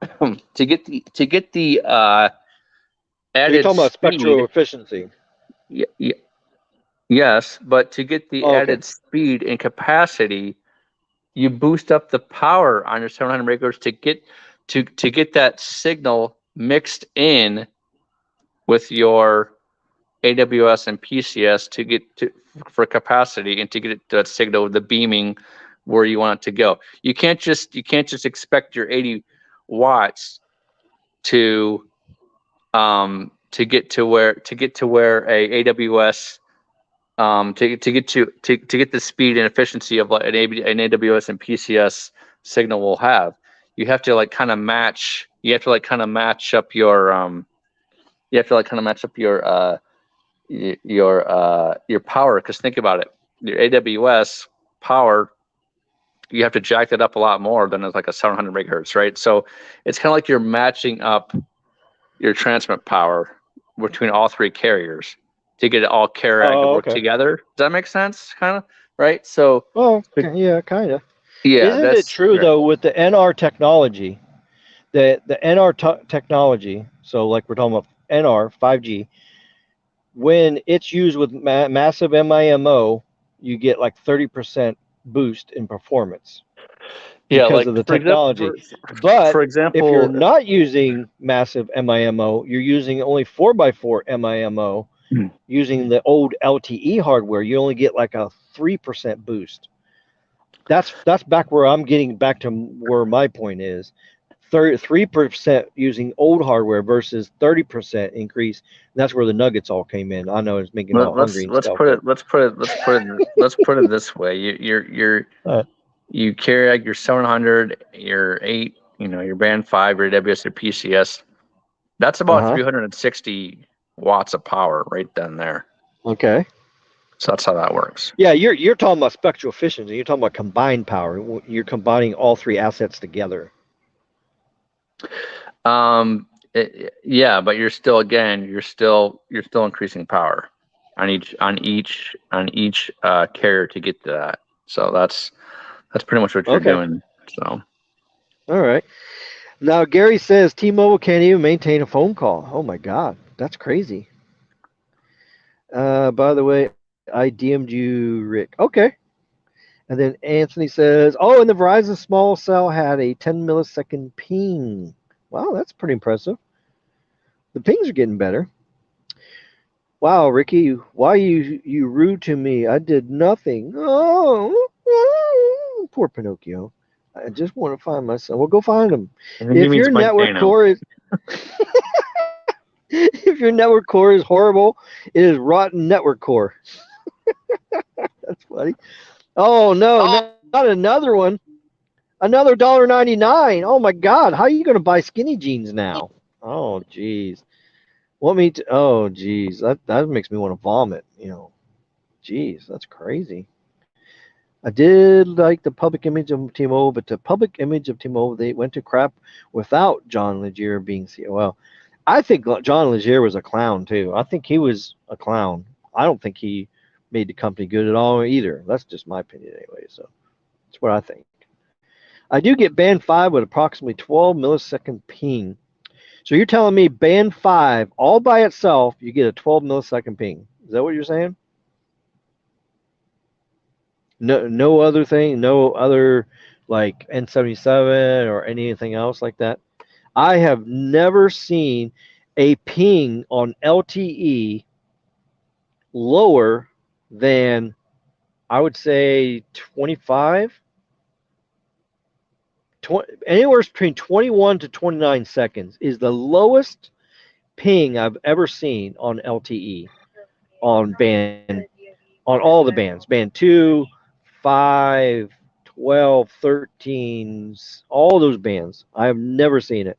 So you're added talking about spectral speed. efficiency. Yes, but to get the Oh, okay. added speed and capacity, you boost up the power on your 700 megahertz to get that signal mixed in with your AWS and PCS for capacity and to get that signal, the beaming where you want it to go. You can't just expect your 80 watts to get to where a AWS to get the speed and efficiency of like an AWS and PCS signal will have. You have to like kind of match. You have to like kind of match up your your power. Because think about it, your AWS power, you have to jack that up a lot more than it's like a 700 megahertz, right? So it's kind of like you're matching up your transmit power between all three carriers to get it all work together. Does that make sense? Kind of, right? So, well, yeah, kind of. yeah, Isn't it true though with the NR technology, the NR technology? So like we're talking about NR 5G, when it's used with massive MIMO, you get like 30% boost in performance. Yeah, because like of the technology. But if you're not using massive MIMO, you're using only 4x4 MIMO, using the old LTE hardware, you only get like a 3% boost. That's back where I'm getting back to where my point is. 3% using old hardware versus 30% increase. And that's where the nuggets all came in. I know it's making all hungry and stuff. Let's put it this way. You carry your 700, your 8, your band 5, your AWS, your PCS. That's about 360 watts of power right then there. Okay. So that's how that works. Yeah, you're talking about spectral efficiency. You're talking about combined power. You're combining all three assets together. Yeah, but you're still increasing power on each carrier to get to that. So that's pretty much what you're doing. So. All right. Now Gary says T-Mobile can't even maintain a phone call. Oh my God, that's crazy. By the way, I DM'd you, Rick. Okay. And then Anthony says, oh, and the Verizon small cell had a 10 millisecond ping. Wow, that's pretty impressive. The pings are getting better. Wow, Ricky, why you rude to me? I did nothing. Oh, poor Pinocchio. I just want to find my son. Well, go find him. I think he If means your Mike network Dano. core is if your network core is horrible, it is rotten network core. That's funny. Oh no, not another one. Another $1.99. Oh my God, how are you going to buy skinny jeans now? Oh geez. Want me to? Oh geez, that makes me want to vomit. You know, geez, that's crazy. I did like the public image of T-Mobile, but the public image of T-Mobile, they went to crap without John Legere being COO. I think John Legere was a clown too. I think he was a clown. I don't think he made the company good at all either. That's just my opinion anyway. So that's what I think. I do get band 5 with approximately 12 millisecond ping. So you're telling me band 5 all by itself, you get a 12 millisecond ping. Is that what you're saying? No other thing, no other like N77 or anything else like that. I have never seen a ping on LTE lower than, I would say, 25, anywhere between 21 to 29 seconds is the lowest ping I've ever seen on LTE on all the bands, band 2, 5, 12, 13, all those bands. I have never seen it.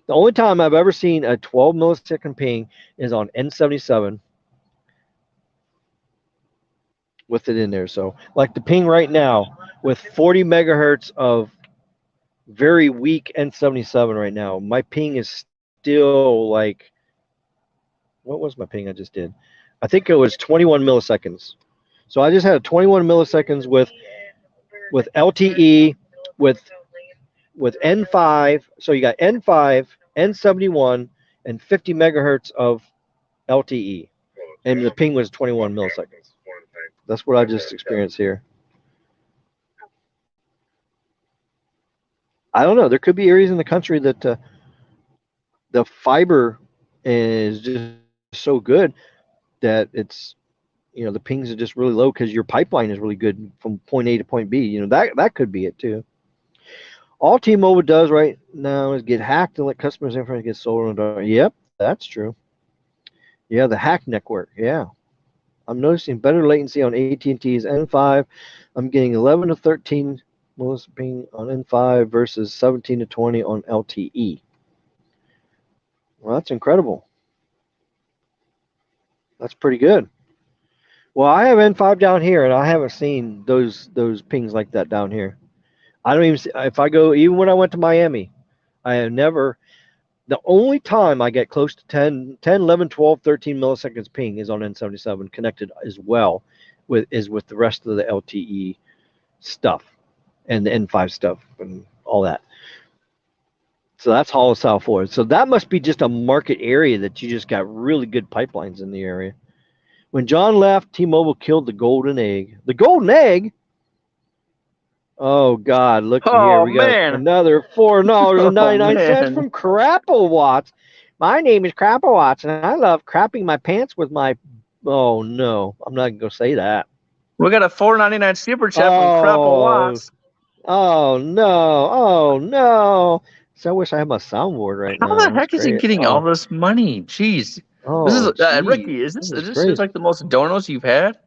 The only time I've ever seen a 12 millisecond ping is on N77 with it in there. So like the ping right now with 40 megahertz of very weak N77 right now, my ping is still like, what was my ping I just did? I think it was 21 milliseconds. So I just had 21 milliseconds with LTE, with N5. So you got N5, N71, and 50 megahertz of LTE, and the ping was 21 milliseconds. That's what I just experienced here. I don't know. There could be areas in the country that the fiber is just so good that it's, the pings are just really low because your pipeline is really good from point A to point B. That could be it too. All T-Mobile does right now is get hacked and let customers' information get sold on the dark. Yep, that's true. Yeah, the hack network. Yeah. I'm noticing better latency on AT&T's N5. I'm getting 11 to 13 millisecond ping on N5 versus 17 to 20 on LTE. Well, that's incredible. That's pretty good. Well, I have N5 down here, and I haven't seen those pings like that down here. I don't even see, if I go, even when I went to Miami, I have never, the only time I get close to 10, 11, 12, 13 milliseconds ping is on N77 connected as well with the rest of the LTE stuff and the N5 stuff and all that. So that's Hollow South Florida. So that must be just a market area that you just got really good pipelines in the area. When John left, T-Mobile killed the golden egg. The golden egg? Oh, God, looky here. We got another $4.99 from Crapple-Watts. My name is Crapple-Watts, and I love crapping my pants with my... Oh, no. I'm not going to say that. We got a $4.99 super chat from Crapple-Watts. Oh, no. Oh, no. So I wish I had my soundboard right now. How the heck is he getting all this money? Jeez. Oh, this is Ricky, is this like the most donos you've had?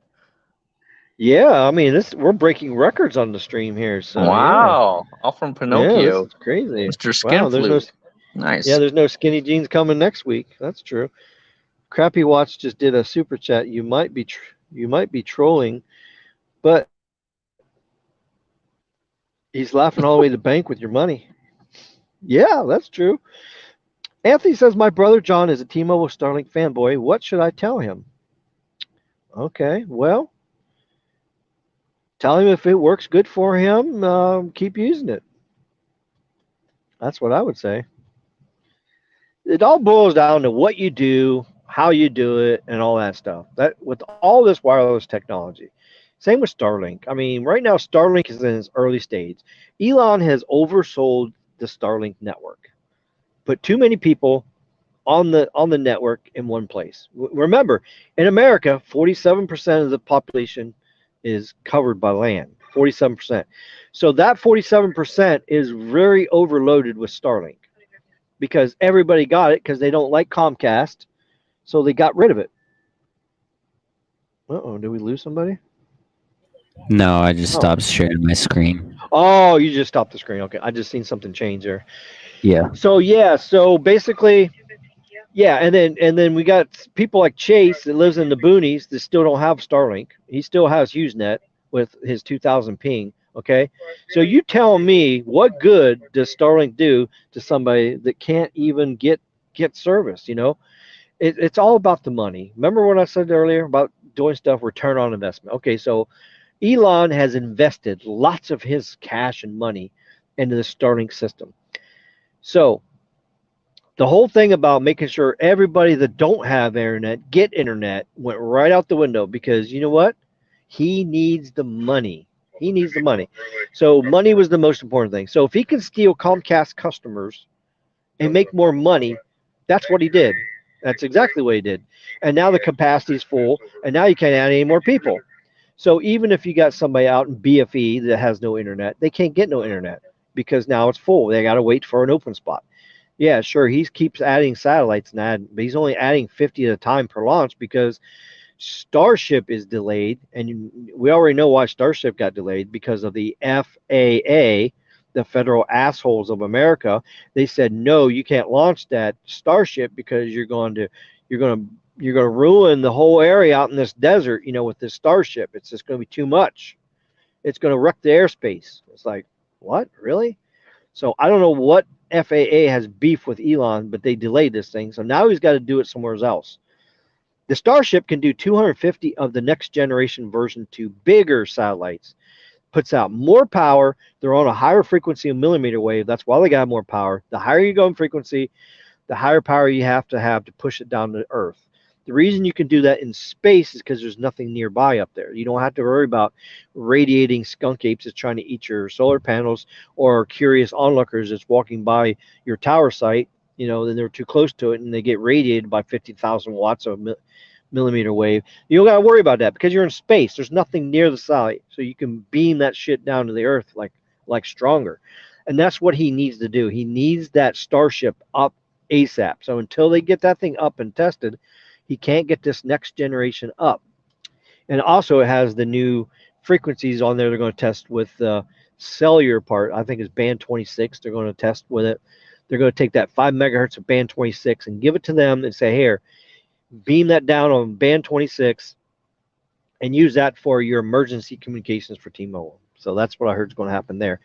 Yeah, I mean, we're breaking records on the stream here. So wow, yeah. All from Pinocchio. Yeah, this is crazy. Mr. Skinflute. Nice. Yeah, there's no skinny jeans coming next week. That's true. Crappy Watch just did a super chat. You might be trolling, but he's laughing all the way to the bank with your money. Yeah, that's true. Anthony says, my brother John is a T-Mobile Starlink fanboy. What should I tell him? Okay, well, tell him if it works good for him, keep using it. That's what I would say. It all boils down to what you do, how you do it, and all that stuff. That with all this wireless technology. Same with Starlink. I mean, right now Starlink is in its early stage. Elon has oversold the Starlink network. Put too many people on the network in one place. Remember, in America, 47% of the population is covered by land. 47%. So that 47% is very overloaded with Starlink because everybody got it because they don't like Comcast, so they got rid of it. Uh-oh, did we lose somebody? No, I just stopped sharing my screen. Oh, you just stopped the screen. Okay, I just seen something change there. Yeah. So yeah, so basically, yeah, and then we got people like Chase that lives in the boonies that still don't have Starlink. He still has HughesNet with his 2000 ping. Okay, so you tell me what good does Starlink do to somebody that can't even get service? You know, it's all about the money. Remember what I said earlier about doing stuff return on investment? Okay, so Elon has invested lots of his cash and money into the Starlink system. So the whole thing about making sure everybody that don't have internet get internet went right out the window because you know what? He needs the money. He needs the money. So money was the most important thing. So if he can steal Comcast customers and make more money, that's what he did. That's exactly what he did. And now the capacity is full, and now you can't add any more people. So even if you got somebody out in BFE that has no internet, they can't get no internet because now it's full. They got to wait for an open spot. Yeah, sure, he keeps adding satellites but he's only adding 50 at a time per launch because Starship is delayed, and we already know why Starship got delayed because of the FAA, the Federal Assholes of America. They said no, you can't launch that Starship because you're going to ruin the whole area out in this desert. You know, with this Starship, it's just going to be too much. It's going to wreck the airspace. It's like, what, really? So I don't know what FAA has beef with Elon, but they delayed this thing. So now he's got to do it somewhere else. The Starship can do 250 of the next generation version 2 bigger satellites. Puts out more power. They're on a higher frequency of millimeter wave. That's why they got more power. The higher you go in frequency, the higher power you have to push it down to Earth. The reason you can do that in space is because there's nothing nearby up there. You don't have to worry about radiating skunk apes that's trying to eat your solar panels or curious onlookers that's walking by your tower site. You know, then they're too close to it and they get radiated by 50,000 watts of millimeter wave. You don't got to worry about that because you're in space. There's nothing near the site, so you can beam that shit down to the Earth like stronger. And that's what he needs to do. He needs that Starship up ASAP. So until they get that thing up and tested, he can't get this next generation up. And also it has the new frequencies on there they're going to test with the cellular part. I think it's band 26. They're going to test with it. They're going to take that 5 megahertz of band 26 and give it to them and say, here, beam that down on band 26 and use that for your emergency communications for T-Mobile. So that's what I heard is going to happen there.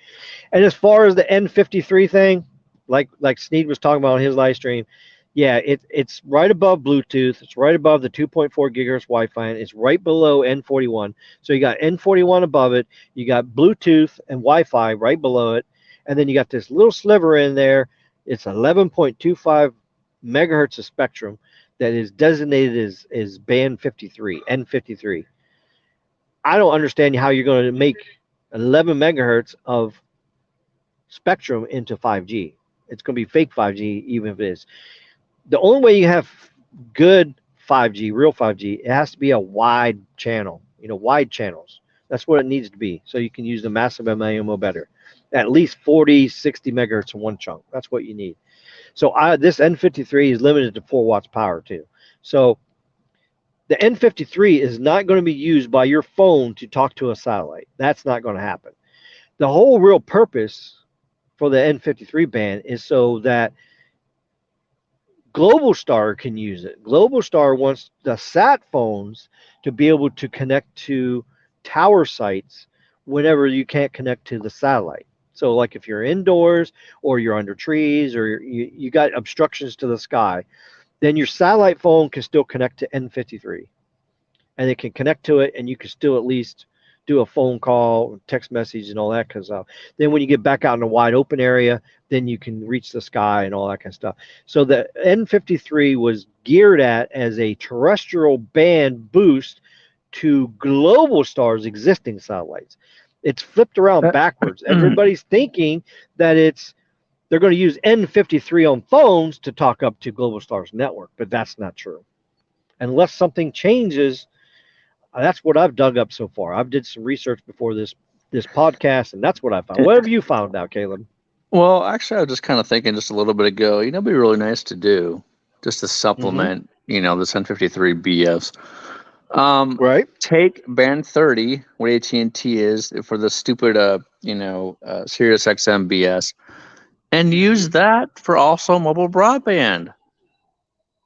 And as far as the N53 thing, like Sneed was talking about on his live stream, yeah, it's right above Bluetooth. It's right above the 2.4 gigahertz Wi-Fi. And it's right below N41. So you got N41 above it. You got Bluetooth and Wi-Fi right below it. And then you got this little sliver in there. It's 11.25 megahertz of spectrum that is designated as band 53, N53. I don't understand how you're going to make 11 megahertz of spectrum into 5G. It's going to be fake 5G, even if it is. The only way you have good 5G, real 5G, it has to be a wide channel, wide channels. That's what it needs to be. So you can use the massive MIMO better. At least 40, 60 megahertz in one chunk. That's what you need. So this N53 is limited to 4 watts power too. So the N53 is not going to be used by your phone to talk to a satellite. That's not going to happen. The whole real purpose for the N53 band is so that Globalstar can use it. Globalstar wants the sat phones to be able to connect to tower sites whenever you can't connect to the satellite. So like if you're indoors or you're under trees or you got obstructions to the sky, then your satellite phone can still connect to N53. And it can connect to it and you can still at least do a phone call, text message and all that kind of stuff. Then when you get back out in a wide open area, then you can reach the sky and all that kind of stuff. So the N53 was geared at as a terrestrial band boost to Globalstar's existing satellites. It's flipped around backwards. Everybody's thinking that they're going to use N53 on phones to talk up to Globalstar's network, but that's not true. Unless something changes, that's what I've dug up so far. I've did some research before this this podcast, and that's what I found. What have you found out, Caleb? Well, actually, I was just kind of thinking just a little bit ago. It'd be really nice to do just to supplement, the 1053 BS. Right. Take band 30, what AT&T is for the stupid, Sirius XM BS, and use that for also mobile broadband.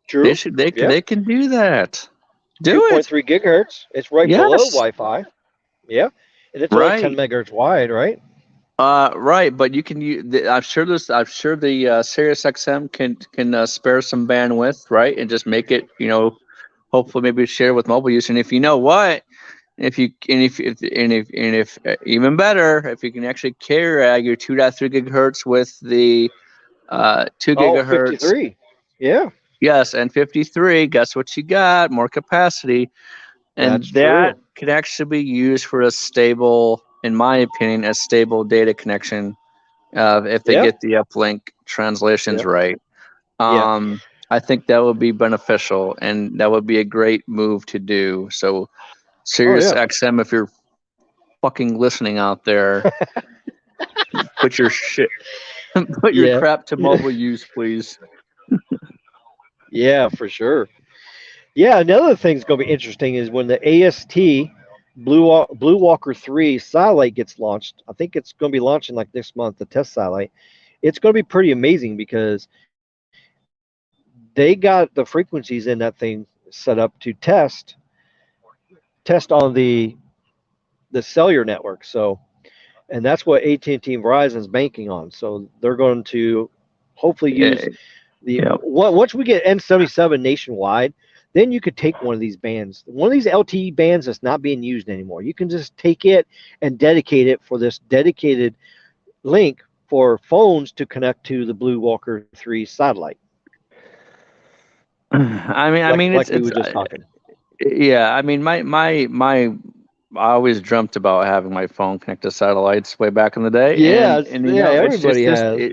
True. They can do that. Do it. 2.3 gigahertz. It's right below Yes. Wi-Fi. Yeah, and it's only 10 megahertz wide, right? Right, but you can use. I'm sure the Sirius XM can spare some bandwidth, right, and just make it, hopefully maybe share with mobile use. And if you know what, if even better, if you can actually carry your 2.3 gigahertz with the 2 gigahertz. 53. Yeah. Yes, and 53. Guess what you got? More capacity, and that could actually be used for a stable, in my opinion, a stable data connection. If they get the uplink translations right. I think that would be beneficial, and that would be a great move to do. So, Sirius XM, if you're fucking listening out there, put your shit, put your crap to mobile use, please. Yeah, for sure. Yeah, another thing's going to be interesting is when the AST Blue Walker 3 satellite gets launched. I think it's going to be launching like this month, the test satellite. It's going to be pretty amazing because they got the frequencies in that thing set up to test on the cellular network. So, and that's what AT&T and Verizon's banking on. So they're going to hopefully use once we get N77 nationwide, then you could take one of these bands, one of these LTE bands that's not being used anymore. You can just take it and dedicate it for this dedicated link for phones to connect to the Blue Walker 3 satellite. I mean, we were just talking. Yeah, I mean, I always dreamt about having my phone connect to satellites way back in the day. Yeah, and everybody has.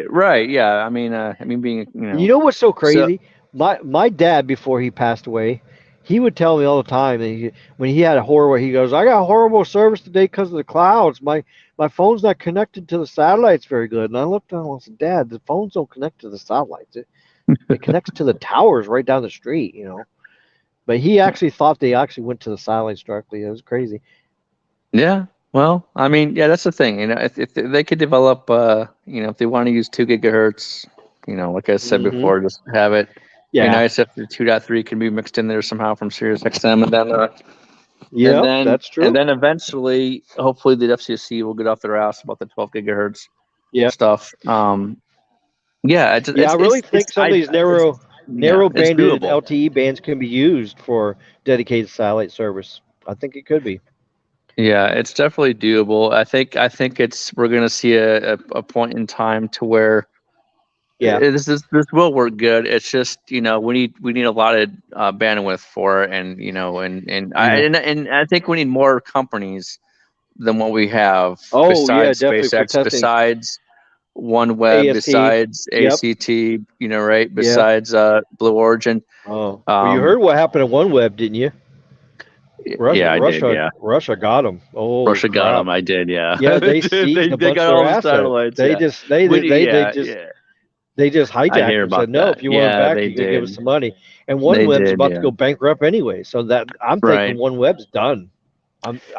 Right? Yeah, I mean, being You know what's so crazy? My dad, before he passed away, he would tell me all the time that when he had a horrible, he goes, "I got horrible service today because of the clouds. My phone's not connected to the satellites very good." And I looked at him and said, "Dad, the phones don't connect to the satellites. It connects to the towers right down the street, But he actually thought they actually went to the satellites directly. It was crazy. Yeah. Well, I mean, yeah, that's the thing. If they could develop, if they want to use 2 gigahertz, like I said before, just have it. Yeah. Be nice if the 2.3 can be mixed in there somehow from Sirius XM, and then that's true. And then eventually, hopefully, the FCC will get off their ass about the 12 gigahertz stuff. I really think some of these narrow banded LTE bands can be used for dedicated satellite service. I think it could be. Yeah, it's definitely doable. I think we're going to see a point in time to where this will work good. It's just we need a lot of bandwidth for it, and I think we need more companies than what we have. Besides SpaceX, besides OneWeb, besides ACT, right? Besides Blue Origin. Oh, you heard what happened to OneWeb, didn't you? Russia got them. Oh, Russia got them. I did. Yeah. Yeah, they seized a bunch of their assets. They just hijacked them. Said, no, if you want it back, you can give us some money. And OneWeb's about to go bankrupt anyway. So that I'm thinking OneWeb's done.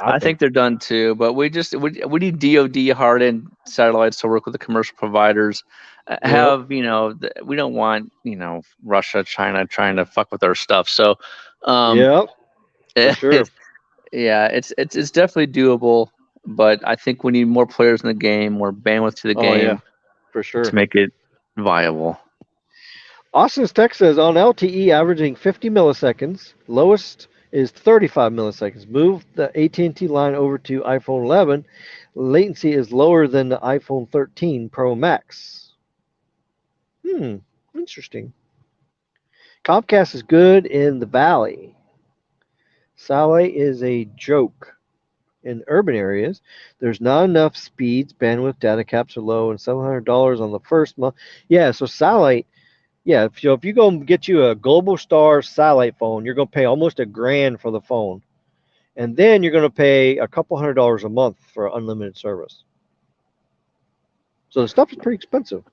I think they're done too. But we need DoD hardened satellites to work with the commercial providers. We don't want Russia, China trying to fuck with our stuff. So. For sure. It's definitely doable, but I think we need more players in the game, more bandwidth to the game, for sure, to make it viable. Austin's text says on LTE averaging 50 milliseconds, lowest is 35 milliseconds. Move the AT&T line over to iPhone 11. Latency is lower than the iPhone 13 Pro Max. Interesting. Comcast is good in the Valley. Satellite is a joke. In urban areas, there's not enough speeds, bandwidth, data caps are low, and $700 on the first month. Yeah, so satellite, if you go and get you a Global Star satellite phone, you're going to pay almost $1,000 for the phone. and then you're going to pay a couple $100 a month for unlimited service. So the stuff is pretty expensive.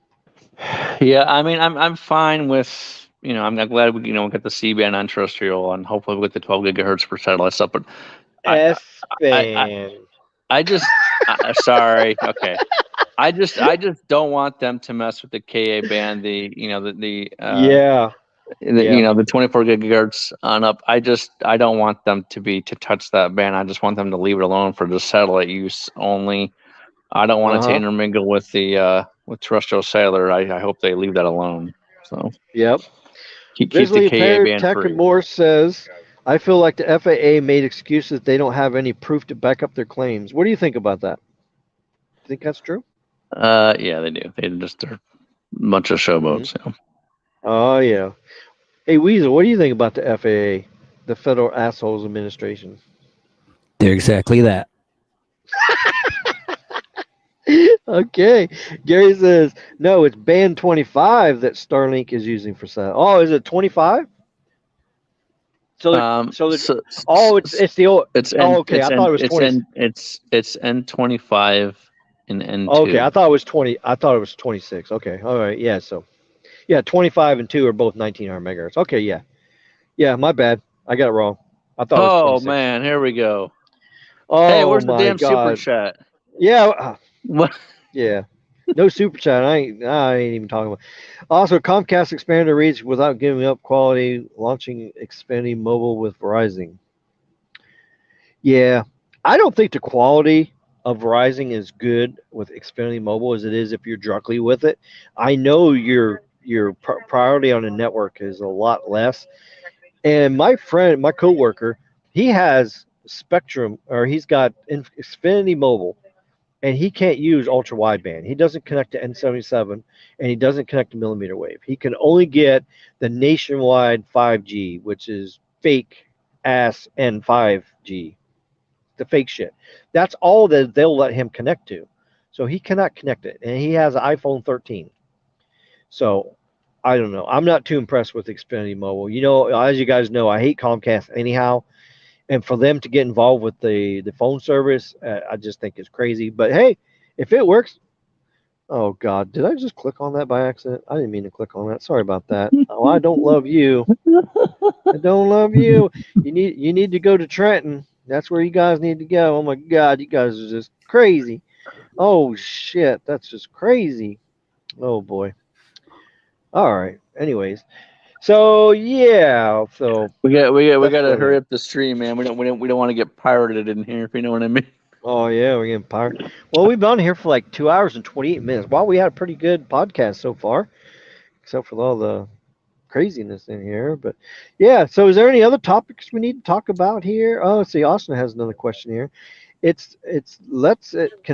Yeah, I mean, I'm fine with, I'm glad we get the C-band on terrestrial, and hopefully we get the 12 gigahertz per satellite stuff. But I S-band. I just sorry, okay. I just don't want them to mess with the Ka band, the the 24 gigahertz on up. I don't want them to touch that band. I just want them to leave it alone for just satellite use only. I don't want it to intermingle with the with terrestrial cellular. I hope they leave that alone. So keep Visually the Ka impaired band Tech free. and More says, I feel like the FAA made excuses. They don't have any proof to back up their claims. What do you think about that? Do you think that's true? Yeah, they do. They're a bunch of showboats. Mm-hmm. Oh yeah. Hey Weasel, what do you think about the FAA, the Federal Assholes Administration? They're exactly that. Okay. Gary says, no, it's band 25 that Starlink is using for satellite. Oh, is it 25? It's the old. It's okay. I thought it was 20. It's N25 and N2. Okay, I thought it was 20. I thought it was 26. Okay, all right, yeah. So, 25 and 2 are both 1900 megahertz. Okay, yeah. My bad. I got it wrong. I thought it was 26. Oh man, here we go. Oh, hey, where's the my damn God. super chat? Yeah. What? Yeah. No super chat. I ain't even talking about. Also, Comcast expanded their reach without giving up quality, launching Xfinity Mobile with Verizon. Yeah, I don't think the quality of Verizon is good with Xfinity Mobile as it is if you're directly with it. I know your priority on the network is a lot less. And my coworker, he has Spectrum, or he's got Xfinity Mobile, and he can't use ultra wideband. He doesn't connect to N77, and he doesn't connect to millimeter wave. He can only get the nationwide 5G, which is fake ass N5G, the fake shit. That's all that they'll let him connect to. So he cannot connect it, and he has an iPhone 13. So I don't know. I'm not too impressed with Xfinity Mobile. As you guys know, I hate Comcast anyhow. And for them to get involved with the phone service, I just think it's crazy. But hey, if it works, oh God, did I just click on that by accident? I didn't mean to click on that. Sorry about that. Oh, I don't love you. I don't love you. You need to go to Trenton. That's where you guys need to go. Oh my God, you guys are just crazy. Oh shit, that's just crazy. Oh boy. All right. Anyways, so yeah, we got to hurry up the stream, man. We don't want to get pirated in here, if you know what I mean. Oh yeah, we're getting pirated. Well, we've been on here for like 2 hours and 28 minutes. Well, we had a pretty good podcast so far, except for all the craziness in here. But yeah, so is there any other topics we need to talk about here? Oh, let's see. Austin has another question here. It lets it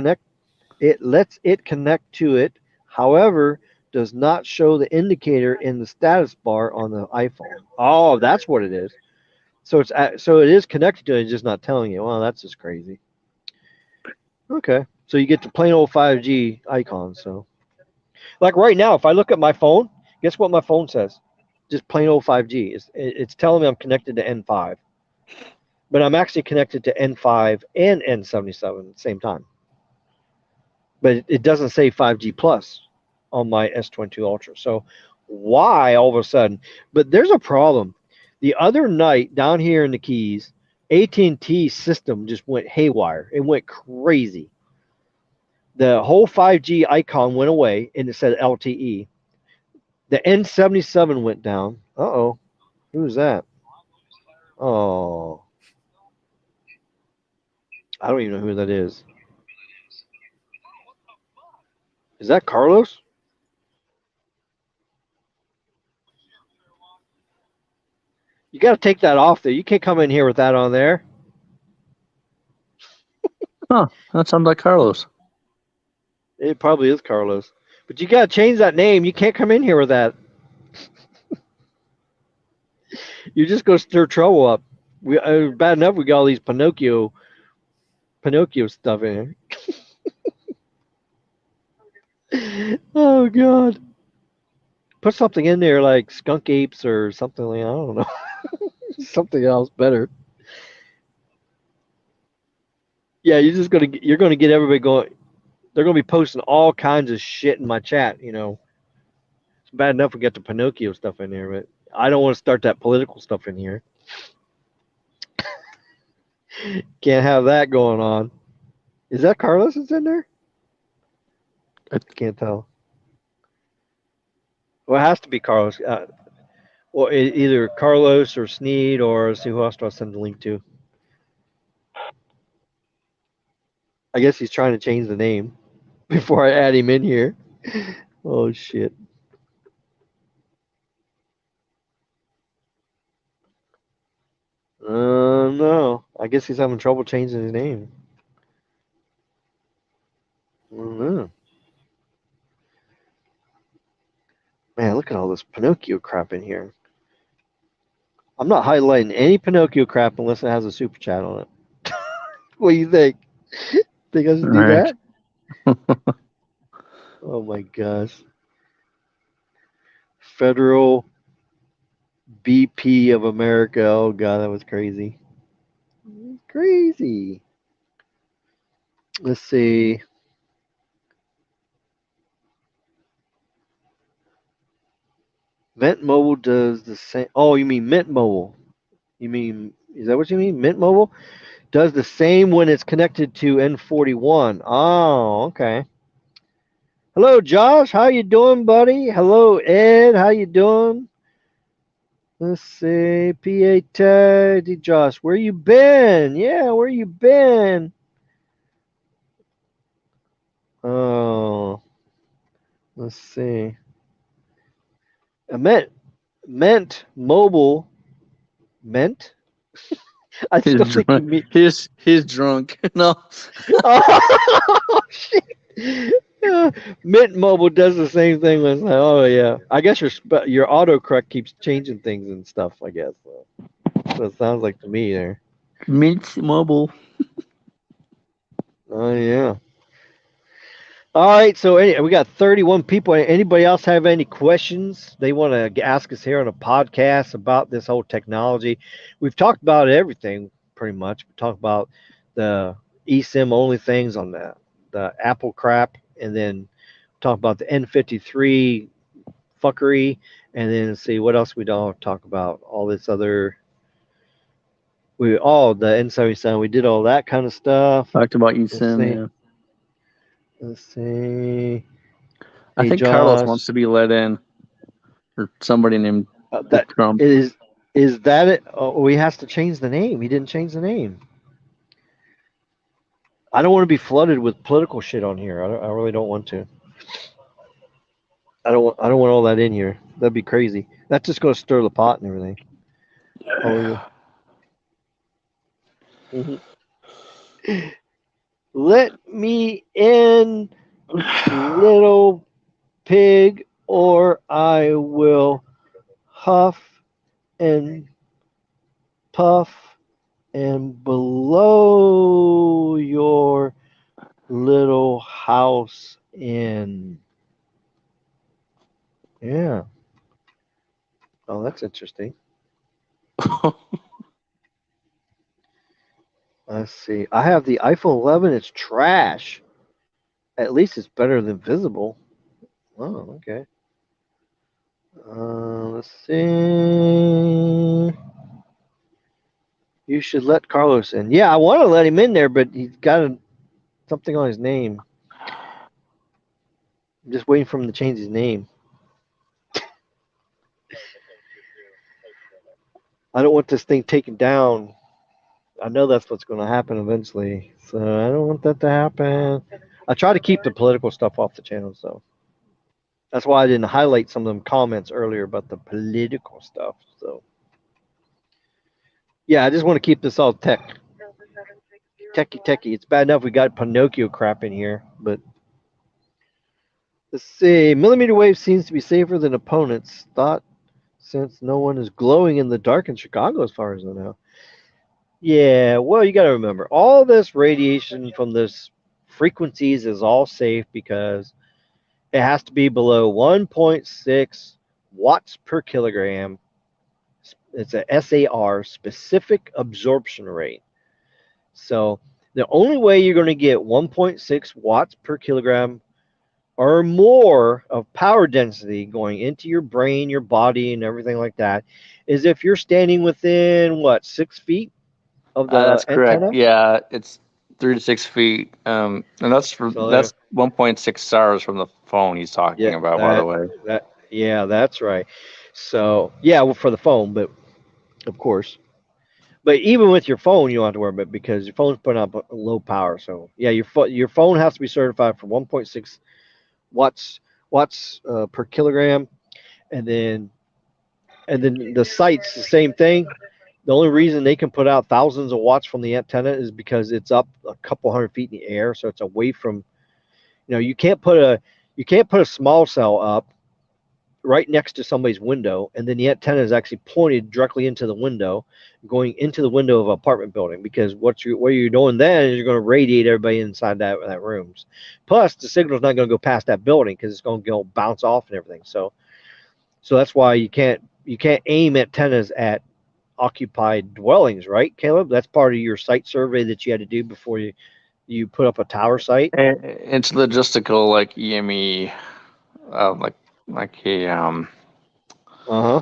connect to it. However, does not show the indicator in the status bar on the iPhone. Oh, that's what it is. So it is connected to it, it's just not telling you. Well, that's just crazy. Okay, so you get the plain old 5G icon. So, like right now, if I look at my phone, guess what my phone says? Just plain old 5G. It's telling me I'm connected to N5, but I'm actually connected to N5 and N77 at the same time. But it doesn't say 5G plus on my S22 Ultra. So why all of a sudden? But there's a problem. The other night down here in the Keys, AT&T system just went haywire. It went crazy. The whole 5G icon went away and it said LTE. The N77 went down. Uh-oh. Who's that? Oh. I don't even know who that is. Is that Carlos? You got to take that off there. You can't come in here with that on there. Huh, that sounds like Carlos. It probably is Carlos. But you got to change that name. You can't come in here with that. You're just going to stir trouble up. Bad enough we got all these Pinocchio stuff in here. Oh, God. Put something in there like skunk apes or something like, I don't know. Something else better. Yeah, you're gonna get everybody going. They're gonna be posting all kinds of shit in my chat. You know, it's bad enough we got the Pinocchio stuff in there, but I don't want to start that political stuff in here. Can't have that going on. Is that Carlos that's in there? I can't tell. Well, it has to be Carlos. Well, either Carlos or Sneed, or let's see, who else do I send the link to? I guess he's trying to change the name before I add him in here. Oh shit. No. I guess he's having trouble changing his name. I don't know. Man, look at all this Pinocchio crap in here. I'm not highlighting any Pinocchio crap unless it has a super chat on it. What do you think? Think I should do Right. that? Oh my gosh. Federal BP of America. Oh god, that was crazy. Crazy. Let's see. Mint Mobile does the same. Oh, you mean Mint Mobile? You mean, is that what you mean? Mint Mobile does the same when it's connected to N41. Oh, okay. Hello, Josh. How you doing, buddy? Hello, Ed. How you doing? Let's see. PA Teddy Josh, where you been? Yeah, where you been? Oh, let's see. Mint Mobile. Mint? I still He's think you drunk. mean. He's drunk. No. Oh, shit. Mint Mobile does the same thing with. Oh yeah, I guess your autocorrect keeps changing things and stuff. I guess so. It sounds like to me there. Mint Mobile. Oh yeah. All right, so we got 31 people. Anybody else have any questions they want to ask us here on a podcast about this whole technology? We've talked about everything pretty much. We talked about the eSIM only things on the Apple crap, and then talk about the N53 fuckery, and then see what else we don't talk about. All this other, the N77. We did all that kind of stuff. Talked about Let's eSIM. see. Yeah. Let's see. I Hey, think Carlos Josh. wants to be let in, or somebody named That Trump. is that it? Oh, he has to change the name. He didn't change the name. I don't want to be flooded with political shit on here. I really don't want to. I don't want all that in here. That'd be crazy. That's just going to stir the pot and everything. Oh yeah. Let me in, little pig, or I will huff and puff and blow your little house in. Yeah. Oh, that's interesting. Let's see. I have the iPhone 11. It's trash. At least it's better than visible. Oh, okay. Let's see. You should let Carlos in. Yeah, I want to let him in there, but he's got something on his name. I'm just waiting for him to change his name. I don't want this thing taken down. I know that's what's going to happen eventually, so I don't want that to happen. I try to keep the political stuff off the channel, so that's why I didn't highlight some of them comments earlier about the political stuff. So yeah, I just want to keep this all techie. It's bad enough we got Pinocchio crap in here, but let's see. Millimeter wave seems to be safer than opponents thought, since no one is glowing in the dark in Chicago, as far as I know. Yeah, well, you got to remember, all this radiation from this frequencies is all safe because it has to be below 1.6 watts per kilogram. It's a SAR, specific absorption rate. So The only way you're going to get 1.6 watts per kilogram or more of power density going into your brain, your body, and everything like that is if you're standing within, what, 6 feet of the That's correct. antenna? Yeah, it's 3 to 6 feet. And that's So that's 1.6 stars from the phone he's talking yeah, about, by the way. that's right. So yeah, well, for the phone, but of course. But even with your phone, you don't have to worry about it because your phone's putting out low power. So yeah, your phone has to be certified for 1.6 watts per kilogram, and then the site's the same thing. The only reason they can put out thousands of watts from the antenna is because it's up a couple hundred feet in the air, so it's away from. You can't put a small cell up right next to somebody's window, and then the antenna is actually pointed directly into the window, going into the window of an apartment building. Because what you're doing then is you're going to radiate everybody inside that rooms. Plus, the signal's not going to go past that building because it's going to go bounce off and everything. So that's why you can't aim antennas at occupied dwellings, right, Caleb? That's part of your site survey that you had to do before you put up a tower site. It's logistical, like EME, like a Uh-huh.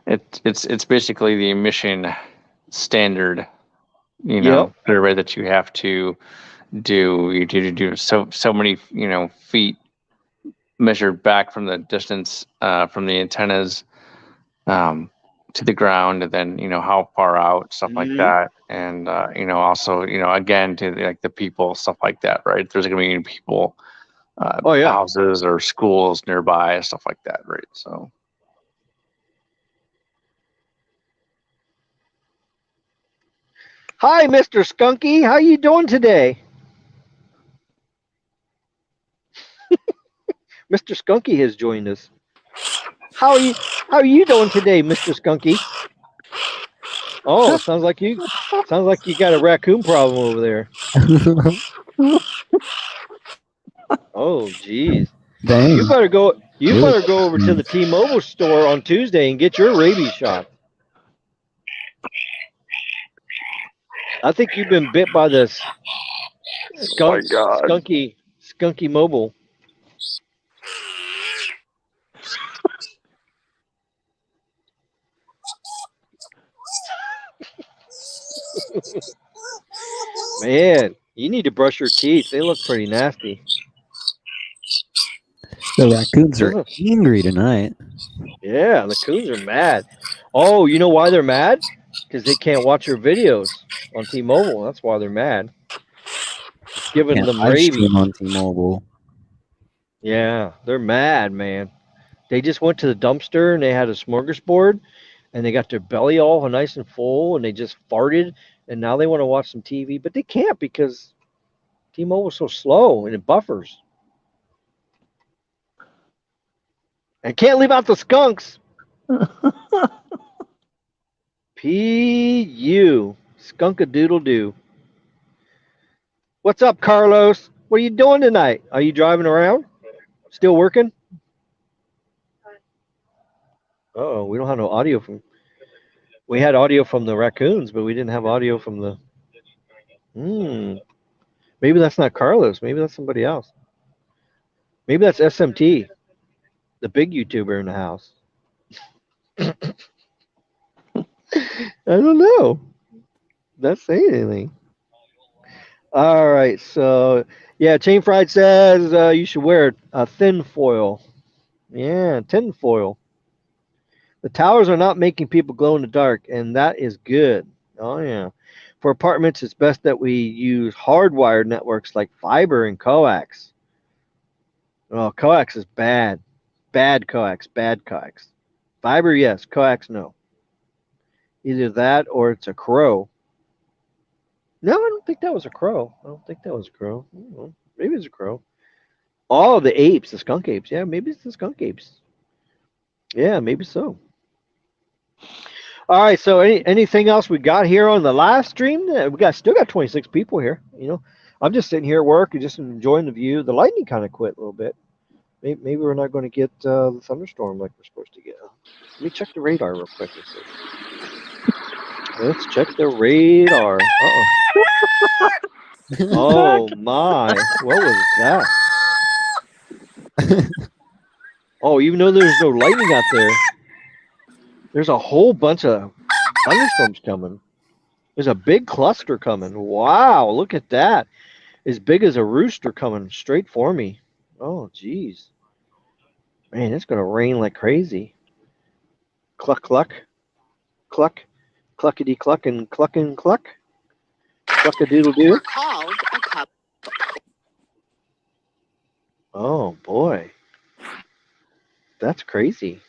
It's basically the emission standard, Yep. survey that you have to do. You do so many feet measured back from the distance from the antennas to the ground, and then how far out, stuff like that, and also again to like the people, stuff like that, right? There's going to be people, houses or schools nearby, stuff like that, right? So. Hi, Mr. Skunky. How you doing today? Mr. Skunky has joined us. How are you doing today, Mr. Skunky? Oh, sounds like you got a raccoon problem over there. Oh, geez. Dang. You better go over to the T-Mobile store on Tuesday and get your rabies shot. I think you've been bit by this skunky mobile. Man, you need to brush your teeth. They look pretty nasty. The raccoons are angry tonight. Yeah, the coons are mad. Oh, you know why they're mad? Because they can't watch your videos on T-Mobile. That's why they're mad. It's giving them rabies on T-Mobile. Yeah, they're mad, man. They just went to the dumpster and they had a smorgasbord, and they got their belly all nice and full, and they just farted, and now they want to watch some TV, but they can't because T-Mobile's so slow and it buffers. And can't leave out the skunks. P.U. Skunk-a-doodle-doo. What's up, Carlos? What are you doing tonight? Are you driving around? Still working? Uh-oh, we don't have no audio from... We had audio from the raccoons, but we didn't have audio from the... Maybe that's not Carlos. Maybe that's somebody else. Maybe that's SMT, the big YouTuber in the house. I don't know. Not saying anything. All right, so yeah, Chain Fried says you should wear a thin foil. Yeah, tin foil. The towers are not making people glow in the dark, and that is good. Oh yeah. For apartments, it's best that we use hardwired networks like fiber and coax. Oh, coax is bad. Bad coax. Fiber, yes. Coax, no. Either that or it's a crow. No, I don't think that was a crow. Maybe it's a crow. Oh, the apes, the skunk apes. Yeah, maybe it's the skunk apes. Yeah, maybe so. All right, so anything else we got here on the live stream? We still got 26 people here. I'm just sitting here at work and just enjoying the view. The lightning kind of quit a little bit. Maybe we're not going to get the thunderstorm like we're supposed to get. Let me check the radar real quick. Let's check the radar. Uh-oh. Oh my! What was that? Oh, even though there's no lightning out there, there's a whole bunch of thunderstorms coming. There's a big cluster coming. Wow, look at that. As big as a rooster coming straight for me. Oh, geez. Man, it's going to rain like crazy. Cluck, cluck, cluck, cluckety cluck and cluck and cluck. Cluck-a-doodle-doo. Oh, boy. That's crazy.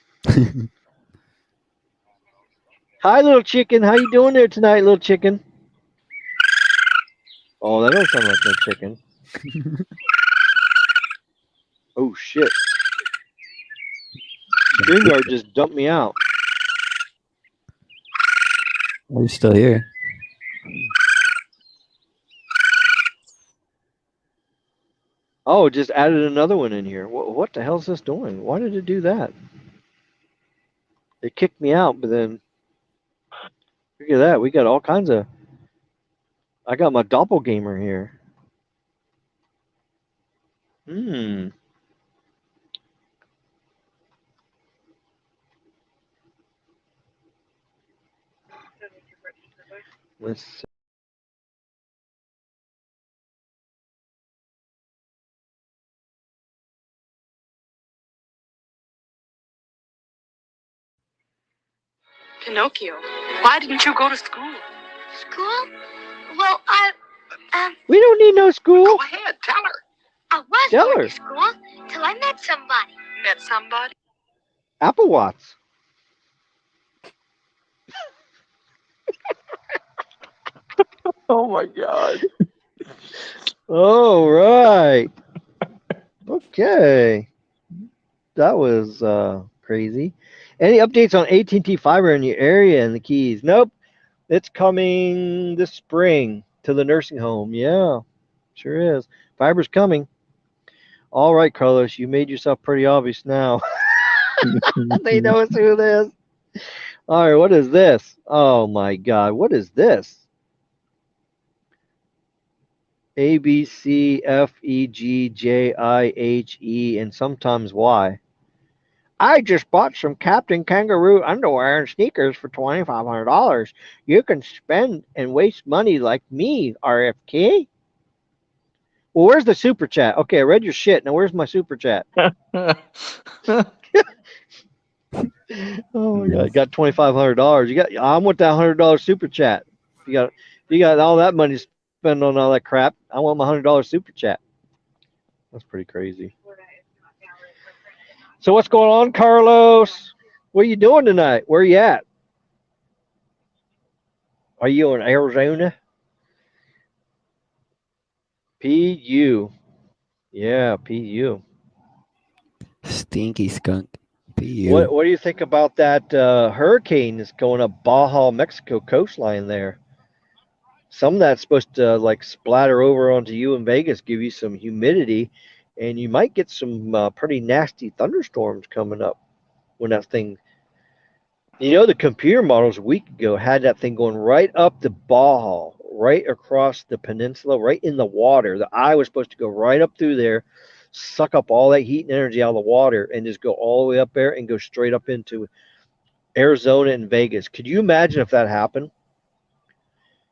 Hi, little chicken. How you doing there tonight, little chicken? Oh, that don't sound like no chicken. Oh, shit. StreamYard just dumped me out. We're still here. Oh, it just added another one in here. What the hell is this doing? Why did it do that? It kicked me out, but then look at that. We got all kinds of. I got my doppelganger here. Hmm. Let's see. Pinocchio, why didn't you go to school? School? Well, We don't need no school. Go ahead, tell her. I was Tell going her. to school till I met somebody. Met somebody? Apple Watts. Oh my God. All right. Okay. That was crazy. Any updates on AT&T fiber in your area and the Keys? Nope. It's coming this spring to the nursing home. Yeah, sure is. Fiber's coming. All right, Carlos, you made yourself pretty obvious now. They know it's who it is. All right, what is this? Oh my God, what is this? A, B, C, F, E, G, J, I, H, E, and sometimes Y. I just bought some Captain Kangaroo underwear and sneakers for $2,500. You can spend and waste money like me, RFK. Well, where's the super chat? Okay, I read your shit. Now where's my super chat? Oh my God, got $2,500. I want that $100 super chat. If you got all that money to spend on all that crap, I want my $100 super chat. That's pretty crazy. So what's going on, Carlos? What are you doing tonight? Where are you at? Are you in Arizona? PU. Yeah, PU. Stinky skunk. PU. What do you think about that hurricane that's going up Baja, Mexico coastline there? Some of that's supposed to like splatter over onto you in Vegas, give you some humidity, and you might get some pretty nasty thunderstorms coming up when that thing. You know, the computer models a week ago had that thing going right up the Baja, right across the peninsula, right in the water. The eye was supposed to go right up through there, suck up all that heat and energy out of the water, and just go all the way up there and go straight up into Arizona and Vegas. Could you imagine if that happened?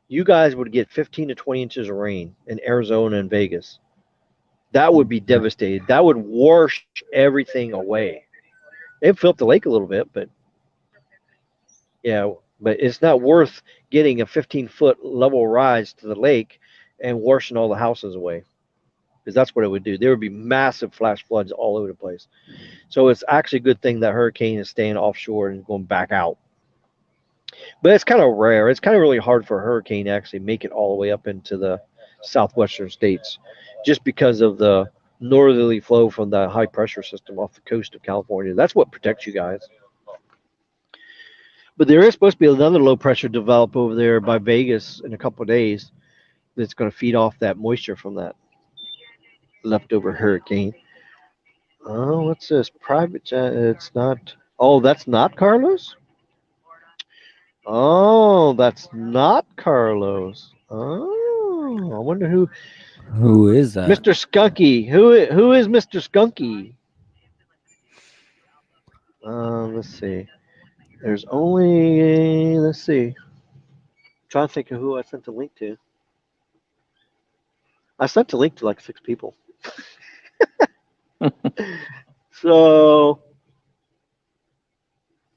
You guys would get 15 to 20 inches of rain in Arizona and Vegas. That would be devastating. That would wash everything away. It filled the lake a little bit, but yeah, but it's not worth getting a 15-foot level rise to the lake and washing all the houses away, because that's what it would do. There would be massive flash floods all over the place. So it's actually a good thing that hurricane is staying offshore and going back out. But it's kind of rare. It's kind of really hard for a hurricane to actually make it all the way up into the southwestern states, just because of the northerly flow from the high pressure system off the coast of California. That's what protects you guys. But there is supposed to be another low pressure develop over there by Vegas in a couple of days that's going to feed off that moisture from that leftover hurricane. Oh, what's this? Private jet. It's not. Oh, that's not Carlos? Oh, that's not Carlos. Oh. I wonder who is that? Mr. Skunky. Who is Mr. Skunky? Let's see. There's only, let's see. I'm trying to think of who I sent the link to. I sent the link to like 6 people. So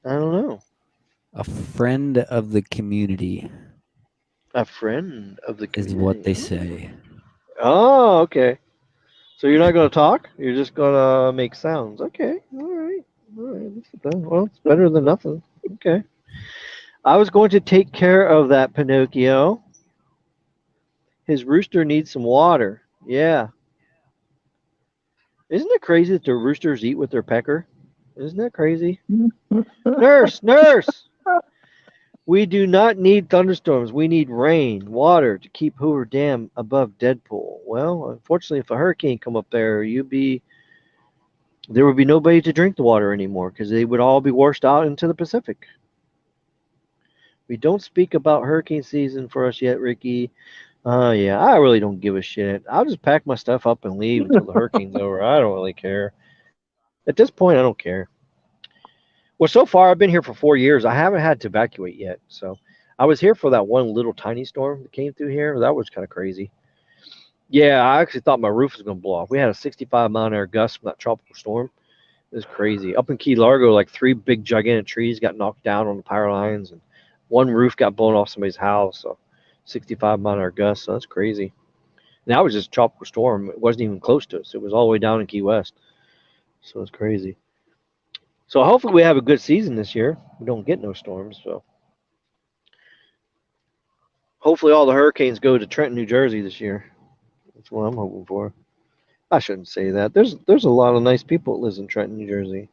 I don't know. A friend of the community A friend of the community. is what they say. Oh, okay. So you're not going to talk? You're just going to make sounds. Okay. All right. All right. Well, it's better than nothing. Okay. I was going to take care of that, Pinocchio. His rooster needs some water. Yeah. Isn't it crazy that the roosters eat with their pecker? Isn't that crazy? Nurse, nurse! We do not need thunderstorms. We need rain, water to keep Hoover Dam above Deadpool. Well, unfortunately, if a hurricane come up there, there would be nobody to drink the water anymore because they would all be washed out into the Pacific. We don't speak about hurricane season for us yet, Ricky. Yeah, I really don't give a shit. I'll just pack my stuff up and leave until the hurricane's over. I don't really care. At this point, I don't care. Well, so far, I've been here for 4 years. I haven't had to evacuate yet. So I was here for that one little tiny storm that came through here. That was kind of crazy. Yeah, I actually thought my roof was going to blow off. We had a 65-mile-an-hour gust from that tropical storm. It was crazy. Up in Key Largo, like 3 big, gigantic trees got knocked down on the power lines, and one roof got blown off somebody's house. So 65-mile-an-hour gust. So that's crazy. And that was just a tropical storm. It wasn't even close to us. It was all the way down in Key West. So it's crazy. So hopefully we have a good season this year. We don't get no storms. So hopefully all the hurricanes go to Trenton, New Jersey this year. That's what I'm hoping for. I shouldn't say that. There's a lot of nice people that lives in Trenton, New Jersey.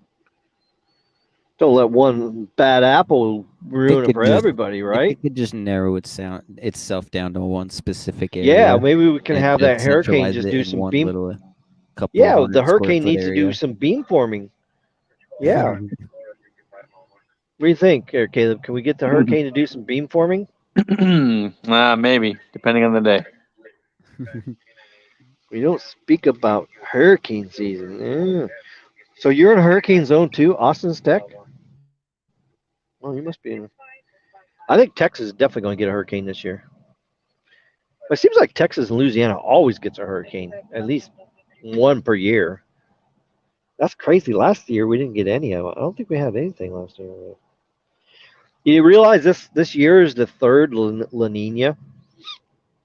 Don't let one bad apple ruin it for everybody, right? It could just narrow itself down to one specific area. Yeah, maybe we can and have that hurricane centralize just it do in some one beam. little couple Yeah, of the 100 square hurricane foot needs to do area. some beam forming. Yeah. What do you think, Caleb? Can we get the hurricane to do some beam forming? Maybe, depending on the day. We don't speak about hurricane season. Yeah. So you're in a hurricane zone too, Austin's Tech? Well, you must be in. I think Texas is definitely going to get a hurricane this year. But it seems like Texas and Louisiana always gets a hurricane, at least one per year. That's crazy. Last year we didn't get any of it. I don't think we had anything last year. You realize this year is the third La Nina?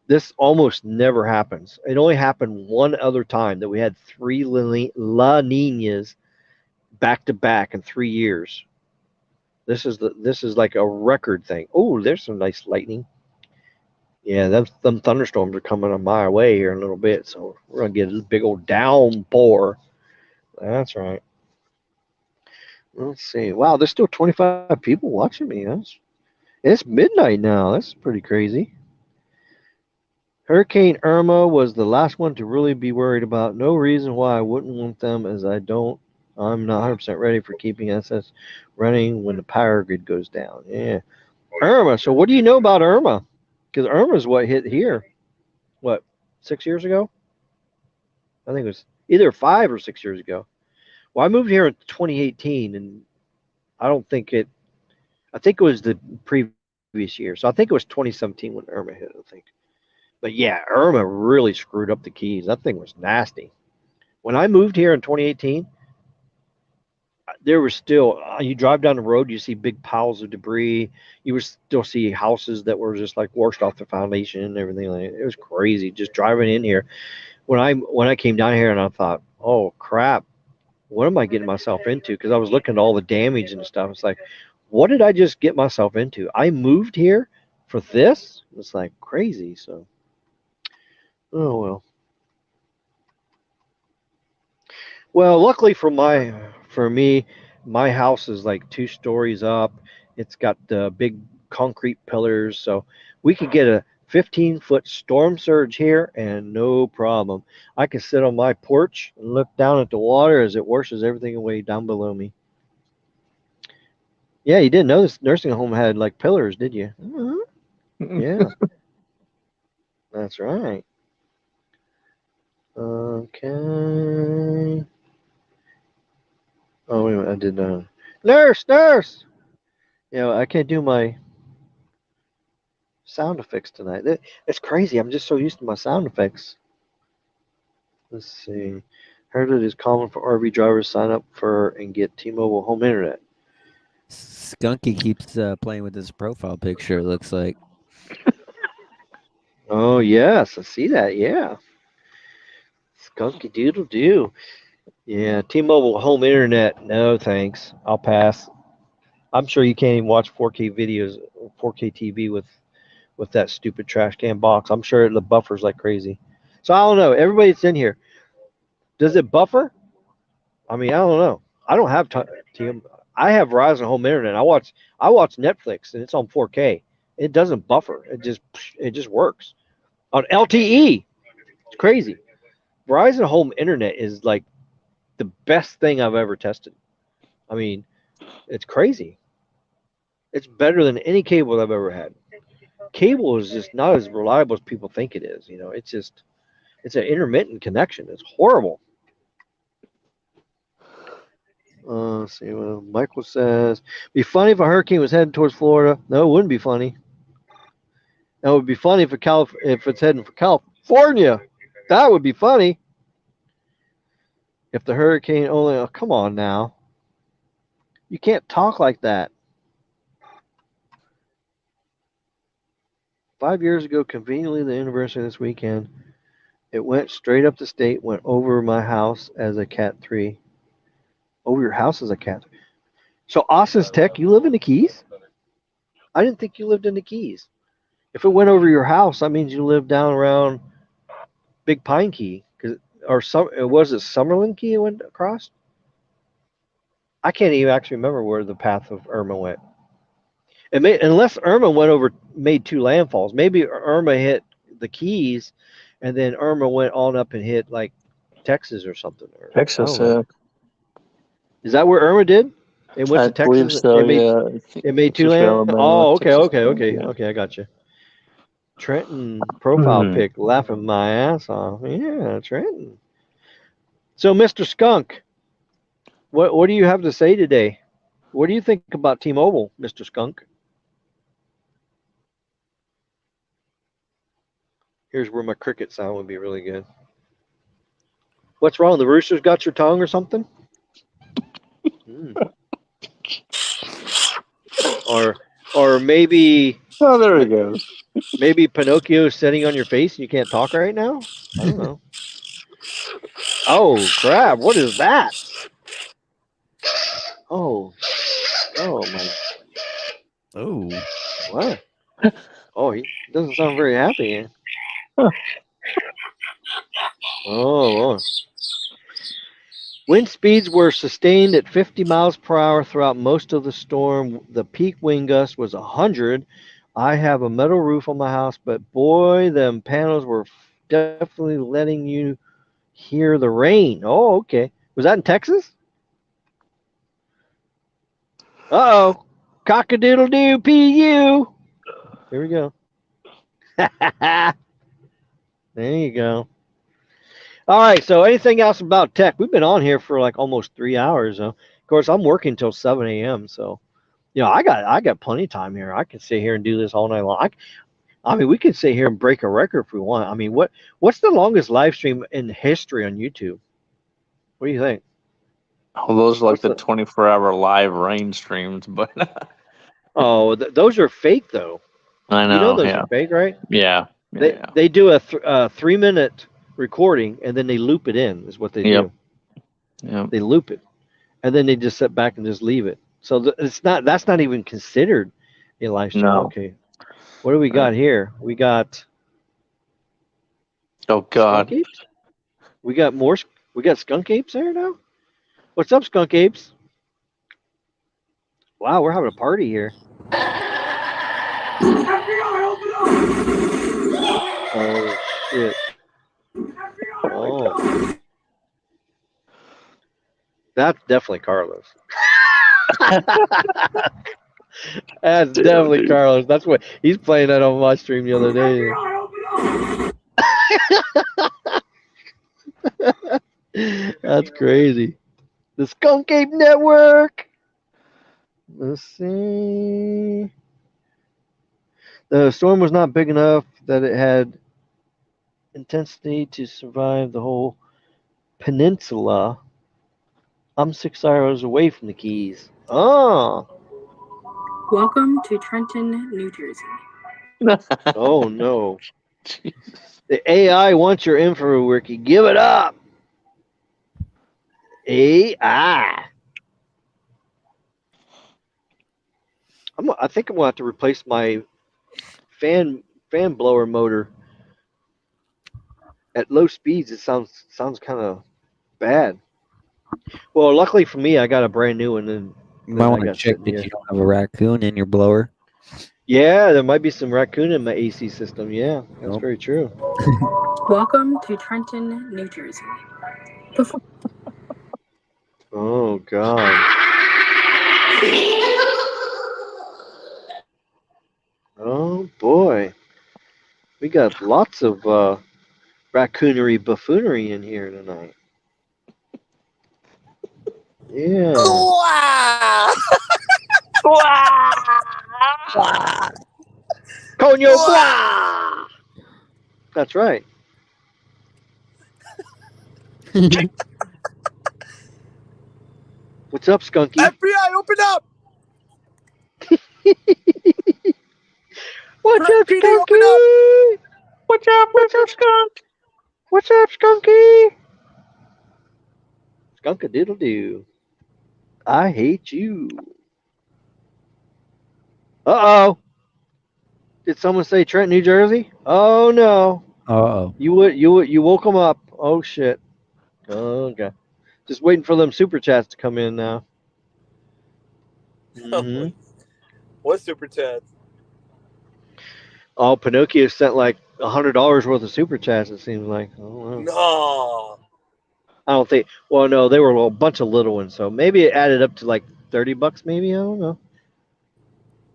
This almost never happens. It only happened one other time that we had 3 La Ninas back to back in 3 years. This is like a record thing. Oh, there's some nice lightning. Yeah, them thunderstorms are coming on my way here in a little bit, so we're gonna get a big old downpour. That's right. Let's see. Wow, there's still 25 people watching me. It's midnight now. That's pretty crazy. Hurricane Irma was the last one to really be worried about. No reason why I wouldn't want them, as I'm not 100% ready for keeping SS running when the power grid goes down. Yeah. Irma. So what do you know about Irma? Because Irma is what hit here. What, 6 years ago? I think it was either 5 or 6 years ago. Well, I moved here in 2018, and I think it was the previous year. So I think it was 2017 when Irma hit, I think. But yeah, Irma really screwed up the Keys. That thing was nasty. When I moved here in 2018, there was still, you drive down the road, you see big piles of debris. You would still see houses that were just like washed off the foundation and everything. It was crazy just driving in here. When I came down here and I thought, oh crap, what am I getting myself into? Because I was looking at all the damage and stuff. It's like, what did I just get myself into? I moved here for this? It's like crazy. So, oh well. Well, luckily for me, my house is like 2 stories up. It's got the big concrete pillars, so we could get a 15-foot storm surge here and no problem. I can sit on my porch and look down at the water as it washes everything away down below me. Yeah, you didn't know this nursing home had like pillars, did you? Yeah. That's right. Okay. Oh, wait a minute. I did not. Nurse! You know, I can't do my sound effects tonight. It's crazy. I'm just so used to my sound effects. Let's see. Heard it is common for RV drivers to sign up for and get T-Mobile home internet. Skunky keeps playing with his profile picture, it looks like. Oh, yes. I see that. Yeah. Skunky doodle doo. Yeah. T-Mobile home internet. No, thanks. I'll pass. I'm sure you can't even watch 4K videos, 4K TV with that stupid trash can box. I'm sure the buffers like crazy. So I don't know. Everybody that's in here, does it buffer? I mean, I don't know. I don't have I have Verizon home internet. I watch Netflix and it's on 4K. It doesn't buffer. It just works. On LTE, it's crazy. Verizon home internet is like the best thing I've ever tested. I mean, it's crazy. It's better than any cable I've ever had. Cable is just not as reliable as people think it is. You know, it's an intermittent connection. It's horrible. Let's see what Michael says. Be funny if a hurricane was heading towards Florida. No, it wouldn't be funny. That would be funny if it's heading for California. That would be funny. If the hurricane only, oh, come on now. You can't talk like that. 5 years ago, conveniently, the anniversary this weekend, it went straight up the state, went over my house as a Cat 3. Over your house as a Cat 3. So, Austin's Tech, you live in the Keys? I didn't think you lived in the Keys. If it went over your house, that means you live down around Big Pine Key. Was it Summerlin Key it went across? I can't even actually remember where the path of Irma went. Unless Irma made two landfalls. Maybe Irma hit the Keys, and then Irma went on up and hit like Texas or something. Texas, Is that where Irma did? It went to Texas. Believe so. It made two land. Oh, okay. Okay. I got you. Trenton profile pic, laughing my ass off. Yeah, Trenton. So, Mr. Skunk, what do you have to say today? What do you think about T-Mobile, Mr. Skunk? Here's where my cricket sound would be really good. What's wrong? The rooster's got your tongue or something? Or maybe. Oh, there we go. Maybe Pinocchio's sitting on your face and you can't talk right now? I don't know. Oh, crap. What is that? Oh my. Oh. What? Oh, he doesn't sound very happy. Oh. Wind speeds were sustained at 50 miles per hour throughout most of the storm. The peak wind gust was 100. I have a metal roof on my house, but boy, them panels were definitely letting you hear the rain. Oh, okay. Was that in Texas? Uh-oh. Cock-a-doodle-doo, P-U. Here we go. There you go. All right, so anything else about tech? We've been on here for like almost 3 hours. Of course, I'm working till 7 a.m., so you know, I got plenty of time here. I could sit here and do this all night long. I mean, we could sit here and break a record if we want. I mean, what's the longest live stream in history on YouTube? What do you think? Oh, those are like the 24-hour live rain streams, but oh, those are fake though. I know. You know those are fake, right? Yeah. They do a 3-minute recording and then they loop it in. Is what they do. Yeah. They loop it, and then they just sit back and just leave it. So that's not even considered a live stream. No. Okay. What do we got here? We got. Oh God. Skunk apes? We got more. We got skunk apes there now. What's up, skunk apes? Wow, we're having a party here. Oh shit. Oh. That's definitely Carlos. That's definitely Carlos. That's what he's playing that on my stream the other day. That's crazy. The Skunk Ape Network. Let's see. The storm was not big enough that it had intensity to survive the whole peninsula. I'm 6 hours away from the Keys. Oh. Welcome to Trenton, New Jersey. Oh no. Jesus. The AI wants your info, Ricky. Give it up. AI. I think I'm gonna have to replace my fan blower motor. At low speeds, it sounds kind of bad. Well, luckily for me, I got a brand new one, and You might I want to got check sitting that here. you don't have a raccoon in your blower. Yeah, there might be some raccoon in my AC system. Yeah, that's Nope. very true. Welcome to Trenton, New Jersey. Before Oh God. Oh boy. We got lots of raccoonery buffoonery in here tonight. Yeah. Coño Gua! That's right. What's up, Skunky? FBI, open up! What's up, PD, open Skunky? What's up, Mr. Skunk? What's up, Skunky? Skunk-a-doodle-doo. I hate you. Uh-oh. Did someone say Trent, New Jersey? Oh no. Uh-oh. You woke them up. Oh shit. Oh, okay. Just waiting for them super chats to come in now. Mm-hmm. What super chat? Oh, Pinocchio sent like $100 worth of super chats. It seems like. Oh, wow. No. I don't think. Well, no, they were a bunch of little ones, so maybe it added up to like $30. Maybe I don't know.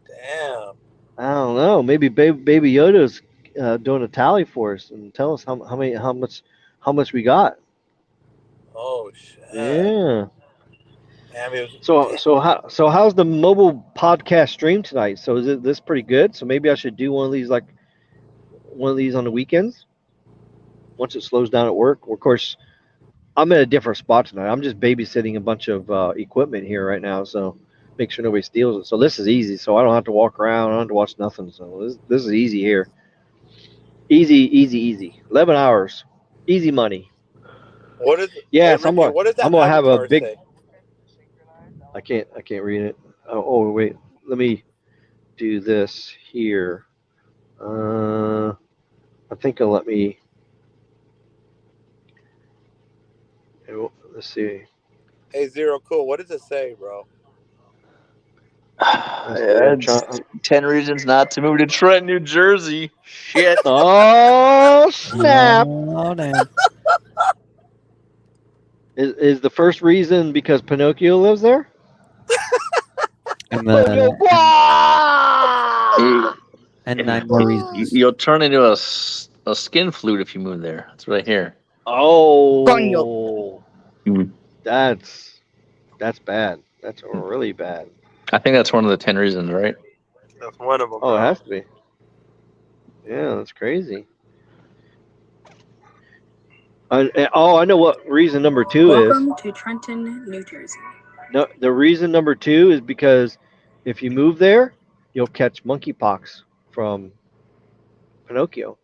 Damn. I don't know. Maybe Baby Yoda's doing a tally for us and tell us how much we got. Oh shit. Yeah. Damn, it was, So how's the mobile podcast stream tonight? So is this pretty good? So maybe I should do one of these on the weekends once it slows down at work. Of course, I'm in a different spot tonight. I'm just babysitting a bunch of equipment here right now, so make sure nobody steals it. So this is easy. So I don't have to walk around. I don't have to watch nothing. So this is easy here. Easy. 11 hours, easy money. what is? Yes, hey, Ricky, what does that I'm gonna have a avatar big. say? I can't read it. Oh wait, let me do this here. I think it'll let me. Let's see. Hey, Zero Cool, what does it say, bro? It's 10 reasons not to move to Trent, New Jersey. Shit. Oh snap! Oh, damn. Is the first reason because Pinocchio lives there? And, and 9 more reasons. You'll turn into a skin flute if you move there. That's what I hear. Oh, Mhm. that's bad. That's really bad. I think that's one of the 10 reasons, right? That's one of them. Oh, bro. it has to be. Yeah, that's crazy. I know what reason number 2 is. welcome to Trenton, New Jersey. No, the reason number 2 is because if you move there, you'll catch monkeypox from Pinocchio.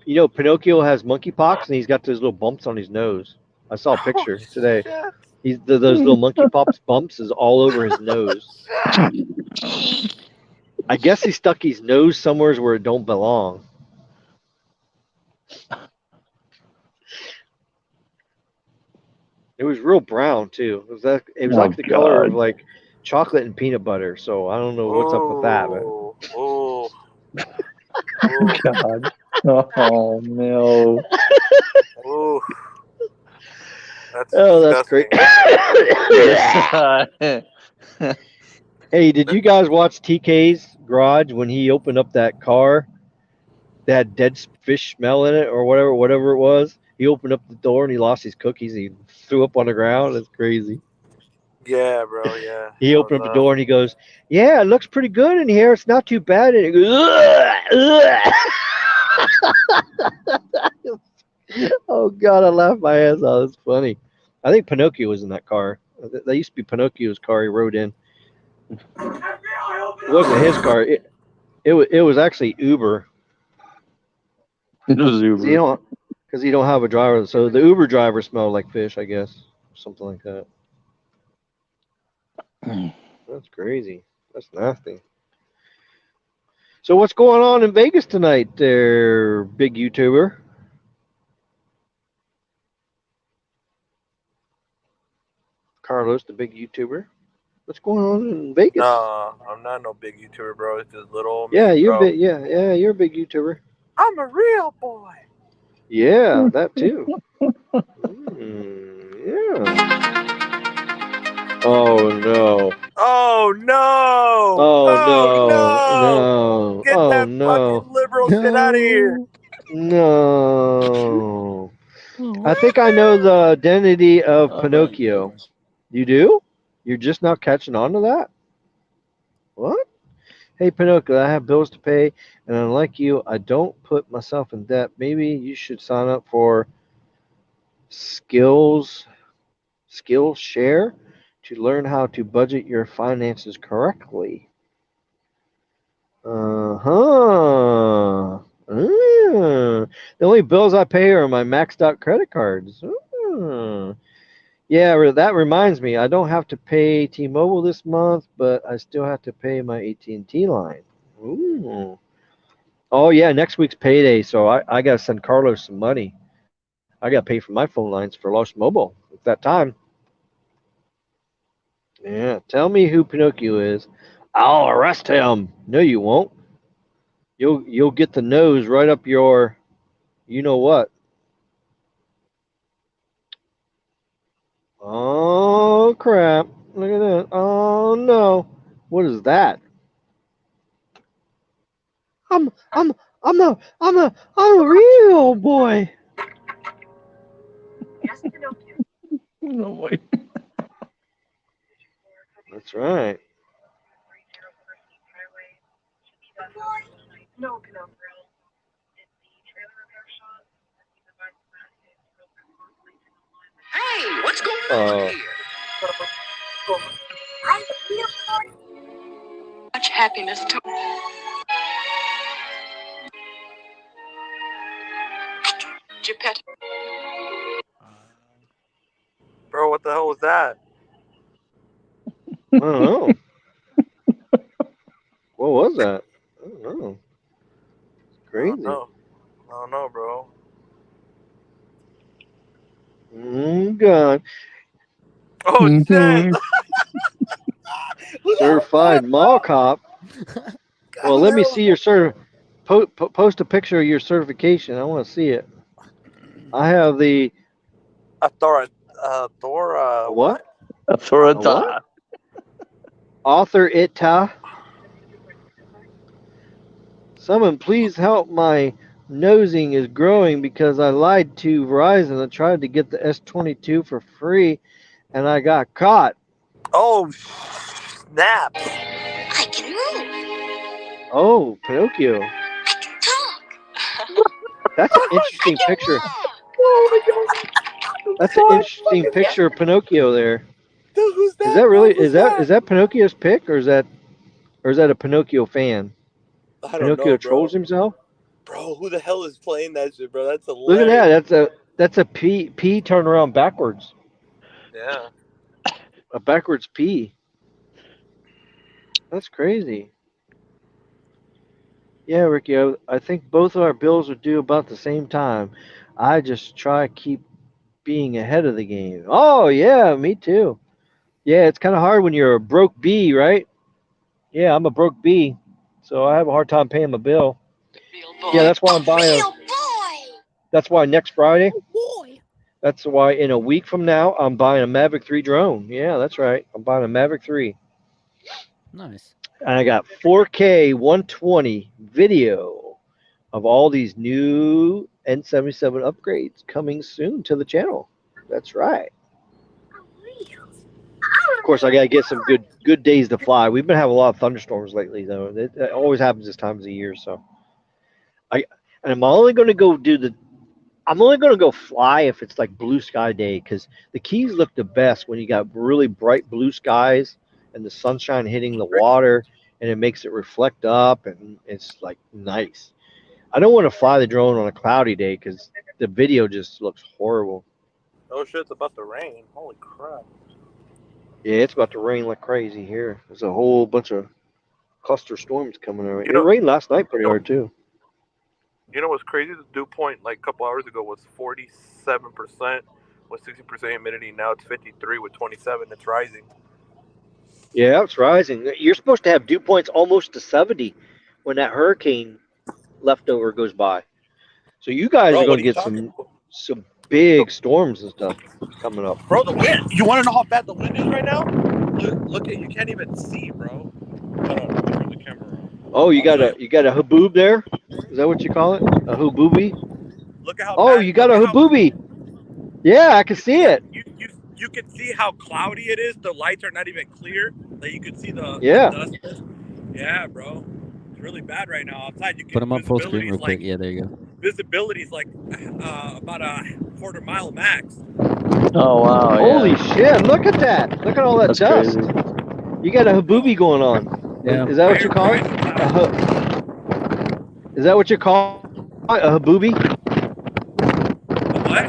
You know, Pinocchio has monkeypox and he's got those little bumps on his nose. I saw a picture today. Shit. Those little monkeypox bumps is all over his nose. I guess he stuck his nose somewhere where it don't belong. It was real brown too. It was like the color of like chocolate and peanut butter. So I don't know what's up with that. But Oh. God. Oh, no. Oh. That's great. Hey, did you guys watch TK's garage when he opened up that car that had dead fish smell in it or whatever it was? He opened up the door and he lost his cookies. He threw up on the ground. It's crazy. Yeah, bro. Yeah. He That opened up was, the door and he goes, "Yeah, it looks pretty good in here. It's not too bad." And he goes, "Ugh, ugh." Oh God, I laughed my ass off. It's funny. I think Pinocchio was in that car. That used to be Pinocchio's car. He rode in. It wasn't his car. It was actually Uber. It was Uber. Because you don't have a driver. So the Uber driver smelled like fish, I guess, something like that. That's crazy. That's nasty. So what's going on in Vegas tonight, there, big YouTuber? Carlos, the big YouTuber. What's going on in Vegas? no, I'm not no big YouTuber, bro. It's just little old Yeah, me, you're bro. big. Yeah, you're a big YouTuber. I'm a real boy. Yeah, that too. Yeah. Oh no. Oh no! Oh no! no. Get Oh that no. fucking liberal shit out of here! No. I think I know the identity of Pinocchio. You do? You're just now catching on to that? What? Hey, Pinocchio, I have bills to pay, and unlike you, I don't put myself in debt. Maybe you should sign up for Skillshare to learn how to budget your finances correctly. Uh-huh. The only bills I pay are my maxed out credit cards. Yeah, that reminds me. I don't have to pay T-Mobile this month, but I still have to pay my AT&T line. Ooh. Oh yeah, next week's payday, so I gotta send Carlos some money. I gotta pay for my phone lines for Lost Mobile. It's that time. Yeah, tell me who Pinocchio is. I'll arrest him. No, you won't. You'll get the nose right up your, you know what? Oh crap! Look at that. Oh no! What is that? I'm I'm I'm a real boy. Yes, Pinocchio. No way. That's right. No, Pinocchio. Hey, what's going Oh. on here? Much happiness too. Geppetto. Bro, what the hell was that? I don't know. What was that? I don't know. It's crazy. I don't know, bro. God. Oh shit! Certified mall cop. Well, let me see your post a picture of your certification. I want to see it. I have the Thor. what? Authorita. Author ita. Someone please help, my nosing is growing because I lied to Verizon. I tried to get the S22 for free and I got caught. Oh snap! I can move. Oh, Pinocchio. I can talk. That's an interesting picture. That's an interesting picture of Pinocchio there. Dude, who's that? Is that really is that Pinocchio's pic or is that a Pinocchio fan? I don't Pinocchio know, bro. trolls himself? Bro, who the hell is playing that shit, bro? That's Look hilarious. at that. That's a P turned around backwards. Yeah. A backwards P. That's crazy. Yeah, Ricky, I think both of our bills are due about the same time. I just try to keep being ahead of the game. Oh, yeah, me too. Yeah, it's kind of hard when you're a broke B, right? Yeah, I'm a broke B, so I have a hard time paying my bill. Real boy. Yeah, that's why I'm buying. Real boy. That's why next Friday. Boy. That's why in a week from now I'm buying a Mavic 3 drone. Yeah, that's right. I'm buying a Mavic 3. Nice. And I got 4K 120 video of all these new N77 upgrades coming soon to the channel. That's right. Of course, I gotta get some good days to fly. We've been having a lot of thunderstorms lately, though. It always happens this time of the year. So, I'm only gonna go I'm only gonna go fly if it's like blue sky day, because the Keys look the best when you got really bright blue skies and the sunshine hitting the water, and it makes it reflect up, and it's like nice. I don't want to fly the drone on a cloudy day because the video just looks horrible. Oh shit, it's about to rain. Holy crap. Yeah, it's about to rain like crazy here. There's a whole bunch of cluster storms coming over. You know- It rained last night pretty hard too. You know what's crazy? The dew point like a couple hours ago was 47% with 60% humidity. Now it's 53 with 27. It's rising. Yeah, it's rising. You're supposed to have dew points almost to 70 when that hurricane leftover goes by. So you guys Bro, are what going are to you get talking some big storms and stuff coming up. Bro, the wind. You want to know how bad the wind is right now? Look at, you can't even see, bro. Hold on, let me turn the camera on. Oh, you got a haboob there? Is that what you call it? A hoobooby? Look at how Oh, bad, you got a look at how- hoobooby. Yeah, I can see it. You can see how cloudy it is. The lights are not even clear. Like you can see the Yeah. dust. Yeah, bro. It's really bad right now outside. You can Put them on full screen visibility's real quick. like, Yeah, there you go. visibility's like about a quarter mile max. Oh wow! Holy yeah. shit, look at that. Look at all that That's dust. crazy. You got a habooby going on. Yeah. Is that what you call it? Is that what you call it? A habooby? What?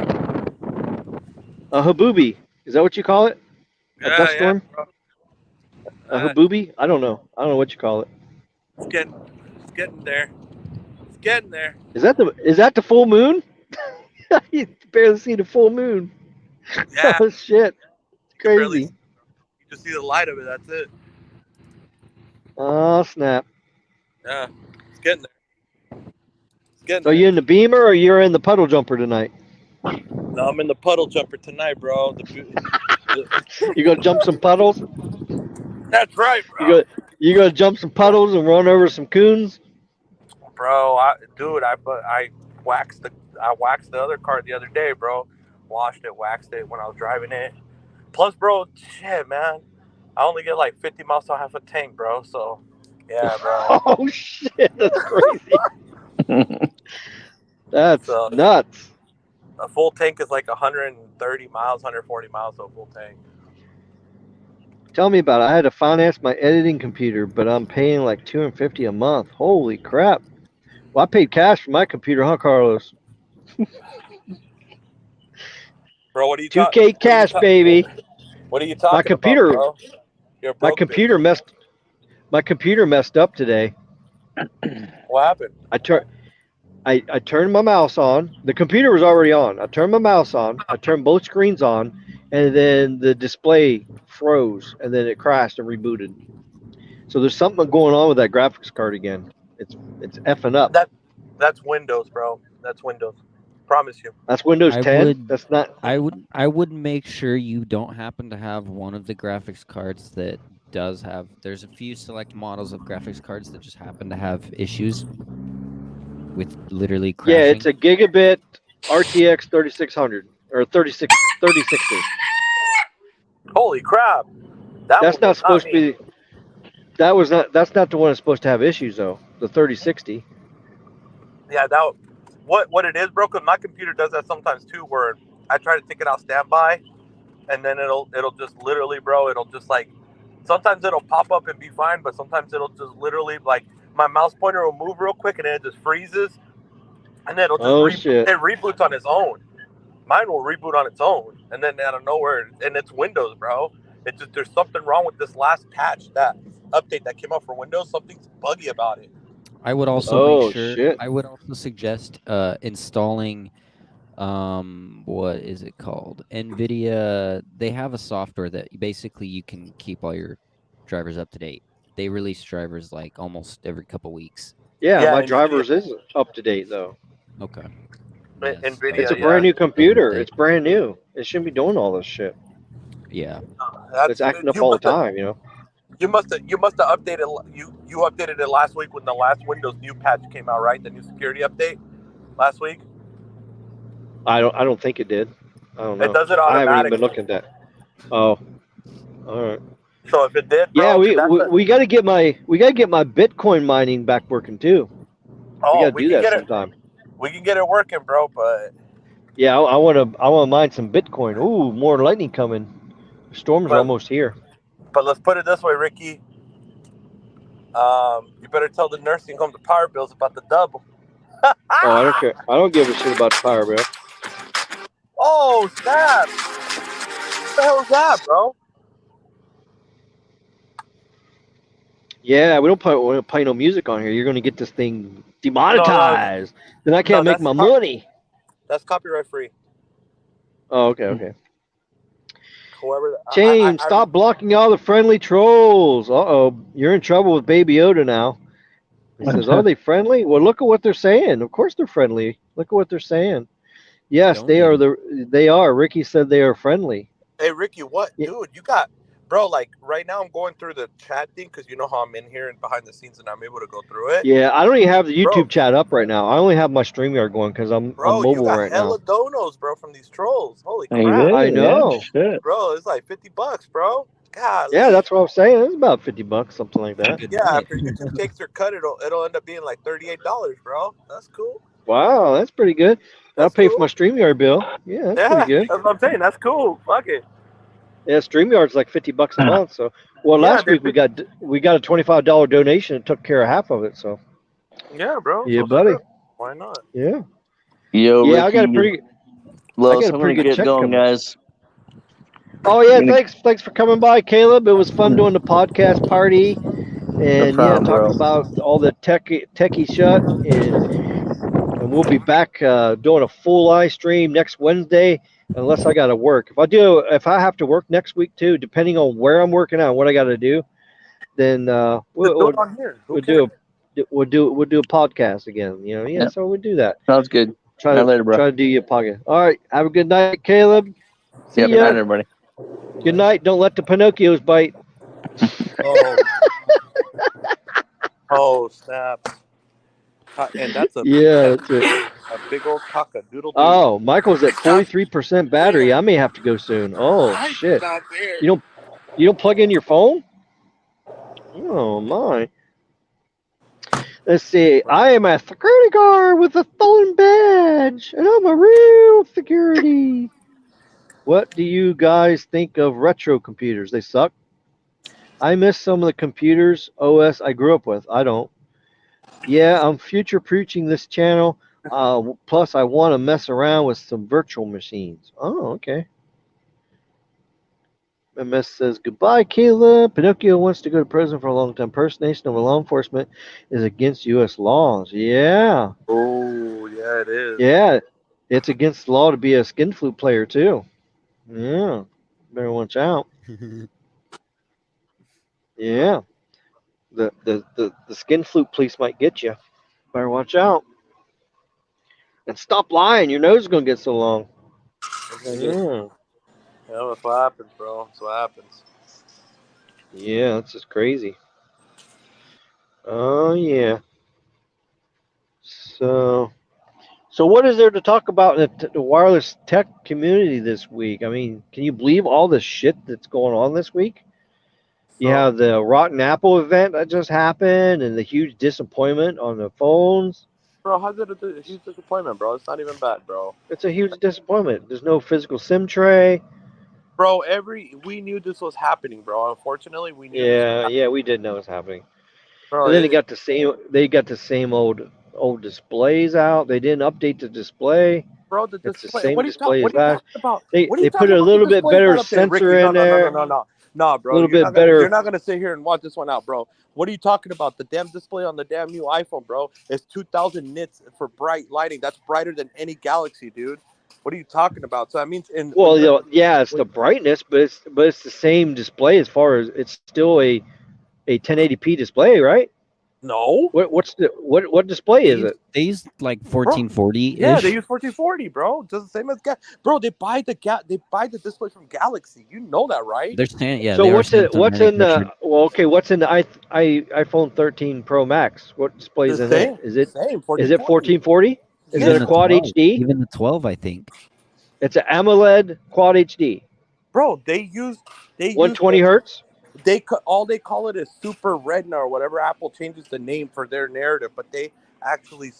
A habooby. Is that what you call it? A dust storm? bro. A habooby? I don't know. I don't know what you call it. It's getting there. It's getting there. Is that the full moon? You can barely see the full moon. Yeah. Oh shit. It's You barely- crazy. You just see the light of it. That's it. Oh snap. Yeah. It's getting there. It's getting So there. you in the Beamer or you're in the puddle jumper tonight? No, I'm in the puddle jumper tonight, bro. You gonna jump some puddles? That's right, bro. You gonna jump some puddles and run over some coons? Bro, I waxed the other car the other day, bro. Washed it, waxed it when I was driving it. Plus, bro, shit, man. I only get like 50 miles to half a tank, bro. So, yeah, bro. Oh shit, that's crazy. That's nuts. A full tank is like 130 miles, 140 miles, so a full tank. Tell me about it. I had to finance my editing computer, but I'm paying like $250 a month. Holy crap. Well, I paid cash for my computer, huh, Carlos? Bro, what are you 2K cash, baby. What are you talking My computer, about, bro? You're a my broke computer bitch. my computer messed up today. What happened? I turned my mouse on. The computer was already on. I turned my mouse on. I turned both screens on, and then the display froze, and then it crashed and rebooted. So there's something going on with that graphics card again. It's effing up. That's Windows, bro. That's Windows. Promise you. That's Windows 10. would- That's not. I would make sure you don't happen to have one of the graphics cards that does have. There's a few select models of graphics cards that just happen to have issues with literally crashing. Yeah, it's a gigabit RTX 3600 or 3060. Holy crap. That's not supposed to be. That's not the one that's supposed to have issues though. The 3060. Yeah, what it is, bro, because my computer does that sometimes too, where I try to take it out standby, and then it'll just literally, bro, it'll just like, sometimes it'll pop up and be fine, but sometimes it'll just literally, like, my mouse pointer will move real quick, and then it just freezes, and then it'll just it reboots on its own. Mine will reboot on its own, and then out of nowhere, and it's Windows, bro. It's just, there's something wrong with this last patch, that update that came out for Windows. Something's buggy about it. I would also make sure. Shit. I would also suggest installing, what is it called? NVIDIA. They have a software that basically you can keep all your drivers up to date. They release drivers like almost every couple weeks. Yeah, my drivers is up to date though. Okay. NVIDIA. It's a brand new computer. It's brand new. It shouldn't be doing all this shit. Yeah. It's acting up all the time, you know. You must have updated. You updated it last week when the last Windows new patch came out, right? The new security update last week. I don't think it did. I don't know. It does it I haven't even automatically. been looking at that. Oh, all right. So if it did, Yeah, bro, that's we got to get my Bitcoin mining back working too. We got to we do can that get it. sometime. We can get it working, bro. But Yeah, I want to mine some Bitcoin. Ooh, more lightning coming. Storms are But- almost here. but let's put it this way, Ricky. You better tell the nursing home the power bills about the double. Oh, I don't care. I don't give a shit about the power bill. Oh snap! What the hell is that, bro? Yeah, we don't play no music on here. You're gonna get this thing demonetized. Then I can't make my money. That's copyright free. Oh, okay. Whoever. James, stop blocking all the friendly trolls. Uh-oh, you're in trouble with Baby Yoda now. He says, "Are they friendly?" Well, look at what they're saying. Of course they're friendly. Look at what they're saying. Yes, they are. They are. Ricky said they are friendly. Hey Ricky, what, Yeah. dude? You got, bro. Like right now, I'm going through the chat thing because you know how I'm in here and behind the scenes, and I'm able to go through it. Yeah, I don't even have the YouTube Bro. chat up right now. I only have my StreamYard going because I'm Bro, you mobile got right now. hella donos, bro, from these trolls. Holy Hey, crap, I know. Yeah, shit. bro! It's like $50, bro. God. Yeah, that's what I'm saying. It's about $50, something like that. Good Yeah, night. after YouTube takes their cut, it'll end up being like $38, bro. That's cool. Wow, that's pretty good. That'll That's pay cool. for my StreamYard bill. Yeah, that's pretty good. That's what I'm saying. That's cool. Fuck it. Yeah, StreamYard's like $50 a month. So, well, Yeah, last week we got a $25 donation and took care of half of it. So, Yeah, bro. yeah, So buddy. sure. Why not? Yeah, Yo, yeah. Ricky, I got a pretty gonna good get check going, coming. guys. Oh yeah, I'm gonna- thanks for coming by, Caleb. It was fun doing the podcast party, and problem, talking bro. about all the techie shut, and we'll be back doing a full live stream next Wednesday, unless I got to work. If I have to work next week too, depending on where I'm working out and what I got to do, then Do it on here. Who cares? we'll do a podcast again. Yep. So we'll do that. Sounds good. Try All right, later, bro. to do your podcast. All right, have a good night, Caleb. See Yep, ya. good night, everybody. Good night. Don't let the Pinocchios bite. Oh. Oh snap! And that's a That's it. a big old cock-a-doodle. Oh, Michael's at 43% battery. I may have to go soon. Oh shit! You don't plug in your phone? Oh my! Let's see. I am a security guard with a stolen badge, and I'm a real security. What do you guys think of retro computers? They suck. I miss some of the computers OS I grew up with. I don't. Yeah, I'm future preaching this channel. Plus, I want to mess around with some virtual machines. Oh, okay. MS says, goodbye, Caleb. Pinocchio wants to go to prison for a long time. Impersonation of law enforcement is against U.S. laws. Yeah. Oh yeah, it is. Yeah. It's against the law to be a skin flute player, too. Yeah. Better watch out. Yeah. The skin flute police might get you. Better watch out. And stop lying. Your nose is going to get so long. Yeah. Yeah, that's what happens, bro. That's what happens. Yeah, that's just crazy. Oh, yeah. So what is there to talk about in the wireless tech community this week? I mean, can you believe all the shit that's going on this week? You have the Rotten Apple event that just happened and the huge disappointment on the phones. Bro, how's it a huge disappointment, bro? It's not even bad, bro. It's a huge disappointment. There's no physical SIM tray. Bro, we knew this was happening, bro. Unfortunately, we knew. Yeah, we did know it was happening. Bro, And then they got the same old displays out. They didn't update the display. Bro, the It's display. the same what are you display as talking last. about? They put a little bit better sensor in there. No, bro. A little bit better. You're not gonna sit here and watch this one out, bro. What are you talking about? The damn display on the damn new iPhone, bro, is 2,000 nits for bright lighting. That's brighter than any Galaxy, dude. What are you talking about? So that means it's the brightness, but it's the same display as far as it's still a 1080p display, right? No. What display is it? They use like 1440. Yeah, they use 1440, bro. Just the same as bro. They buy the display from Galaxy. You know that, right? They're saying, yeah. So they are what's in Samsung the what's in the iPhone 13 Pro Max? What display is in it? Is it same? Is it 1440? Is Even it a the quad 12, HD? Even the 12, I think. It's an AMOLED quad HD. Bro, they use 120 hertz. they all they call it is Super Retina or whatever. Apple changes the name for their narrative, but they actually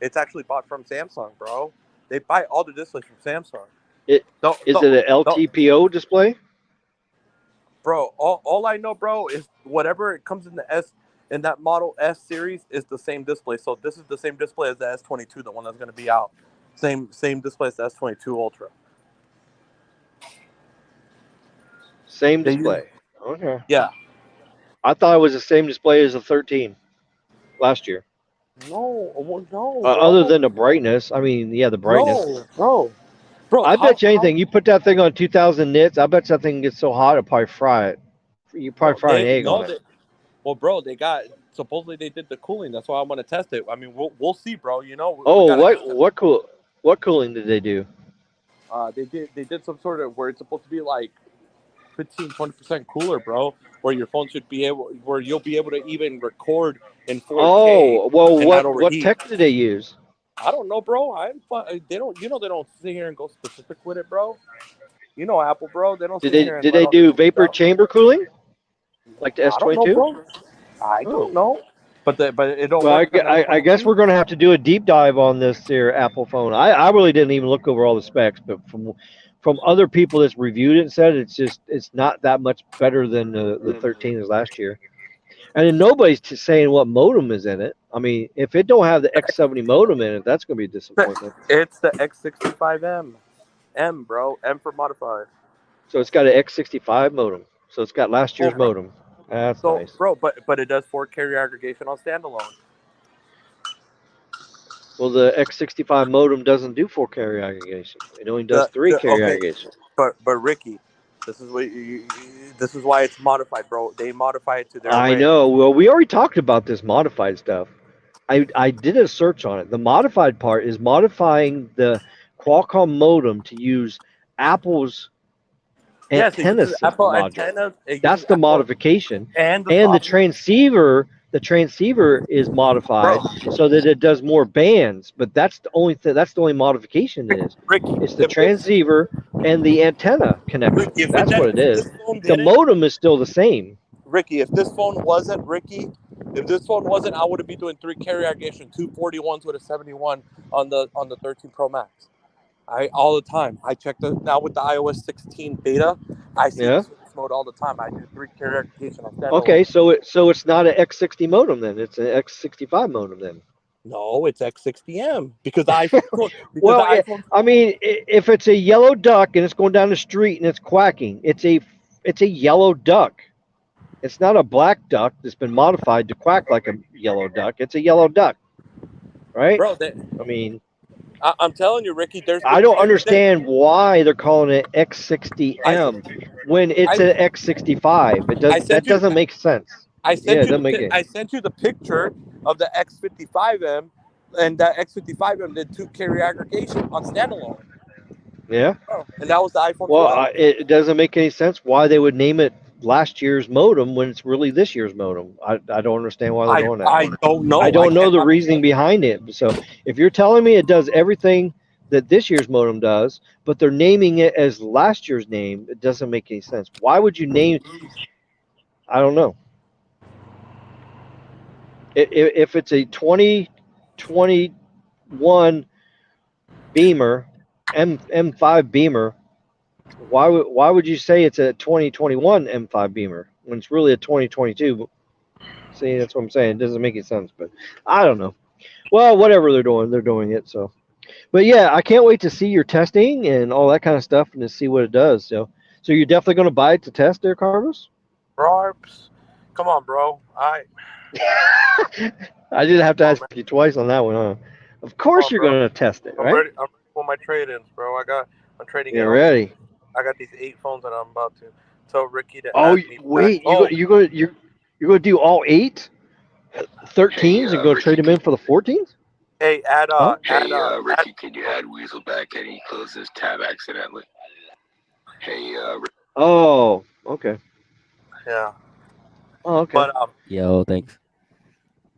it's actually bought from Samsung, bro. They buy all the displays from Samsung. Is it an LTPO display? Bro, all I know, bro, is whatever it comes in that Model S series is the same display. So this is the same display as the S22, the one that's going to be out. Same display as the S22 Ultra. Same display. Okay. Yeah. I thought it was the same display as the 13 last year. No, no, Other bro. than the brightness. I mean, yeah, the brightness. No, bro. I bet you anything. You put that thing on 2,000 nits. I bet that thing gets so hot it'll probably fry it. You probably fry an egg on it. Well, bro, supposedly they did the cooling. That's why I want to test it. I mean, we'll see, bro. You know. What cooling did they do? They did some sort of where it's supposed to be like 15-20% cooler, bro. Where your phone where you'll be able to even record in 4K. Oh, well, what tech did they use? I don't know, bro. They don't sit here and go specific with it, bro. You know Apple, bro. They don't. Did they do vapor chamber cooling, like the S22? I don't know, bro. I don't know. But it don't. Well, work I guess we're going to have to do a deep dive on this here Apple phone. I really didn't even look over all the specs, but from other people that's reviewed it and said it's not that much better than the 13 as last year. And then nobody's saying what modem is in it. I mean, if it don't have the X70 modem in it, that's going to be a disappointment. It's the X65M. M, bro. M for modified. So it's got an X65 modem. So it's got last year's modem. That's nice. Bro, but it does 4 carrier aggregation on standalone. Well, the X65 modem doesn't do 4 carrier aggregation. It only does 3 carrier aggregation. But Ricky, this is why it's modified, bro. They modify it to their I way. know. Well, we already talked about this modified stuff. I did a search on it. The modified part is modifying the Qualcomm modem to use Apple's antenna module. That's the modification. And the transceiver. The transceiver is modified so that it does more bands, but that's the only modification it is. It's the transceiver and the antenna connection. That's what it is. The modem is still the same. Ricky, if this phone wasn't, I would be doing 3 carrier aggregation, 241s with a 71 on the 13 Pro Max. All the time. I check now with the iOS 16 beta. I see this mode all the time. I do 3 carrier aggregation on standalone. Okay, so it's not an X60 modem then. It's an X65 modem then. No, it's X60M because I mean, if it's a yellow duck and it's going down the street and it's quacking, it's a yellow duck. It's not a black duck that's been modified to quack like a yellow duck. It's a yellow duck, right? Bro, I'm telling you, Ricky. I don't understand why they're calling it X60M when it's an X65. That doesn't make sense. I sent you the picture of the X55M, and that X55M did 2 carrier aggregation on standalone. Yeah. Oh, and that was the iPhone 12. Well, it doesn't make any sense why they would name it last year's modem when it's really this year's modem. I don't understand why they're doing that. I don't know. I don't know the reasoning behind it. So if you're telling me it does everything that this year's modem does, but they're naming it as last year's name, it doesn't make any sense. Why would you name? I don't know. If it's a 2021 Beamer, M5 Beamer, why would you say it's a 2021 M5 Beamer when it's really a 2022? See, that's what I'm saying. It doesn't make any sense, but I don't know. Well, whatever they're doing it. So, but yeah, I can't wait to see your testing and all that kind of stuff and to see what it does. So you're definitely going to buy it to test there, Carlos? Barbs, come on, bro. I did have to ask you twice on that one, huh? Of course you're going to test it, right? I'm ready for my trade-ins, bro. I'm trading. You're ready. I got these 8 phones that I'm about to tell Ricky to. Oh wait, you're going to do all 8 13s and go trade them in for the 14s? Hey, Ricky, can you add Weasel back? And he closed his tab accidentally. Hey, oh, okay. Yeah. Oh, okay. Yo, thanks.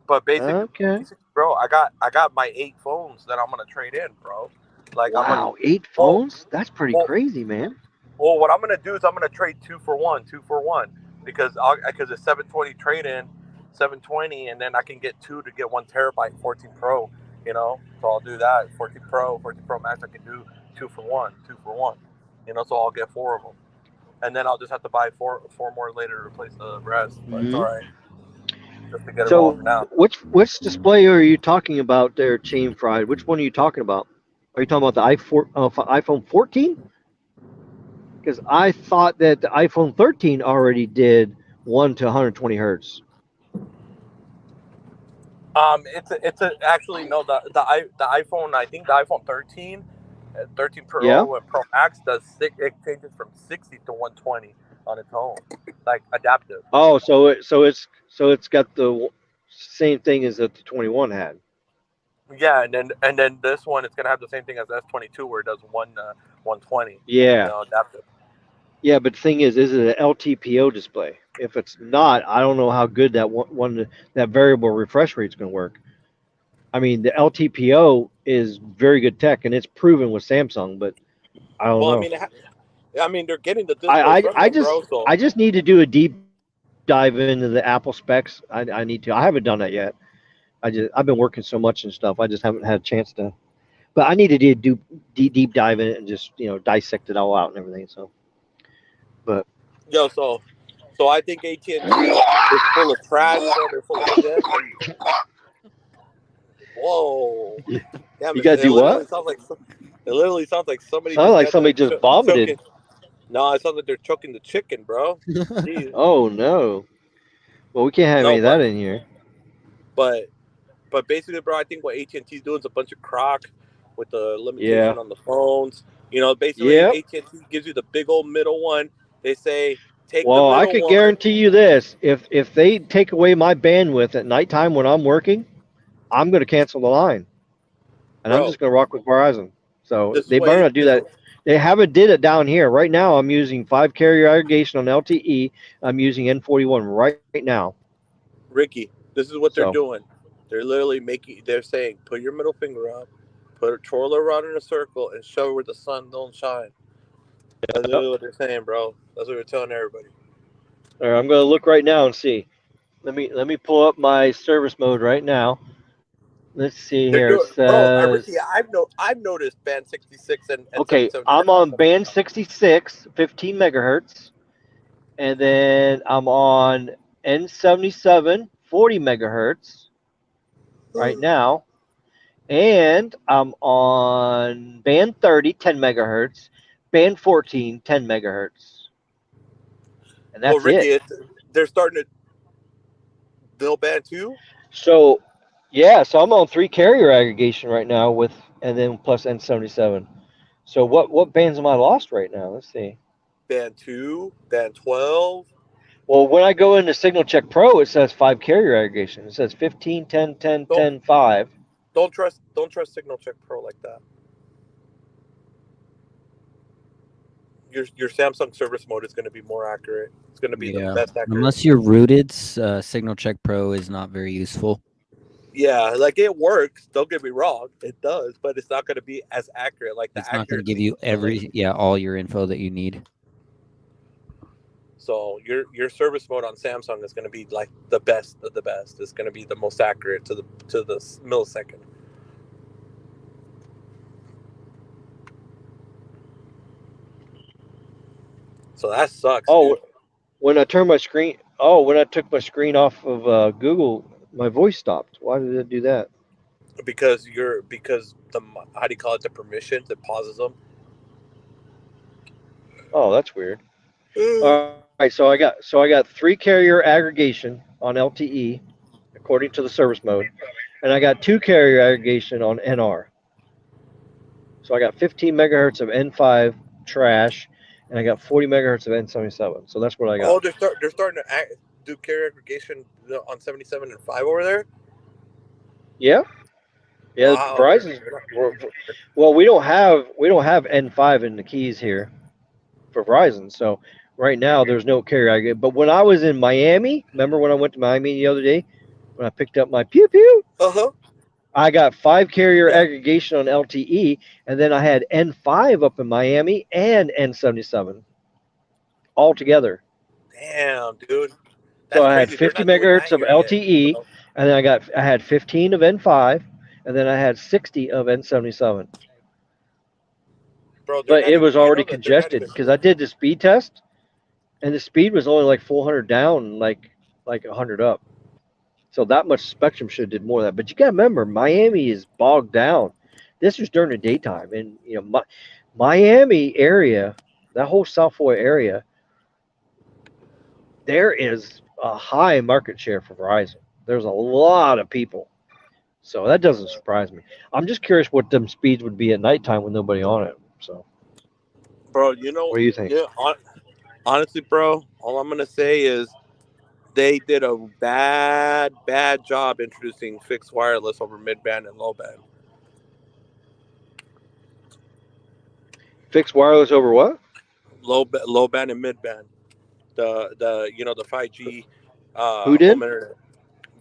But basically, okay. bro, I got my 8 phones that I'm gonna trade in, bro. Like wow, 8 phones? That's pretty well, crazy, man. Well, what I'm gonna do is I'm gonna trade 2 for 1, because it's 720 trade in, 720, and then I can get 2 to get 1 terabyte 14 Pro. You know, so I'll do that. 14 Pro Max. I can do 2 for 1. You know, so I'll get 4 of them, and then I'll just have to buy four more later to replace the rest. But it's all right, just to get it all So, for now. which display are you talking about there, Chain Fried? Which one are you talking about? Are you talking about the iPhone 14? Because I thought that the iPhone 13 already did 1 to 120 hertz. Actually no, the iPhone, I think the iPhone 13 Pro Yeah. and Pro Max it changes from 60 to 120 on its own, like adaptive. Oh, so it's got the same thing as that the 21 had. Yeah, and then this one, it's gonna have the same thing as S22 where it does 120. Yeah. You know, adaptive. Yeah, but the thing is it an LTPO display? If it's not, I don't know how good that variable refresh rate is going to work. I mean, the LTPO is very good tech, and it's proven with Samsung, but I don't know. I mean, they're getting the display from them, bro. So I just need to do a deep dive into the Apple specs. I need to. I haven't done that yet. I've been working so much and stuff. I just haven't had a chance to. But I need to do deep dive in it and just dissect it all out and everything. So, but so I think AT&T is full of trash. They're full of shit. Whoa! Damn, you gotta do what? It literally sounds like somebody. Sounds like somebody just vomited. Choking. No, it sounds like they're choking the chicken, bro. Oh no! Well, we can't have any of that in here. But basically, bro, I think what AT&T is doing is a bunch of crock with the limitation on the phones. You know, basically AT&T gives you the big old middle one. They say take the middle one. Well, I could guarantee you this: if they take away my bandwidth at nighttime when I'm working, I'm going to cancel the line, and I'm just going to rock with Verizon. So they better not do that. They haven't did it down here. Right now, I'm using 5 carrier aggregation on LTE. I'm using N41 right now. Ricky, this is what they're doing. They're literally they're saying, put your middle finger up, twirl around in a circle, and show where the sun don't shine. That's literally what they're saying, bro. That's what they're telling everybody. All right, I'm going to look right now and see. Let me pull up my service mode right now. Let's see here. It says, Ricky, I've noticed band 66 and okay, 77. I'm on band 66, 15 megahertz, and then I'm on N77, 40 megahertz right now, and I'm on band 30, 10 megahertz, band 14, 10 megahertz, and that's Ricky, they're starting to build band 2. So, yeah, so I'm on 3 carrier aggregation right now and then plus N77. So what bands am I lost right now? Let's see. Band 2, band 12. Well, when I go into Signal Check Pro, it says 5 carrier aggregation. It says 15, 10, 10, 10, 5. Don't trust Signal Check Pro like that. Your Samsung service mode is going to be more accurate. It's going to be the best accurate. Unless you're rooted, Signal Check Pro is not very useful. Yeah, like it works. Don't get me wrong, it does, but it's not going to be as accurate. Like it's not going to give you all your info that you need. So your service mode on Samsung is going to be like the best of the best. It's going to be the most accurate to the millisecond. So that sucks. Oh, dude. when I took my screen off of Google, my voice stopped. Why did it do that? Because the how do you call it? The permissions, it pauses them. Oh, that's weird. All right, so I got 3 carrier aggregation on LTE according to the service mode, and I got 2 carrier aggregation on NR. So I got 15 megahertz of N5 trash, and I got 40 megahertz of N77. So that's what I got. Oh, they're starting to do carrier aggregation on 77 and 5 over there. Yeah. Yeah, wow. Verizon. Well, we don't have N5 in the keys here for Verizon. So right now there's no carrier aggregation. But when I was in Miami, remember when I went to Miami the other day when I picked up my pew pew? I got 5 carrier Yeah. aggregation on LTE, and then I had N5 up in Miami and N77 all together. Damn, dude. So That's I had crazy. They're 50 not doing megahertz that of here yet, LTE, bro. and then I had 15 of N5, and then I had 60 of N77. Bro, they're But not it even. was You know already that they're not congested even. because I did the speed test, and the speed was only like 400 down, like 100 up. So that much spectrum should have did more of that. But you got to remember, Miami is bogged down. This was during the daytime, and Miami area, that whole South Florida area, there is a high market share for Verizon. There's a lot of people, so that doesn't surprise me. I'm just curious what them speeds would be at nighttime with nobody on it. So, Bro, you know, what do you think? yeah. Honestly, bro, all I'm gonna say is they did a bad job introducing fixed wireless over mid-band and low-band. Fixed wireless over what? Low band and mid-band. The 5G Who did? home internet.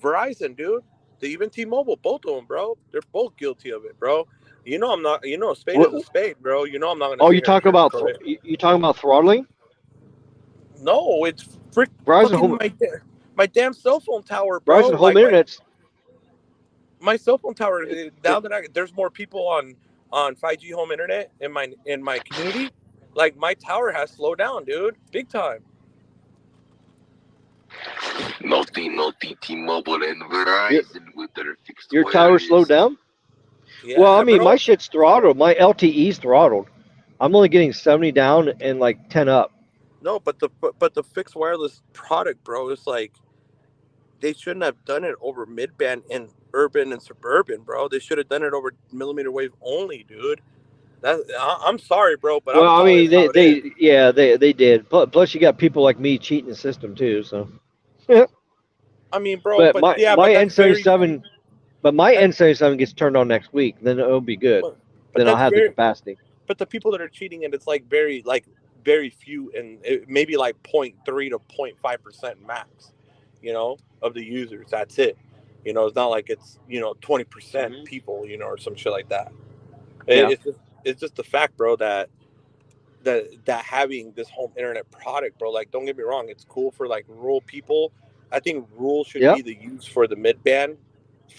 Verizon, dude. Even T-Mobile, both of them, bro. They're both guilty of it, bro. You know I'm not. You know, a spade is What? a spade, bro. You know I'm not gonna Oh, sit you here and talking about sugarcoat it. you talking about throttling? No, it's Verizon fucking home my damn cell phone tower, bro. Verizon home Like internet's my cell phone tower. it, Now that there's more people on 5G home internet in my community, like my tower has slowed down, dude, big time. Naughty T-Mobile and Verizon with their fixed your tower wireless. slowed down. Well, I Yeah, mean, my bro. shit's throttled. My LTE's throttled. I'm only getting 70 down and like 10 up. No, but the fixed wireless product, bro, is like they shouldn't have done it over mid-band and urban and suburban, bro. They should have done it over millimeter wave only, dude. I'm sorry, bro, but I'm Well, I calling it mean, how it is. they did. Plus, you got people like me cheating the system too. So, I mean, bro, but but my yeah, my but that's very N77, but my that, N77 gets turned on next week. Then it'll be good. but Then I'll that's have the very capacity. but the people that are cheating and it's very few and maybe like 0.3 to 0.5% max, of the users. That's it. It's not like it's 20% people, or some shit like that. Yeah. It's just the fact, bro, that having this home internet product, bro, like don't get me wrong, it's cool for like rural people. I think rural should Yep. be the use for the mid-band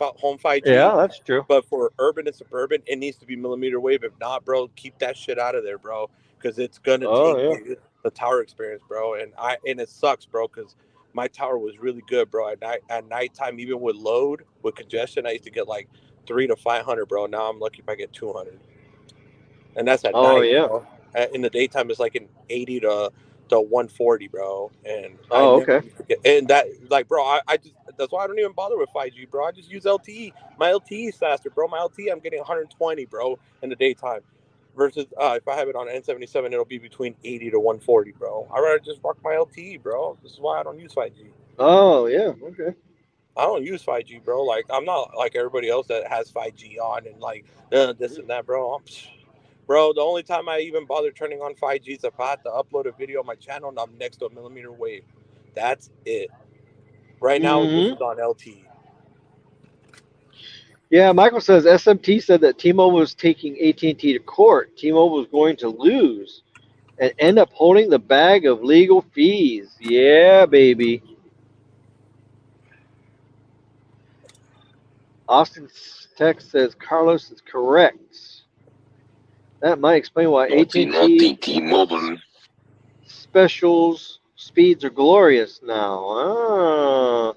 home 5G, Yeah, that's true. but for urban and suburban, it needs to be millimeter wave. If not, bro, keep that shit out of there, bro, because it's gonna Oh tank yeah. the tower experience, bro. And it sucks, bro, because my tower was really good, bro. At nighttime, even with load, with congestion, I used to get like 300 to 500, bro. Now I'm lucky if I get 200, and that's at Oh night, yeah. bro. In the daytime, it's like an 80 to 140, bro. And I Oh never okay. used to get, and that, like, bro, I just, that's why I don't even bother with 5G, bro. I just use LTE. My LTE is faster, bro. My LTE, I'm getting 120, bro, in the daytime. Versus if I have it on N77, it'll be between 80 to 140, bro. I'd rather just rock my LTE, bro. This is why I don't use 5G. Oh yeah. Okay. I don't use 5G, bro. Like, I'm not like everybody else that has 5G on and like this and that, bro. Bro, the only time I even bother turning on 5G is if I have to upload a video on my channel and I'm next to a millimeter wave. That's it. Right now, this Mm-hmm. is on LTE. Yeah, Michael says SMT said that T-Mobile was taking AT&T to court. T-Mobile was going to lose and end up holding the bag of legal fees. Yeah, baby. Austin's text says Carlos is correct. That might explain why Naughty AT&T T-Mobile. specials speeds are glorious now. Ah.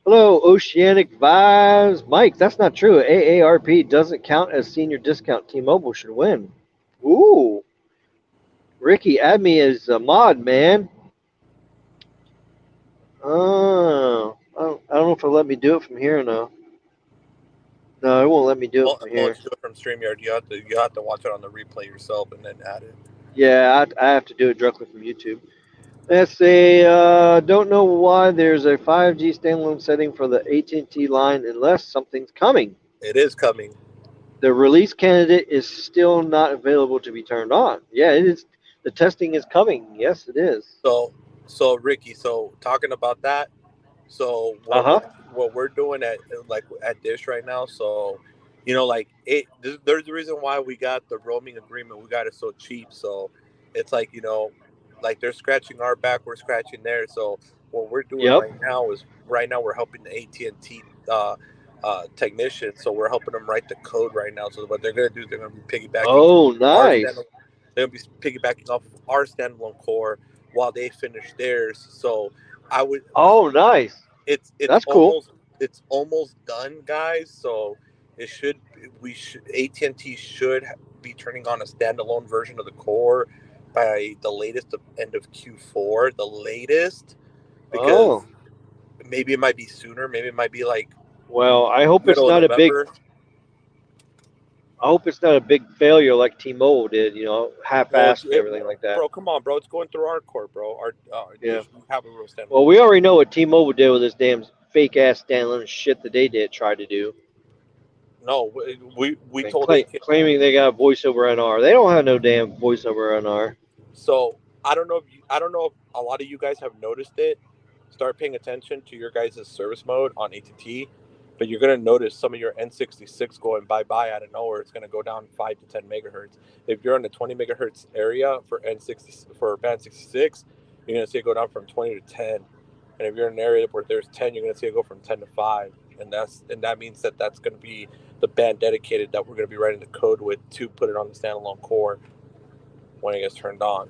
Hello, Oceanic Vibes. Mike, that's not true. AARP doesn't count as senior discount. T-Mobile should win. Ooh. Ricky, add me as a mod, man. Oh, I don't know if it'll let me do it from here or no. No, it won't let me do it Well, from I'll let here. you do it from StreamYard. You have to watch it on the replay yourself and then add it. Yeah, I have to do it directly from YouTube. Let's say, don't know why there's a 5G standalone setting for the AT&T line unless something's coming. It is coming. The release candidate is still not available to be turned on. Yeah, it is. The testing is coming. Yes, it is. So Ricky, so talking about that, so Uh huh. what we're doing at Dish right now, so you know, like there's a reason why we got the roaming agreement. We got it so cheap. So it's like, you know, like they're scratching our back, we're scratching theirs. So what we're doing right now is we're helping the AT&T technician. So we're helping them write the code right now. So what they're gonna do is they're gonna be piggybacking. Oh, nice. They're gonna be piggybacking off of our standalone core while they finish theirs. So I would. Oh, nice. That's cool. It's almost done, guys. So AT&T should be turning on a standalone version of the core by the latest end of Q4, the latest, because maybe it might be sooner. Maybe it might be like. Well, I hope it's not a big failure like T-Mobile did. You know, half-assed and everything like that. Bro, come on, bro. It's going through our core, bro. Yeah. Have a real standalone. Well, we already know what T-Mobile did with this damn fake-ass standalone shit that they tried to do. No, we told claiming they got voice over NR. They don't have no damn voice over NR. So I don't know if a lot of you guys have noticed it. Start paying attention to your guys' service mode on AT&T, but you're gonna notice some of your N66 going bye out of nowhere. It's gonna go down 5 to 10 megahertz. If you're in the 20 megahertz area for band 66, you're gonna see it go down from 20 to 10. And if you're in an area where there's 10, you're gonna see it go from 10 to 5. And that means that's gonna be the band dedicated that we're gonna be writing the code with to put it on the standalone core when it gets turned on.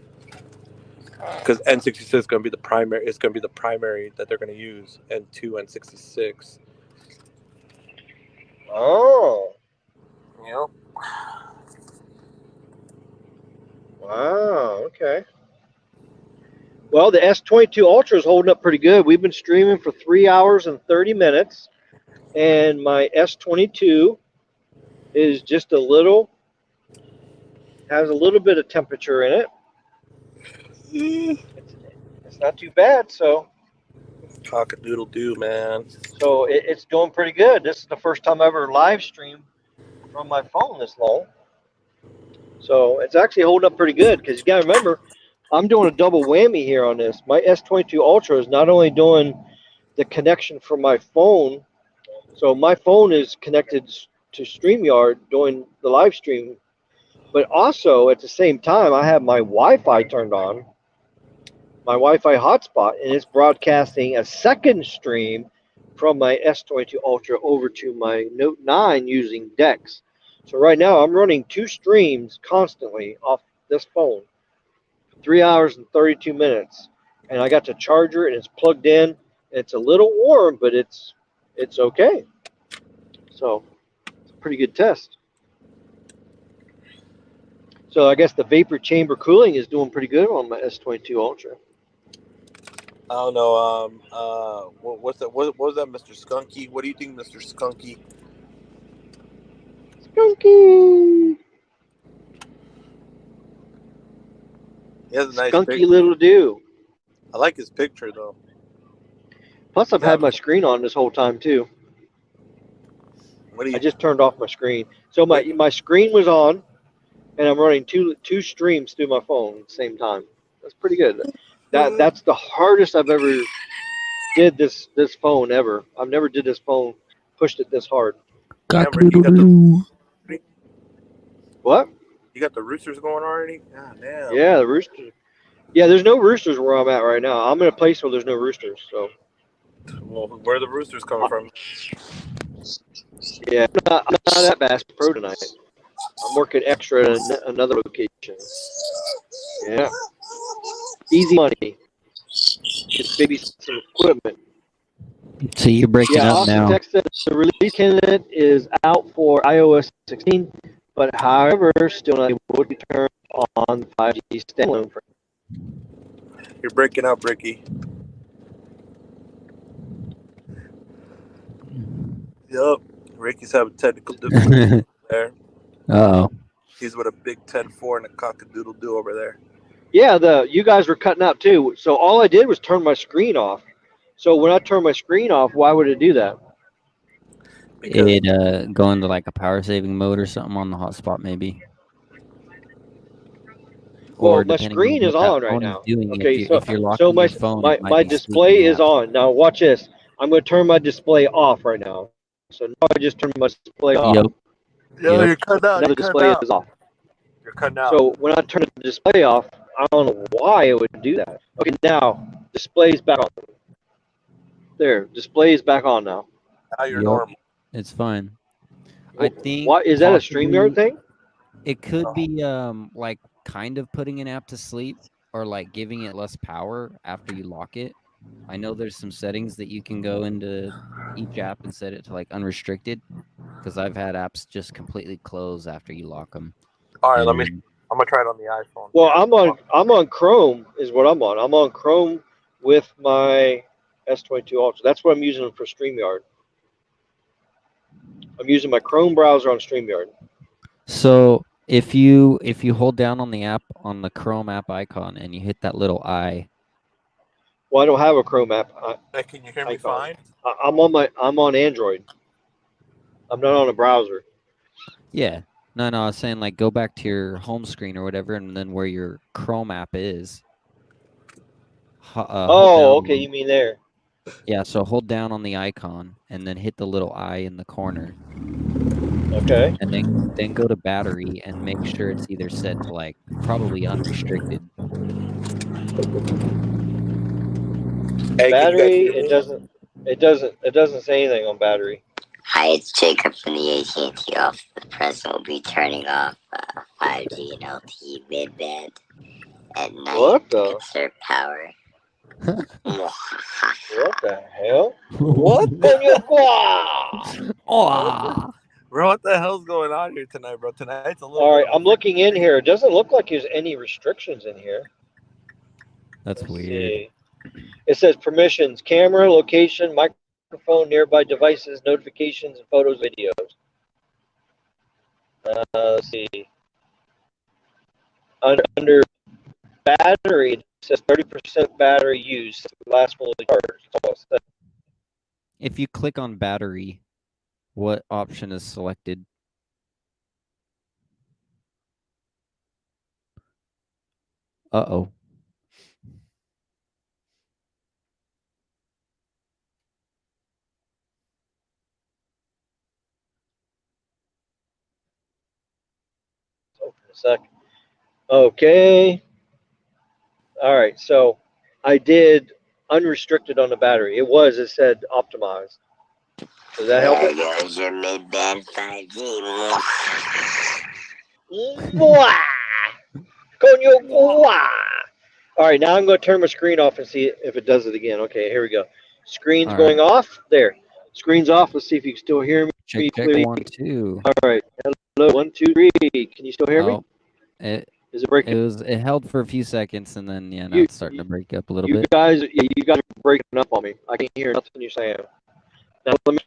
Because N66 is going to be the primary. It's going to be the primary that they're going to use. N2, N66. Oh. Yeah. Wow. Okay. Well, the S22 Ultra is holding up pretty good. We've been streaming for 3 hours and 30 minutes, and my S22 is just has a little bit of temperature in it. It's not too bad, so. Cock-a-doodle-doo, man. So it's doing pretty good. This is the first time I ever live streamed from my phone this long. So it's actually holding up pretty good because you got to remember, I'm doing a double whammy here on this. My S22 Ultra is not only doing the connection from my phone, so my phone is connected to StreamYard doing the live stream, but also at the same time, I have my Wi-Fi turned on, my Wi-Fi hotspot, and it's broadcasting a second stream from my S22 Ultra over to my Note 9 using DeX. So right now I'm running 2 streams constantly off this phone, 3 hours and 32 minutes, and I got the charger and it's plugged in. It's a little warm, but it's okay. So it's a pretty good test. So I guess the vapor chamber cooling is doing pretty good on my S22 Ultra. I don't know. What's that? What was that, Mr. Skunky? What do you think, Mr. Skunky? Skunky. He has a nice Skunky picture. little dude. I like his picture though. Plus, I've had my screen on this whole time too. I just turned off my screen. So my screen was on, and I'm running two streams through my phone at the same time. That's pretty good. That's the hardest I've ever did this phone ever. I've never did this phone, pushed it this hard. What? You got the roosters going already? God damn. Yeah, the roosters. Yeah, there's no roosters where I'm at right now. I'm in a place where there's no roosters. So. Well, where are the roosters coming from? Yeah, I'm not at Bass Pro tonight. I'm working extra at another location. Yeah. Easy money. Just maybe some equipment. So you're breaking up Austin now. Tech said the release candidate is out for iOS 16, but however, still not able to turn on 5G standalone. You're breaking up, Ricky. Yup. Ricky's having technical difficulties there. Uh-oh. He's with a big 10-4 and a cock-a-doodle-doo over there. Yeah, you guys were cutting out too. So all I did was turn my screen off. So when I turn my screen off, why would it do that? It go into like a power saving mode or something on the hotspot maybe. Well, my screen is on right now. Okay, so my display is on. Now watch this. I'm going to turn my display off right now. So now I just turned my display off. Yep. Yo, Yep. you're cutting out. Now You're the cutting display out. is off. You're cutting out. So when I turn the display off, I don't know why it would do that. Okay, now display's back on. There, display is back on now. Now you're Yep. normal. It's fine. I think What is that? A possibly StreamYard thing? It could be like kind of putting an app to sleep or like giving it less power after you lock it. I know there's some settings that you can go into each app and set it to like unrestricted, because I've had apps just completely close after you lock them. All right, I'm gonna try it on the iPhone. Well, I'm on Chrome is what I'm on. I'm on Chrome with my S22 Ultra. That's what I'm using for StreamYard. I'm using my Chrome browser on StreamYard. So if you hold down on the app, on the Chrome app icon, and you hit that little eye. Well, I don't have a Chrome app. Hey, can you hear me fine? I'm on Android. I'm not on a browser. Yeah. No, I was saying like go back to your home screen or whatever, and then where your Chrome app is. Okay, you mean there? Yeah, so hold down on the icon and then hit the little eye in the corner. Okay. And then go to battery and make sure it's either set to like probably unrestricted. Hey, battery, it doesn't say anything on battery. Hi, it's Jacob from the AT&T office. The president will be turning off 5G and LTE mid-band at night to conserve power. What the hell? What the Bro, what the hell's going on here tonight, bro? Tonight's a little. All right, I'm looking in here. It doesn't look like there's any restrictions in here. That's weird. See. It says permissions: camera, location, microphone, nearby devices, notifications, and photos, videos. Let's see. Under battery, it says 30% battery use. Last fully charged. If you click on battery, what option is selected? Uh-oh. Open a sec. Okay. All right. So I did unrestricted on the battery. It said optimized. Does that help? There goes your mid-band 5G. All right, now I'm going to turn my screen off and see if it does it again. Okay, here we go. Screen's All going right. off. There. Screen's off. Let's see if you can still hear me. Check clearly. 1, 2. All right. Hello, 1, 2, 3. Can you still hear me? Is it breaking? It held for a few seconds, and then now it's starting to break up a little bit. You guys are breaking up on me. I can't hear nothing you're saying. Now let me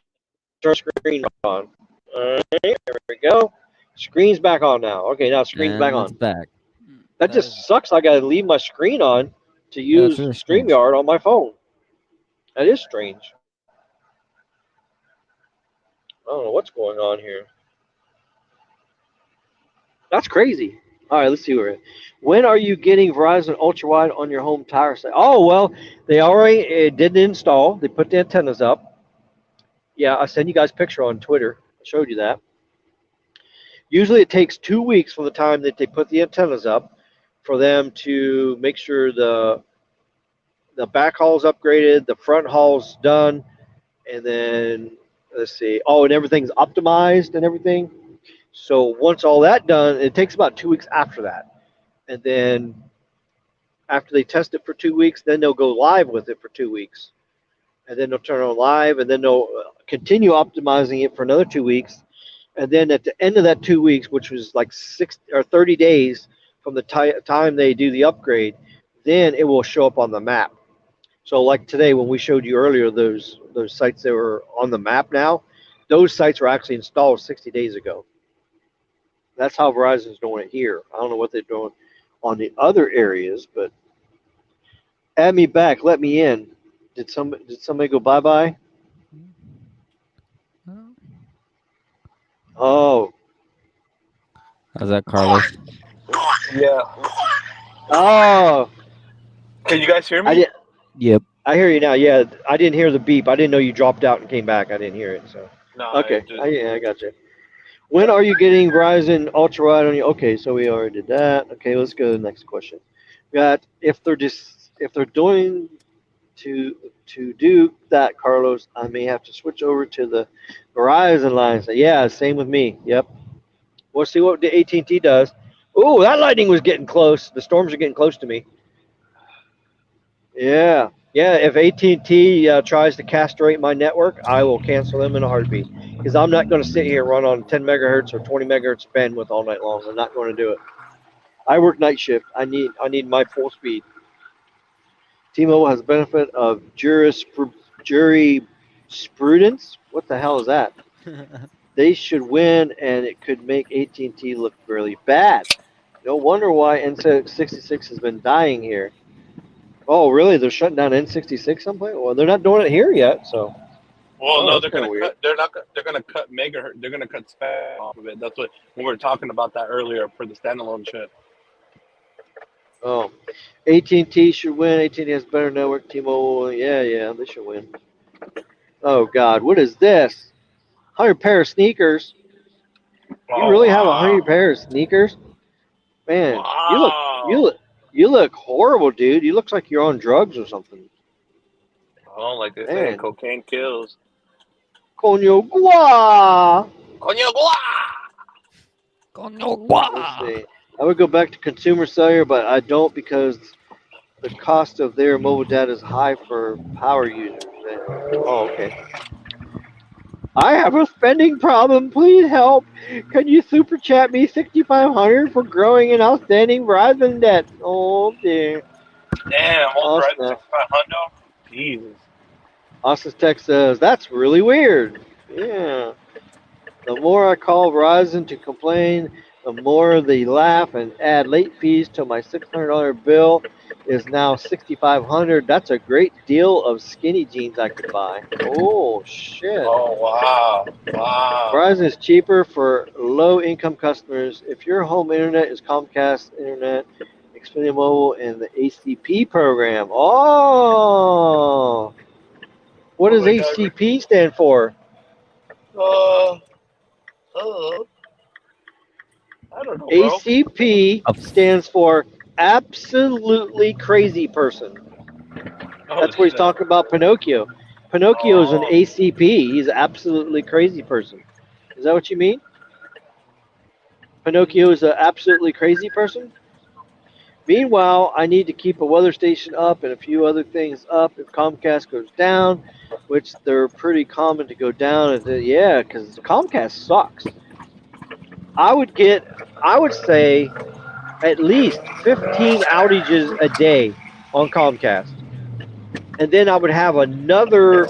turn screen on. All right, there we go. Screen's back on now. Okay, now screen's back on. It's back. That just sucks. I got to leave my screen on to use really strange. StreamYard on my phone. That is strange. I don't know what's going on here. That's crazy. All right, let's see where. When are you getting Verizon Ultra Wide on your home tower set? Oh, well, they already did the install. They put the antennas up. Yeah, I sent you guys a picture on Twitter. I showed you that. Usually it takes 2 weeks from the time that they put the antennas up for them to make sure the back hall's upgraded, the front hall's done, and then let's see. Oh, and everything's optimized and everything. So once all that done, it takes about 2 weeks after that. And then after they test it for 2 weeks, then they'll go live with it for 2 weeks. And then they'll turn on live, and then they'll continue optimizing it for another 2 weeks. And then at the end of that 2 weeks, which was like 30 days from the time they do the upgrade, then it will show up on the map. So like today, when we showed you earlier those sites that were on the map now, those sites were actually installed 60 days ago. That's how Verizon's doing it here. I don't know what they're doing on the other areas, but add me back, let me in. Did somebody go bye-bye? Oh. How's that, Carlos? Yeah. Oh. Can you guys hear me? Yep. I hear you now. Yeah, I didn't hear the beep. I didn't know you dropped out and came back. I didn't hear it. So. No. Okay. I got you. When are you getting Verizon ultra wide on you? Okay, so we already did that. Okay, let's go to the next question. We got if they're doing to do that, Carlos, I may have to switch over to the Verizon line. So yeah, same with me. Yep. We'll see what the AT&T does. Ooh, that lightning was getting close. The storms are getting close to me. Yeah, yeah. If AT&T tries to castrate my network, I will cancel them in a heartbeat because I'm not going to sit here and run on 10 megahertz or 20 megahertz bandwidth all night long. I'm not going to do it. I work night shift. I need my full speed. T-Mobile has the benefit of jurisprudence. What the hell is that? They should win, and it could make AT&T look really bad. No wonder why N66 has been dying here. Oh, really? They're shutting down N66 someplace? Well, they're not doing it here yet, so. Well, no, that's they're kinda gonna weird. cut. They're not. They're gonna cut megahertz. They're gonna cut spam off of it. That's what when we were talking about that earlier for the standalone shit. Oh, AT&T should win. AT&T has better network. T-Mobile, yeah, they should win. Oh God, what is this? 100 pair of sneakers. You really have 100 pair of sneakers? Man, Wow. you look horrible, dude. You look like you're on drugs or something. Oh, like they say, Man, cocaine kills. coño gua. Coño, guau! Let's see. I would go back to consumer cellular, but I don't because the cost of their mobile data is high for power users. Oh, okay. I have a spending problem. Please help. Can you super chat me 6,500 for growing an outstanding Verizon debt? Oh dear. Damn, old Oh Verizon snap. 6500. Jesus. Austin's text says that's really weird. Yeah. The more I call Verizon to complain, the more they laugh and add late fees to my $600 bill is now $6,500. That's a great deal of skinny jeans I could buy. Oh shit. Oh wow, wow. Verizon is cheaper for low-income customers. If your home internet is Comcast Internet, Xfinity Mobile, and the ACP program. Oh, what does my God. ACP stand for? I don't know, bro. ACP stands for absolutely crazy person. Oh, That's what he's shit. talking about Pinocchio. Pinocchio is an ACP. He's an absolutely crazy person. Is that what you mean? Pinocchio is an absolutely crazy person? Meanwhile, I need to keep a weather station up and a few other things up if Comcast goes down, which they're pretty common to go down. Yeah, because Comcast sucks. I would say at least 15 outages a day on Comcast. And then I would have another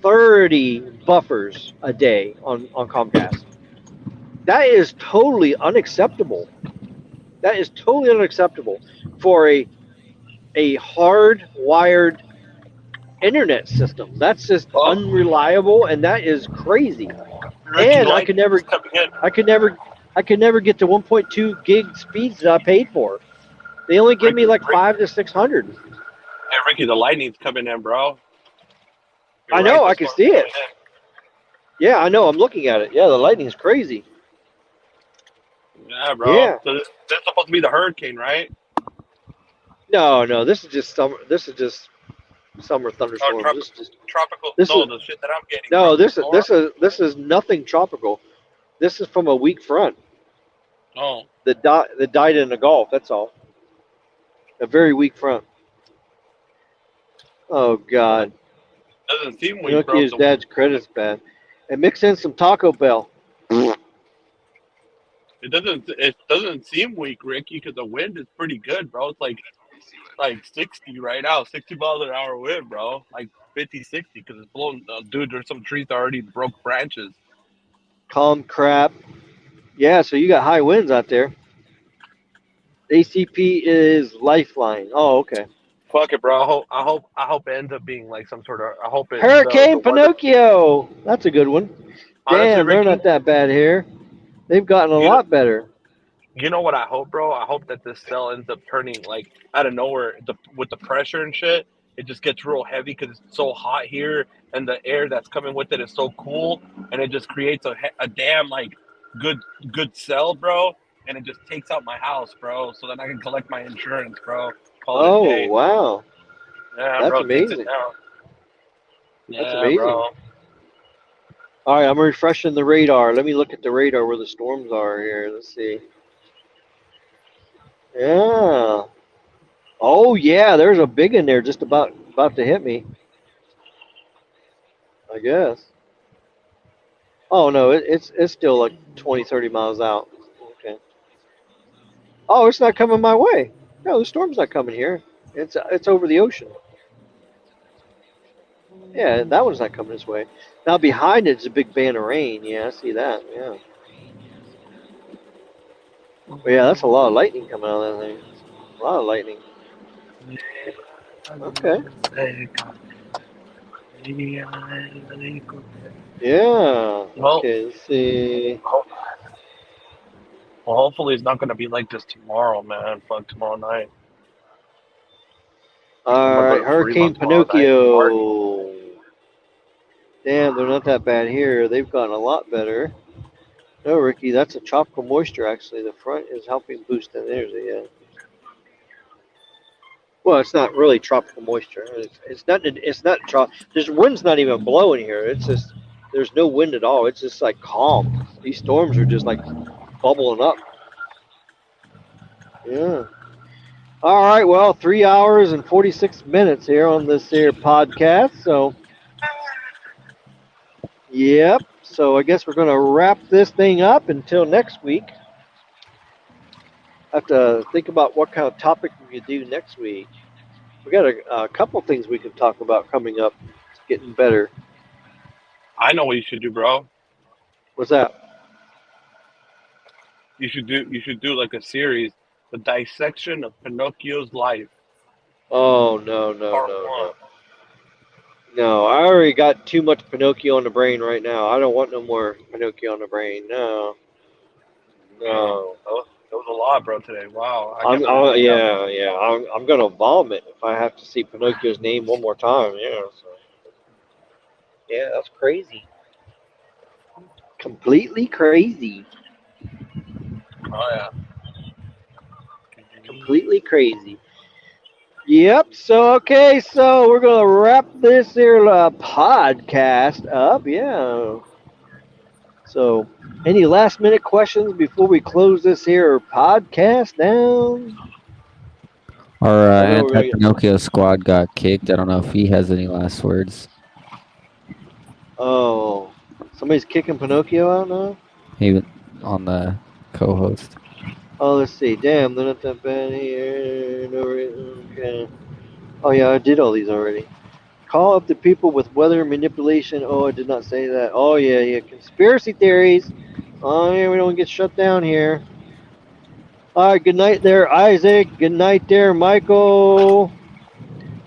30 buffers a day on Comcast. That is totally unacceptable. That is totally unacceptable for a hardwired internet system. That's just unreliable, and that is crazy. And I could never get to 1.2 gig speeds that I paid for. They only give me like 500 to 600. Hey, Ricky, the lightning's coming in, bro. I know, I can see it. Yeah, I know. I'm looking at it. Yeah, the lightning's crazy. Yeah, bro. Yeah. So this is supposed to be the hurricane, right? No, this is just summer. This is just summer thunderstorms. This is just tropical. the shit that I'm getting. No, this is nothing tropical. This is from a weak front. Oh. That died in the Gulf. That's all. A very weak front. Oh God. Doesn't seem weak, bro. Pinocchio's dad's credit's bad. And mix in some Taco Bell. It doesn't seem weak, Ricky, because the wind is pretty good, bro. It's like 60 right now, 60 miles an hour wind, bro. Like 50, 60, because it's blowing. Dude, there's some trees that already broke branches. Calm crap. Yeah, so you got high winds out there. ACP is Lifeline. Oh, okay. Fuck it, bro. I hope it ends up being like some sort of. I hope it. Hurricane Pinocchio. That's a good one. Honestly, Damn, they're Ricky, not that bad here. They've gotten a lot better. You know what I hope, bro? I hope that this cell ends up turning like out of nowhere with the pressure and shit. It just gets real heavy because it's so hot here, and the air that's coming with it is so cool, and it just creates a damn like good sell, bro, and it just takes out my house, bro. So then I can collect my insurance, bro. Call it a Oh, day. wow. Yeah, That's bro, it takes it amazing. down. That's Yeah, amazing. bro. All right, I'm refreshing the radar. Let me look at the radar where the storms are here. Let's see. Yeah. Oh, yeah, there's a big in there just about to hit me, I guess. Oh, no, it's still like 20, 30 miles out. Okay. Oh, it's not coming my way. No, the storm's not coming here. It's over the ocean. Yeah, that one's not coming this way. Now behind it's a big band of rain. Yeah, I see that. Yeah. But yeah, that's a lot of lightning coming out of that thing. A lot of lightning. Okay. Yeah. Well, Okay, let's see. well, hopefully it's not gonna be like this tomorrow, man. Fuck tomorrow night. All right, Fremont Hurricane tomorrow night. Pinocchio. Damn, they're not that bad here. They've gotten a lot better. No, Ricky, that's a tropical moisture, actually. The front is helping boost the energy, yeah. Well, it's not really tropical moisture. It's not There's wind's not even blowing here. It's just, there's no wind at all. It's just like calm. These storms are just like bubbling up. Yeah. All right, well, 3 hours and 46 minutes here on this here podcast. So, yep. So I guess we're going to wrap this thing up until next week. I have to think about what kind of topic we could do next week. We got a couple things we can talk about coming up. It's getting better. I know what you should do, bro. What's that? You should do like a series, the dissection of Pinocchio's life. Oh, no. No, I already got too much Pinocchio on the brain right now. I don't want no more Pinocchio on the brain. No. That was a lot, bro, today. Wow. I'm gonna vomit if I have to see Pinocchio's name one more time. Yeah. So. Yeah, that's crazy. Completely crazy. Oh yeah. Completely crazy. Yep. So okay. So we're gonna wrap this here podcast up. Yeah. So, any last minute questions before we close this here podcast down? Our anti-Pinocchio squad got kicked. I don't know if he has any last words. Oh, somebody's kicking Pinocchio out now? He was on the co-host. Oh, let's see. Damn, they're not that bad here. No, okay. Oh, yeah, I did all these already. Call up the people with weather manipulation. Oh, I did not say that. Oh, yeah. Conspiracy theories. Oh, yeah, we don't get shut down here. All right, good night there, Isaac. Good night there, Michael.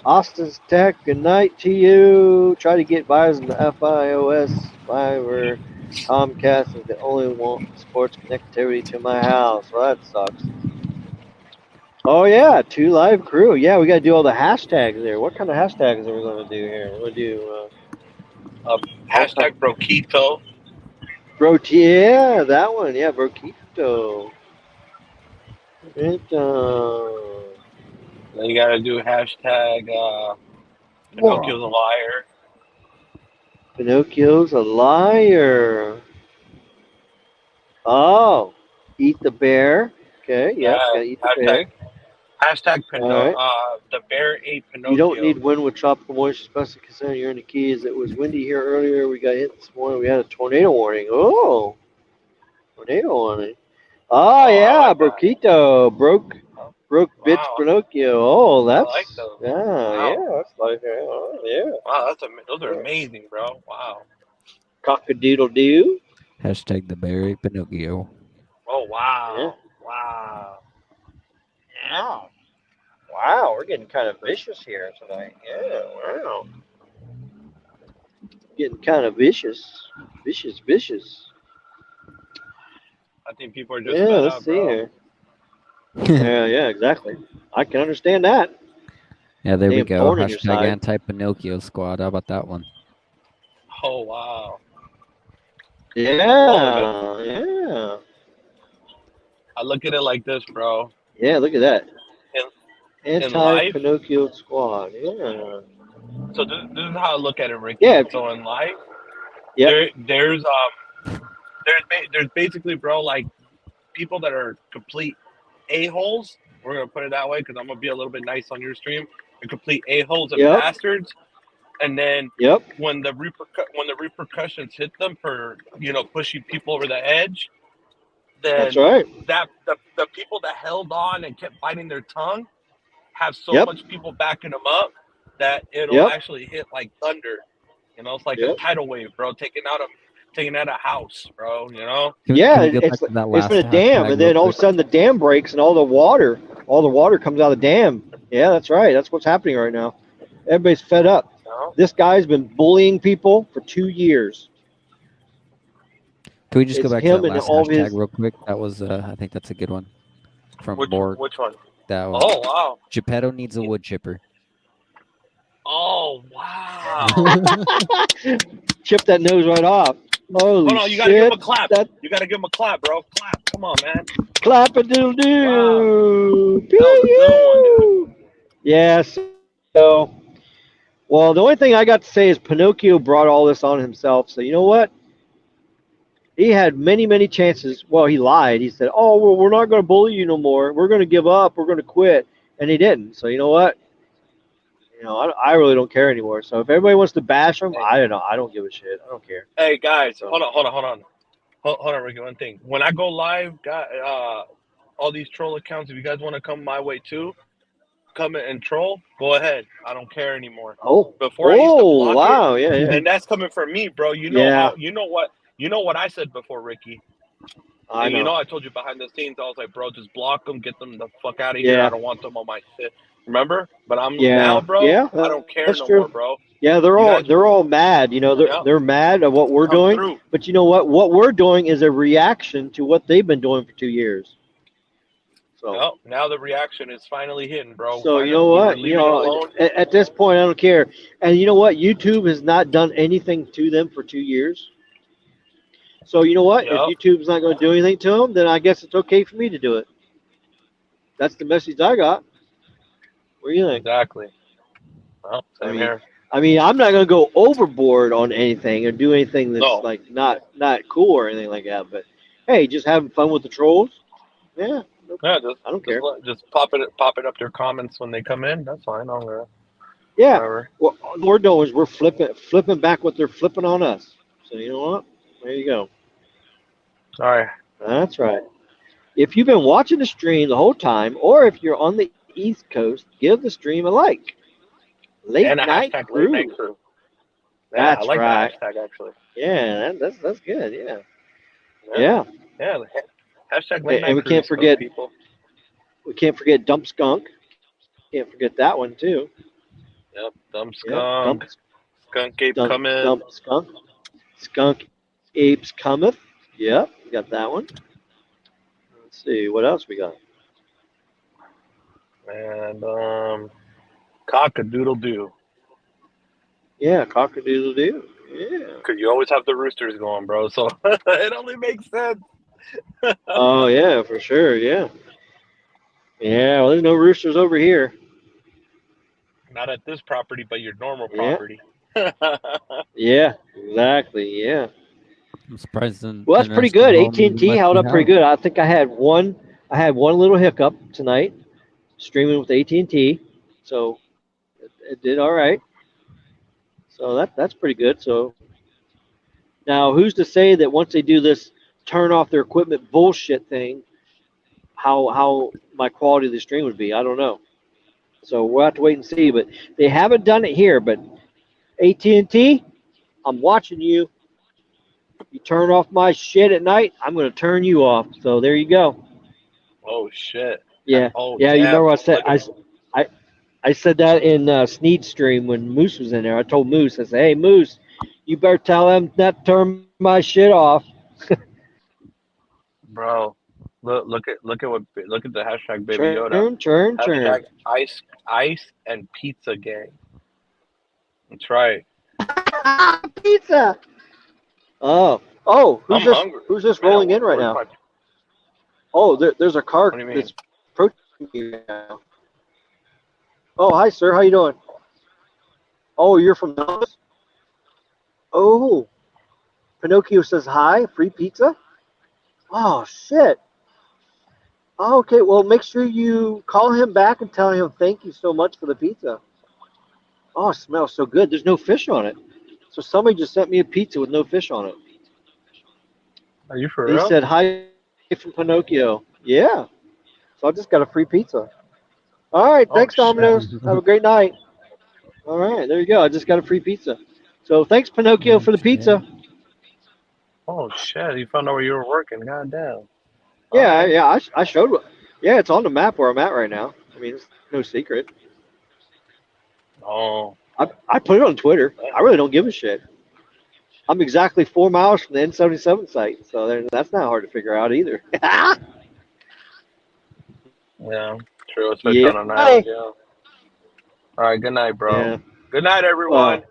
Austin's Tech, good night to you. Try to get Verizon the FiOS fiber. Comcast is the only one sports connectivity to my house. Well, that sucks. Oh, yeah, 2 live crew. Yeah, we got to do all the hashtags there. What kind of hashtags are we going to do here? We're going to do... hashtag Broquito. Yeah, that one. Yeah, Broquito. Then you gotta do hashtag Pinocchio's a liar. Pinocchio's a liar. Oh, eat the bear. Okay, yeah, gotta eat the bear. Hashtag Right. The bear ate Pinocchio. You don't need wind with tropical moisture, especially considering you're in the Keys. It was windy here earlier. We got hit this morning. We had a tornado warning. Oh, tornado warning. Oh yeah, like Broquito. Broke bitch Wow. Pinocchio. Oh, that's I like those. yeah, Wow. yeah. That's like oh, yeah. Wow, those are amazing, bro. Wow. Cock-a-doodle doo. Hashtag the Barry Pinocchio. Oh wow. Yeah. Wow. Yeah. Wow, we're getting kind of vicious here tonight. Yeah, wow. Getting kind of vicious. Vicious. I think people are just Yeah, fed let's up, see bro. here. Yeah, exactly. I can understand that. Yeah, there we Damn go. thorn in your Hashtag side. anti-Pinocchio squad. How about that one? Oh wow. Yeah, yeah. I look at it like this, bro. Yeah, look at that. In life, Anti-Pinocchio squad. Yeah. so this is how I look at it, Ricky. Yeah. So in life, Yep. there's basically, bro, like people that are complete a-holes. We're gonna put it that way because I'm gonna be a little bit nice on your stream. They're complete a-holes and Yep. bastards. And then Yep. when the repercussions hit them for pushing people over the edge, then That's right. that the people that held on and kept biting their tongue have so Yep. much people backing them up that it'll Yep. actually hit like thunder. It's like Yep. a tidal wave, bro, taking out a house, bro. Yeah, Can we go back it's to that it's last been a dam, hashtag and then real all of a quick? sudden the dam breaks, and all the water comes out of the dam. Yeah, that's right. That's what's happening right now. Everybody's fed up. This guy's been bullying people for 2 years. Can we just go It's back to him that and last all hashtag his. real quick? That was, I think that's a good one from Which Borg. one? That one. Oh wow. Geppetto needs a wood chipper. Oh wow. Chip that nose right off. Holy Hold on, you gotta give shit! him a clap. That You gotta give him a clap, bro. Clap. Come on, man. clap a doodle doo. That was a good one, dude. Yes. So, well, the only thing I got to say is Pinocchio brought all this on himself. So you know what? He had many, many chances. Well, he lied. He said, "Oh, well, we're not going to bully you no more. We're going to give up. We're going to quit," and he didn't. So you know what? I really don't care anymore. So if everybody wants to bash him, I don't know. I don't give a shit. I don't care. Hey guys, hold on, Ricky. One thing. When I go live, all these troll accounts. If you guys want to come my way too, come and troll. Go ahead. I don't care anymore. Oh, Before I used to block wow, it, yeah, yeah. and that's coming from me, bro. You know Yeah. how? You know what I said before, Ricky. I And know. I told you behind the scenes, I was like, bro, just block them, get them the fuck out of here. Yeah. I don't want them on my shit. Remember? But I'm Yeah. now, bro. Yeah, I don't care that's no true. more, bro. Yeah, they're all mad. They're mad at what we're Come doing. through. But you know what? What we're doing is a reaction to what they've been doing for 2 years. So. Well, now the reaction is finally hitting, bro. So Finally, you know we were what? leaving it alone. At this point, I don't care. And you know what? YouTube has not done anything to them for 2 years. So you know what? Yep. If YouTube's not going to do anything to them, then I guess it's okay for me to do it. That's the message I got. What do you think? Exactly. Well, same here. I mean, I'm not going to go overboard on anything or do anything that's like not cool or anything like that. But hey, just having fun with the trolls. Yeah. Yeah, I don't care. Just pop it up their comments when they come in. That's fine. I don't care. Yeah. Whatever. Well, all we're doing is we're flipping back what they're flipping on us. So you know what? There you go. All right. That's right. If you've been watching the stream the whole time, or if you're on the East Coast, give the stream a like. Late night crew. Late night crew. Yeah, That's I like right. that hashtag actually. Yeah, that's good. Yeah. Yeah. Yeah. Hashtag late night And we crew, can't forget people. we can't forget Dump Skunk. Can't forget that one too. Yep. Dump skunk. Yep, Skunk ape coming. Dump Skunk. Skunk apes cometh. Yep, we got that one. Let's see what else we got. And cock-a-doodle-doo. Yeah, cock-a-doodle-doo. Yeah. Because you always have the roosters going, bro. So it only makes sense. Oh yeah, for sure. Yeah. Yeah. Well, there's no roosters over here. Not at this property, but your normal property. Yeah. Exactly. Yeah. I'm surprised. Well, that's pretty good. AT&T held up pretty good. I think I had one little hiccup tonight, streaming with AT&T, so it did all right. So that's pretty good. So now, who's to say that once they do this turn off their equipment bullshit thing, how my quality of the stream would be? I don't know. So we'll have to wait and see. But they haven't done it here. But AT&T, I'm watching you. You turn off my shit at night, I'm going to turn you off. So there you go. Oh shit. Yeah. Oh, yeah. damn. You remember what I said? I said that in Sneed's stream when Moose was in there. I told Moose, I said, "Hey Moose, you better tell them not to turn my shit off." Bro, look at the hashtag Baby Turn, Yoda. turn. Hashtag ice and pizza gang. That's right. Pizza. Oh, Oh, I'm hungry. who's this Man, rolling in right where's now? my- Oh, there's a car What do you mean? that's approaching me now. Oh, hi, sir. How you doing? Oh, you're from Dallas? Oh, Pinocchio says hi. Free pizza? Oh, shit. Oh, okay, well, make sure you call him back and tell him thank you so much for the pizza. Oh, it smells so good. There's no fish on it. So somebody just sent me a pizza with no fish on it. Are you for He real? said hi from Pinocchio. Yeah. So I just got a free pizza. All right, thanks, Oh, shit. Domino's. Have a great night. All right, there you go. I just got a free pizza. So thanks, Pinocchio, for the pizza. Oh shit! You found out where you were working. God damn. Yeah, Alright. yeah, I showed. Yeah, it's on the map where I'm at right now. I mean, it's no secret. Oh. I put it on Twitter. I really don't give a shit. I'm exactly 4 miles from the N77 site, so that's not hard to figure out either. Yeah. True. Especially Yeah. on an island. Yeah. All right. Good night, bro. Yeah. Good night, everyone.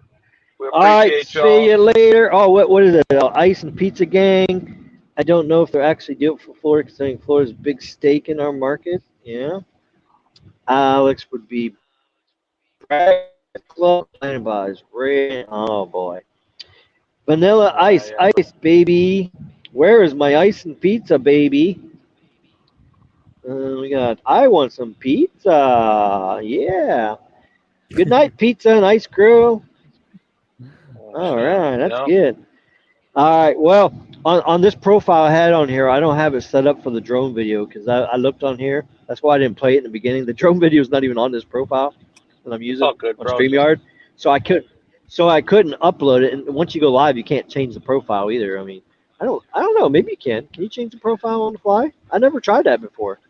We All right, appreciate see y'all. you later. Oh, what is it? Ice and Pizza Gang. I don't know if they're actually doing it for Florida, considering Florida's a big stake in our market. Yeah. Alex would be Club Planning Buys. Oh boy. Vanilla ice, yeah. ice, baby. Where is my ice and pizza, baby? We got. I want some pizza. Yeah. Good night, pizza and ice crew. All right, that's good. All right, well, on this profile I had on here, I don't have it set up for the drone video because I looked on here. That's why I didn't play it in the beginning. The drone video is not even on this profile that I'm using on StreamYard, so I couldn't upload it. And once you go live, you can't change the profile either. I mean, I don't know. Maybe you can. Can you change the profile on the fly? I never tried that before.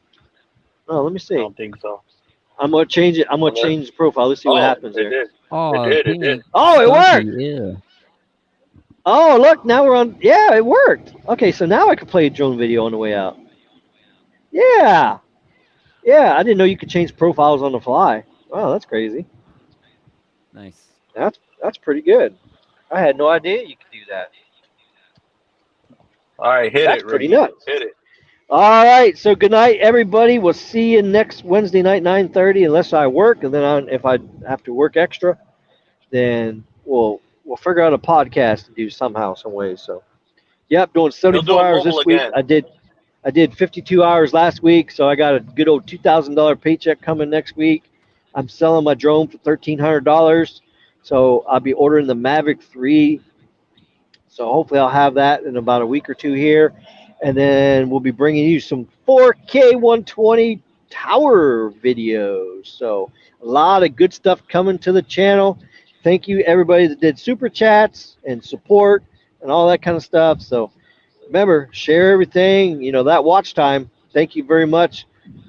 Oh, let me see. I don't think so. I'm gonna change it. I'm gonna change the profile. Let's see what happens it here. Did. It did. Oh, it worked. Yeah. Oh, look, now we're on. Yeah, it worked. Okay, so now I can play a drone video on the way out. Yeah. Yeah, I didn't know you could change profiles on the fly. Wow, that's crazy. Nice. That's pretty good. I had no idea you could do that. All right, hit That's it, pretty Ricky. nuts. Hit it. All right, so good night, everybody. We'll see you next Wednesday night, 9:30, unless I work, and then if I have to work extra, then we'll figure out a podcast to do somehow, some way. So, yep, doing 74 hours this week. Again. I did 52 hours last week, so I got a good old $2,000 paycheck coming next week. I'm selling my drone for $1,300, so I'll be ordering the Mavic 3. So hopefully I'll have that in about a week or two here, and then we'll be bringing you some 4K 120 tower videos. So a lot of good stuff coming to the channel. Thank you everybody that did super chats and support and all that kind of stuff. So remember, share everything. You know, that watch time, thank you very much.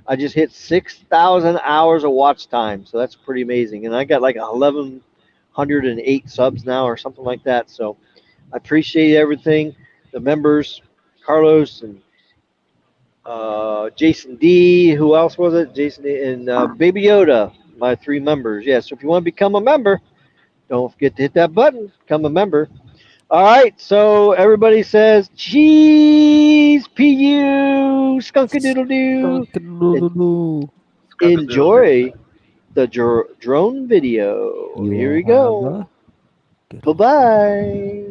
I just hit 6,000 hours of watch time, so that's pretty amazing. And I got like 1,108 subs now or something like that. So I appreciate everything. The members, Carlos and Jason D. Who else was it? Jason D. And Baby Yoda, my 3 members. Yeah, so if you want to become a member, don't forget to hit that button. Become a member. All right, so everybody says cheese, P-U, skunk-a-doodle-doo. Enjoy the drone video. Here we go. Bye-bye.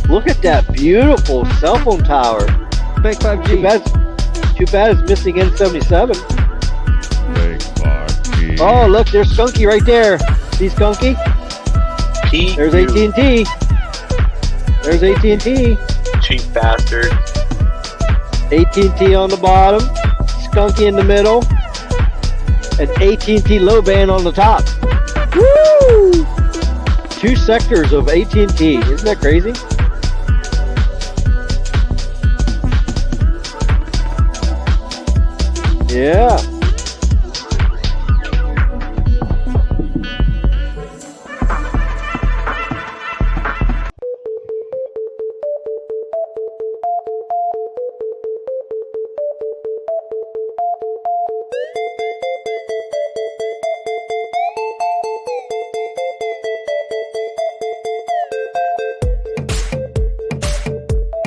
Look at that beautiful cell phone tower. Fake 5G. Too bad it's missing N77. Fake 5G. Oh, look, there's Skunky right there. See Skunky? There's AT&T. There's AT&T. Cheap bastard. AT&T on the bottom. Skunky in the middle. an AT&T low band on the top. Woo! 2 sectors of AT&T. Isn't that crazy? Yeah.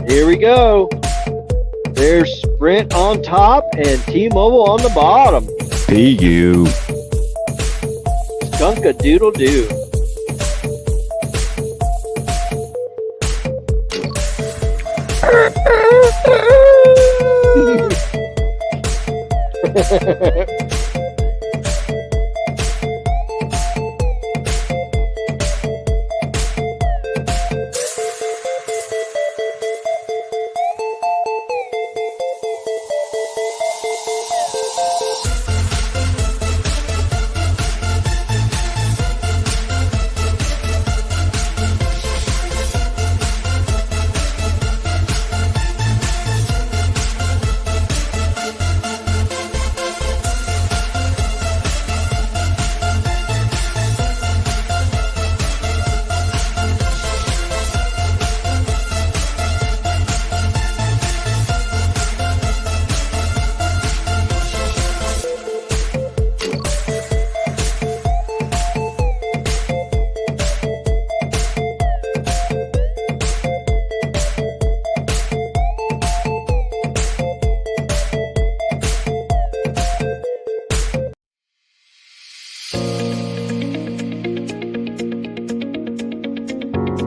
Here we go. There's Sprint on top and T-Mobile on the bottom. PU. Skunk-a-doodle-doo.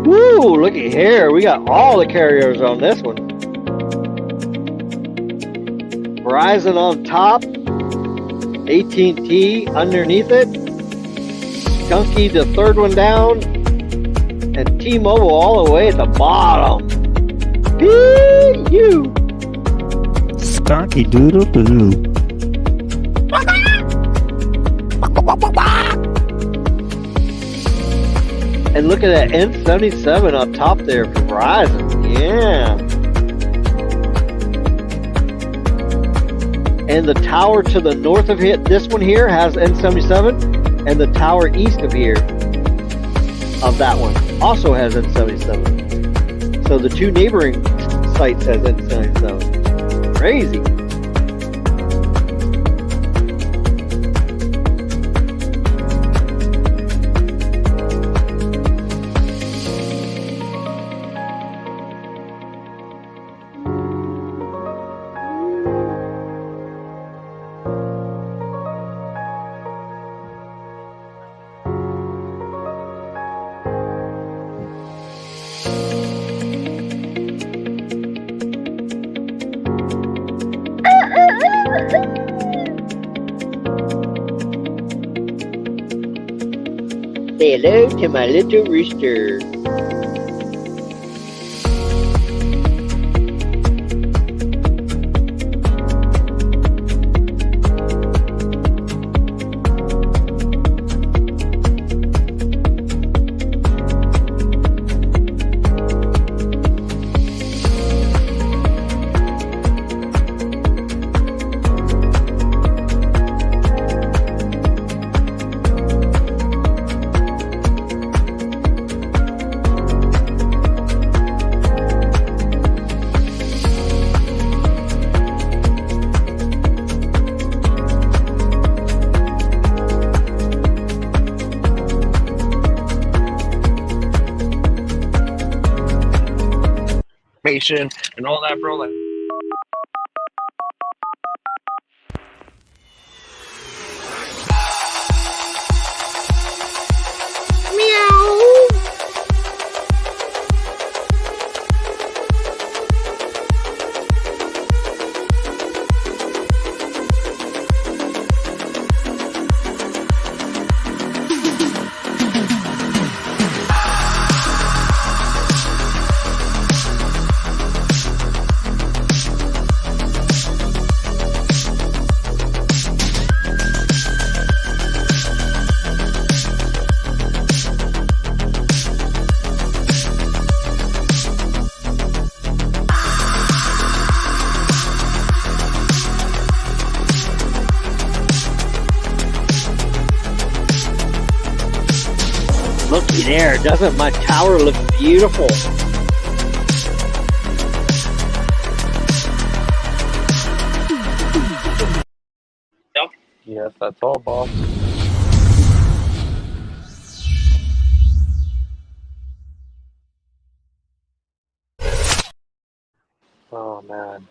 Woo, looky here. We got all the carriers on this one. Verizon on top. AT&T underneath it. Skunky the third one down. And T-Mobile all the way at the bottom. You. Skunky doodle doo. And look at that N77 on top there for Verizon. Yeah. And the tower to the north of it, this one here has N77, and the tower east of here, of that one, also has N77. So the 2 neighboring sites has N77. Crazy. Say hello to my little rooster. And all that, bro. Like, Looky there, doesn't my tower look beautiful? Yes, that's all, boss. Oh man.